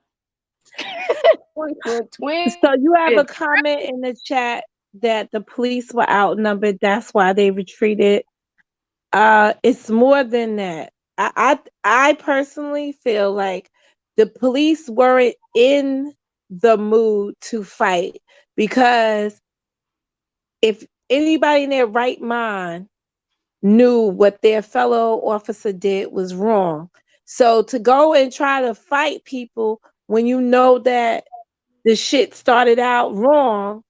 2020. So you have a comment in the chat that the police were outnumbered. That's why they retreated. It's more than that. I personally feel like the police weren't in the mood to fight, because if anybody in their right mind knew what their fellow officer did was wrong. So to go and try to fight people when you know that the shit started out wrong,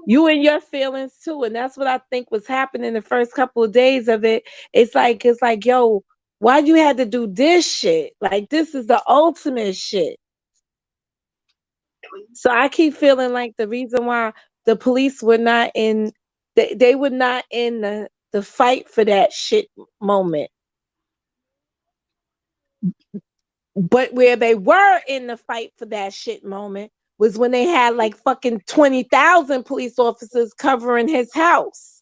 you and your feelings too. And that's what I think was happening the first couple of days of it. It's like, yo, why you had to do this shit? Like, this is the ultimate shit. So I keep feeling like the reason why the police were not in, they were not in the fight for that shit moment. But where they were in the fight for that shit moment was when they had like fucking 20,000 police officers covering his house.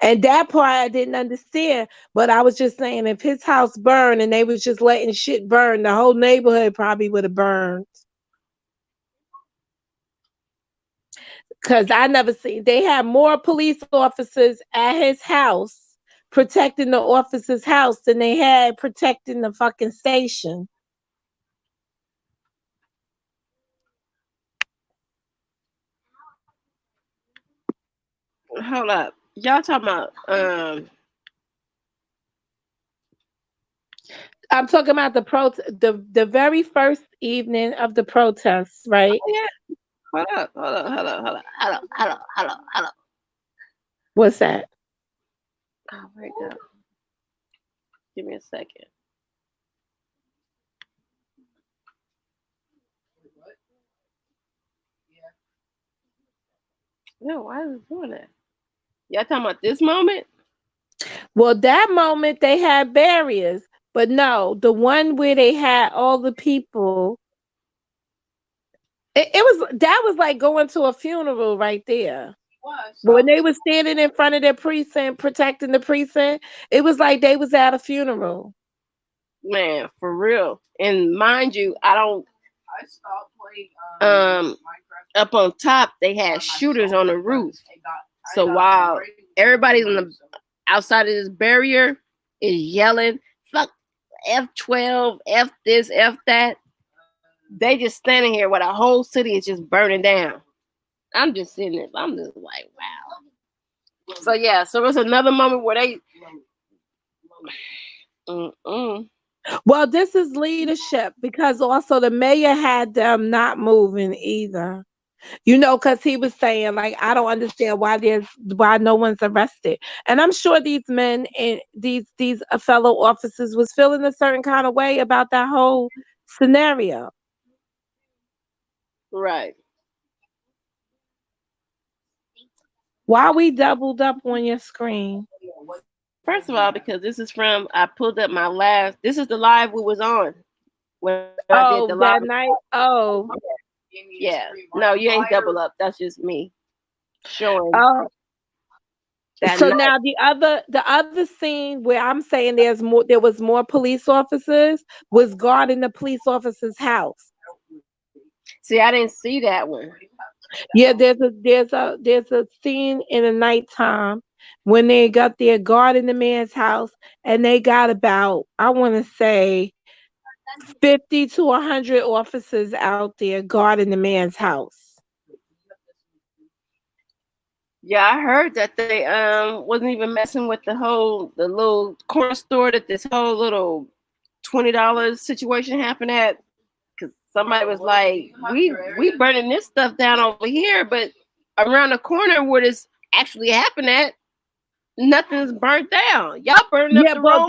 And that part I didn't understand. But I was just saying, if his house burned and they was just letting shit burn, the whole neighborhood probably would have burned. Because I never seen, they had more police officers at his house protecting the officer's house than they had protecting the fucking station. Hold up. Y'all talking about I'm talking about the very first evening of the protests, right? oh, yeah. Hold up. What's that? Oh, wait up. Give me a second. No, why is it doing that? Y'all talking about this moment? Well, that moment they had barriers, but no, the one where they had all the people, it was, that was like going to a funeral right there. When they was standing in front of their precinct, protecting the precinct, it was like they was at a funeral. Man, for real. And mind you, I stopped playing up on top, they had shooters on the roof. So while everybody's on the outside of this barrier is yelling, fuck F12, F this, F that, they just standing here while the whole city is just burning down. I'm just sitting there, I'm just like, wow. So yeah, so it was another moment where they Well, this is leadership, because also the mayor had them not moving either. You know, because he was saying, like, I don't understand why no one's arrested. And I'm sure these men and these fellow officers was feeling a certain kind of way about that whole scenario. Right. Why we doubled up on your screen? First of all, because this is from, I pulled up my last, this is the live we was on. When I did the live. That night? Oh. Yeah. No, you ain't double up. That's just me showing. Oh. So night. now the other scene where I'm saying there was more police officers was guarding the police officer's house. See, I didn't see that one. Yeah, there's a scene in the nighttime when they got there guarding the man's house, and they got about, I want to say, 50 to 100 officers out there guarding the man's house. Yeah, I heard that they wasn't even messing with the little corner store that this whole little $20 situation happened at. Because somebody was like, we burning this stuff down over here, but around the corner where this actually happened at, nothing's burnt down. Y'all burning up the road.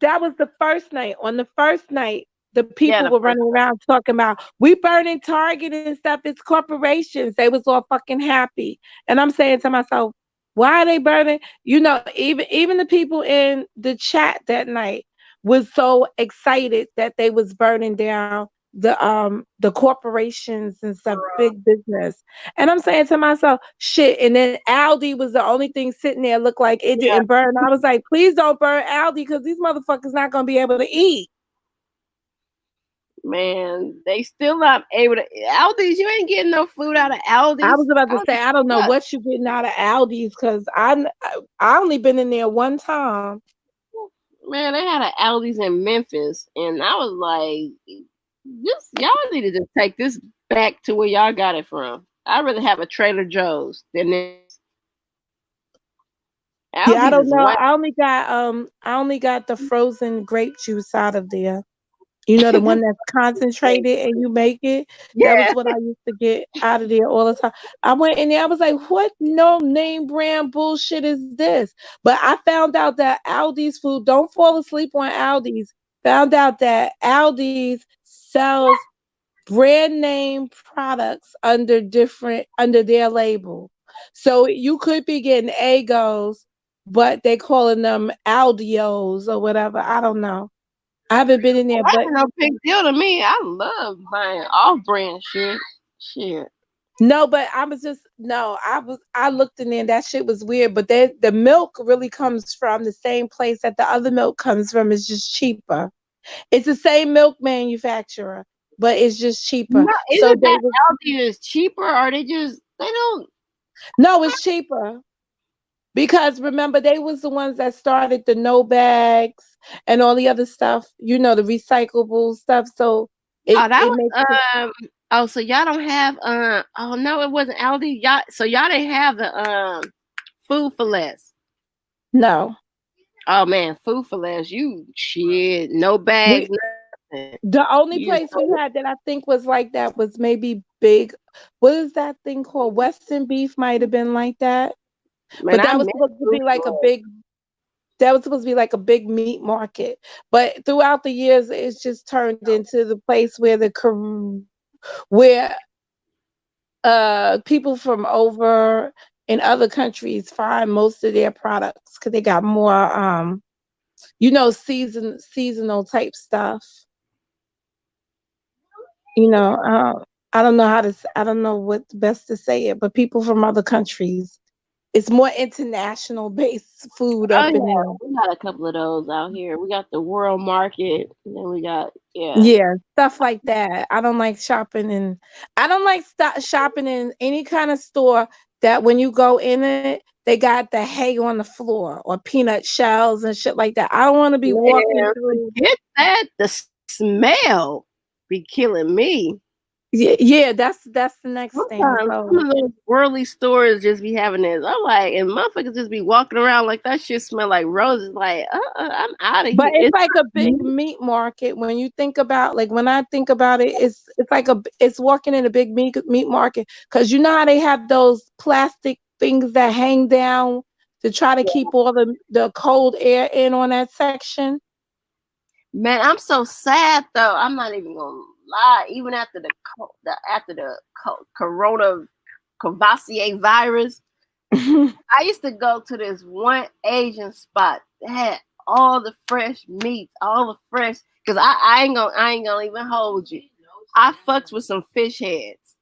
That was the first night. On the first night, the people were running around talking about, we burning Target and stuff. It's corporations. They was all fucking happy. And I'm saying to myself, why are they burning? You know, even the people in the chat that night was so excited that they was burning down the corporations and stuff, big business. And I'm saying to myself, shit. And then Aldi was the only thing sitting there, looked like it didn't burn. I was like, please don't burn Aldi, because these motherfuckers not gonna be able to eat. Man, they still not able to. Aldi's, you ain't getting no food out of Aldi's. I was about to say, I don't know what you getting out of Aldi's, because I only been in there one time. Man, they had an Aldi's in Memphis, and I was like, y'all need to just take this back to where y'all got it from. I'd rather have a Trader Joe's than this. Yeah, I Aldi's don't is know. white. I only got the frozen grape juice out of there. You know, the one that's concentrated and you make it. That was Yeah. what I used to get out of there all the time. I went in there, I was like, what no name brand bullshit is this? But I found out that Aldi's food, don't fall asleep on Aldi's. Found out that Aldi's sells brand name products under their label. So you could be getting Agos, but they calling them Aldios or whatever. I don't know. I haven't been in there, That's but no big deal to me. I love buying off-brand shit. Shit. no, but I was just no. I looked in there and that shit was weird. But the milk really comes from the same place that the other milk comes from. It's just cheaper. It's the same milk manufacturer, but it's just cheaper. No, So isn't they that was Aldi is cheaper, or they don't? no, it's cheaper. Because remember, they was the ones that started the no bags and all the other stuff, you know, the recyclable stuff. So Oh, that it was makes it Oh, so y'all don't have oh no, it wasn't Aldi. Y'all didn't have the food for less. no. Oh man, food for less. You shit, no bags, We nothing. the only You place we had that I think was like that was maybe big. What is that thing called? Western beef might have been like that. man, But I that was miss supposed to food be like for a less. big that was supposed to be like a big meat market. But throughout the years it's just turned into the place where where people from over in other countries find most of their products because they got more you know seasonal type stuff. You know, I don't know I don't know what best to say it, but people from other countries, it's more international based food Oh up in yeah, there. we got a couple of those out here. We got the World Market, and then we got Yeah, stuff like that. I don't like I don't like shopping in any kind of store that when you go in it, they got the hay on the floor or peanut shells and shit like that. I don't want to be walking man, through. forget that. The smell be killing me. Yeah, that's the next thing. Sometimes some So of those worldly stores just be having this. I'm like, and motherfuckers just be walking around like that shit smell like roses. Like, I'm out of but here. it's It's like a not big me. meat market when you think about like when I think about it, it's like it's walking in a big meat market because you know how they have those plastic things that hang down to try to keep all the cold air in on that section. Man, I'm so sad though. I'm not even gonna lie. Even after the corona Courvoisier virus, I used to go to this one Asian spot that had all the fresh meats, all the fresh. Cause I ain't gonna even hold you. I fucks with some fish heads.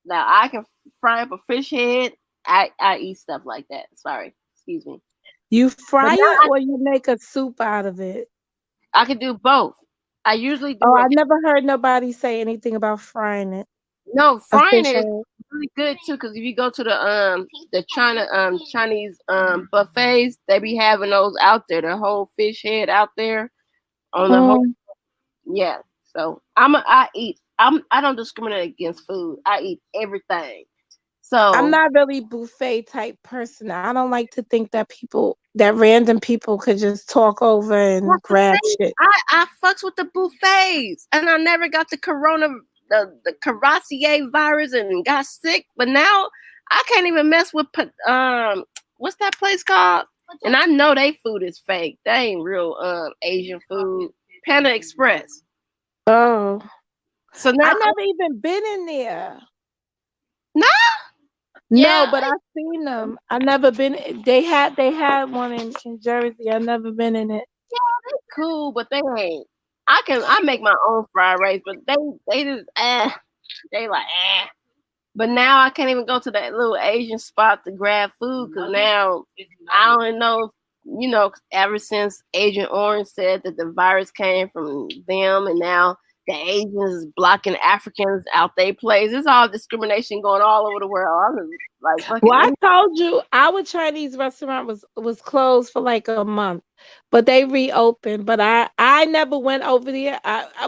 Now I can fry up a fish head. I eat stuff like that. Sorry, excuse me. You But fry now it or you make a soup out of it? I can do both. I usually Oh, do a I never heard nobody say anything about frying it. no A frying fish it is head. really good too. Cause if you go to the Chinese buffets, they be having those out there. The whole fish head out there on the whole. Mm. Yeah. So I don't discriminate against food. I eat everything. I'm So not really buffet type person. I don't like to think that random people could just talk over and that's the grab thing. shit. I fucks with the buffets, and I never got the Courvoisier virus and got sick. But now I can't even mess with what's that place called? And I know they food is fake. They ain't real Asian food. Panda Express. Oh, So now I never even been in there. no, No, yeah, but I've seen them. I never been. They had one in Jersey. I never been in it. cool, but they ain't. I make my own fried rice, but they just they like But now I can't even go to that little Asian spot to grab food because now I don't know. Ever since Agent Orange said that the virus came from them, and now the Asians is blocking Africans out their place. It's all discrimination going all over the world. I was like, fucking. Well, I told you our Chinese restaurant was closed for like a month, but they reopened. But I never went over there.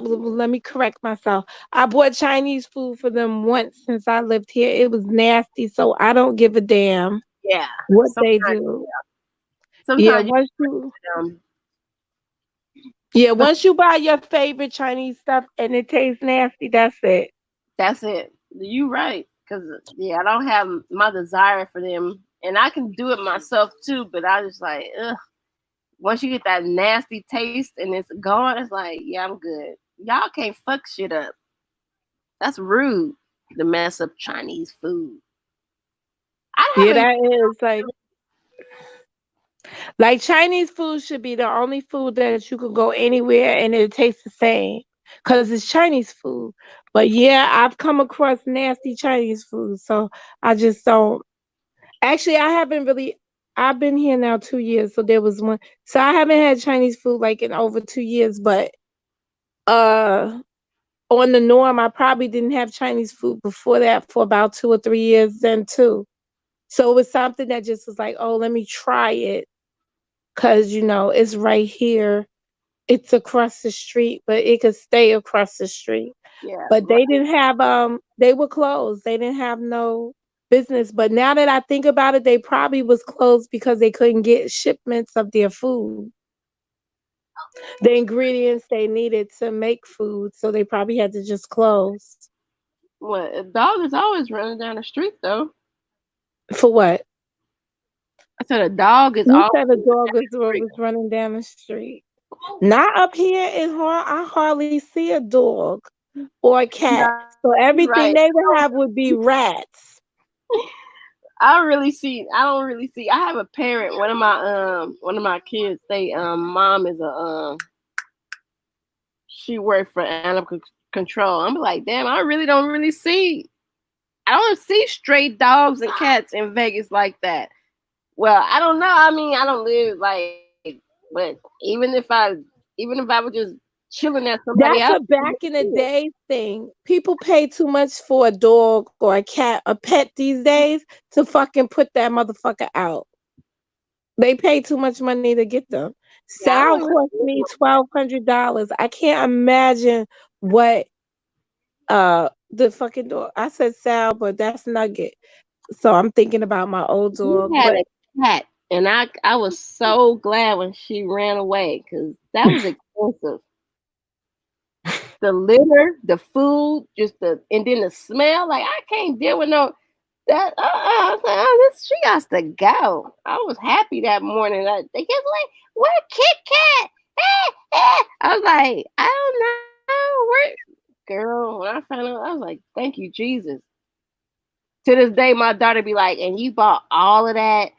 Let me correct myself. I bought Chinese food for them once since I lived here. It was nasty, so I don't give a damn Yeah. what they Sometimes, do. Yeah, sometimes um, once you buy your favorite Chinese stuff and it tastes nasty, that's it. that's it. You right. Cause I don't have my desire for them, and I can do it myself too. But I just like, ugh. Once you get that nasty taste and it's gone, it's like, yeah, I'm good. Y'all can't fuck shit up. That's rude to mess up Chinese food. I Yeah, haven't. that is like Chinese food should be the only food that you could go anywhere and it tastes the same because it's Chinese food. But yeah, I've come across nasty Chinese food, so I just don't. Actually, I haven't really. I've been here now 2 years, so there was one. So I haven't had Chinese food like in over 2 years, but uh, on the norm, I probably didn't have Chinese food before that for about 2 or 3 years then too. So it was something that just was like, oh, let me try it because it's right here. It's across the street, but it could stay across the street. Yeah, But they didn't have they were closed. They didn't have no business. But now that I think about it, they probably was closed because they couldn't get shipments of their food. The ingredients they needed to make food, so they probably had to just close. what a dog is always running down the street though. For what? I said a dog is You always said a dog down the street. was running down the street. Not up here in I hardly see a dog or a cat. No, So you're everything right. they would have would be rats. I don't really see. I have a parent. One of my kids. They mom is a she worked for animal control. I'm like, damn, I really don't really see. I don't see stray dogs and cats in Vegas like that. Well, I don't know. I mean, I don't live like, but even if I was just chilling at somebody That's else, a back in the day thing. People pay too much for a dog or a cat, a pet these days to fucking put that motherfucker out. They pay too much money to get them. yeah, I Sal don't cost even. me $1,200. I can't imagine what the fucking dog. I said Sal, but that's Nugget. So I'm thinking about my old You dog. had But a cat, and I was so glad when she ran away because that was expensive. The litter, the food, and then the smell. Like I can't deal with no that. I was like, oh, she got to go. I was happy that morning. They kept like, "Where Kit Kat?" I was like, I don't know where. Girl, when I found out, I was like, "Thank you, Jesus." To this day, my daughter be like, "And you bought all of that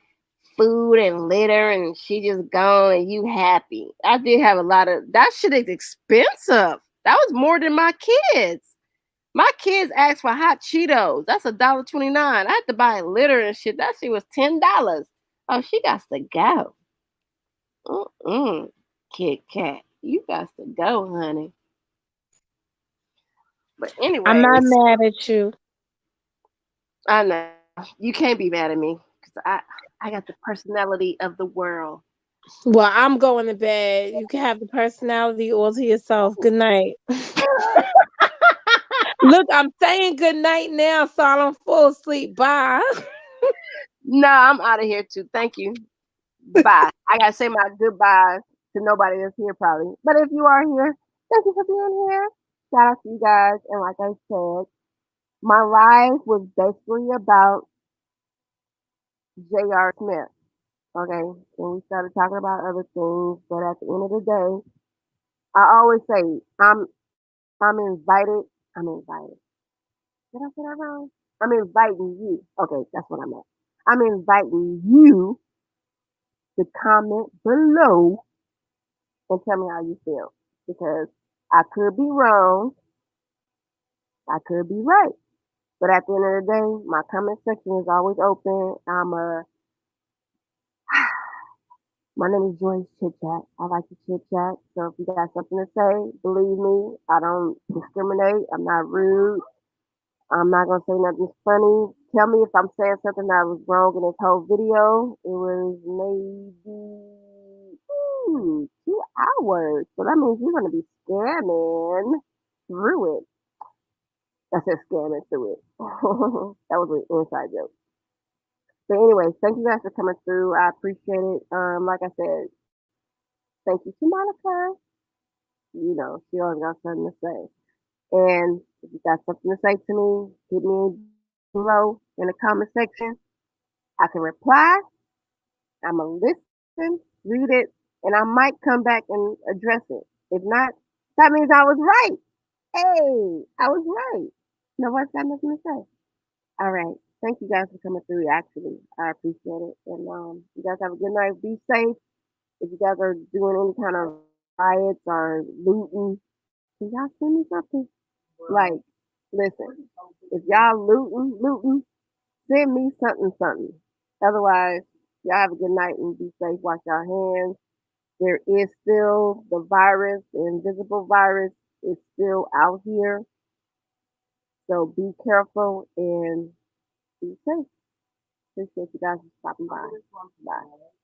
food and litter, and she just gone, and you happy?" I did have a lot of that shit is expensive. That was more than my kids. My kids asked for hot Cheetos. That's $1.29. I had to buy litter and shit. That shit was $10. Oh, she got to go. Kit Kat, you got to go, honey. But I'm not anyways, mad at you. I know you can't be mad at me because I got the personality of the world. Well, I'm going to bed. You can have the personality all to yourself. Good night. Look, I'm saying good night now so I don't fall asleep. Bye. No, I'm out of here too. Thank you. Bye. I gotta say my goodbyes to nobody that's here probably. But if you are here, thank you for being here. Shout out to you guys. And like I said, my life was basically about J.R. Smith. Okay. And we started talking about other things, but at the end of the day, I always say I'm invited. I'm invited. Did I say that wrong? I'm inviting you. Okay, that's what I meant. I'm inviting you to comment below and tell me how you feel. Because I could be wrong. I could be right. But at the end of the day, my comment section is always open. My name is Joyce Chit Chat. I like to chit chat. So if you got something to say, believe me, I don't discriminate. I'm not rude. I'm not gonna say nothing funny. Tell me if I'm saying something that was wrong in this whole video. It was maybe 2 hours. So that means you're gonna be scamming through it. I said scamming through it. That was an inside joke. But anyway, thank you guys for coming through. I appreciate it. Like I said, thank you to Monica. You know, she always got something to say. And if you got something to say to me, hit me below in the comment section. I can reply. I'm going to listen, read it, and I might come back and address it. If not, that means I was right. Hey, I was right. Nobody's got nothing to say. All right. Thank you guys for coming through. Actually, I appreciate it. And you guys have a good night. Be safe. If you guys are doing any kind of riots or looting, can y'all send me something? Like, listen, if y'all looting, send me something. Otherwise, y'all have a good night and be safe. Wash your hands. There is still the virus, the invisible virus is still out here. So be careful and be safe. Appreciate you guys for stopping by. Bye.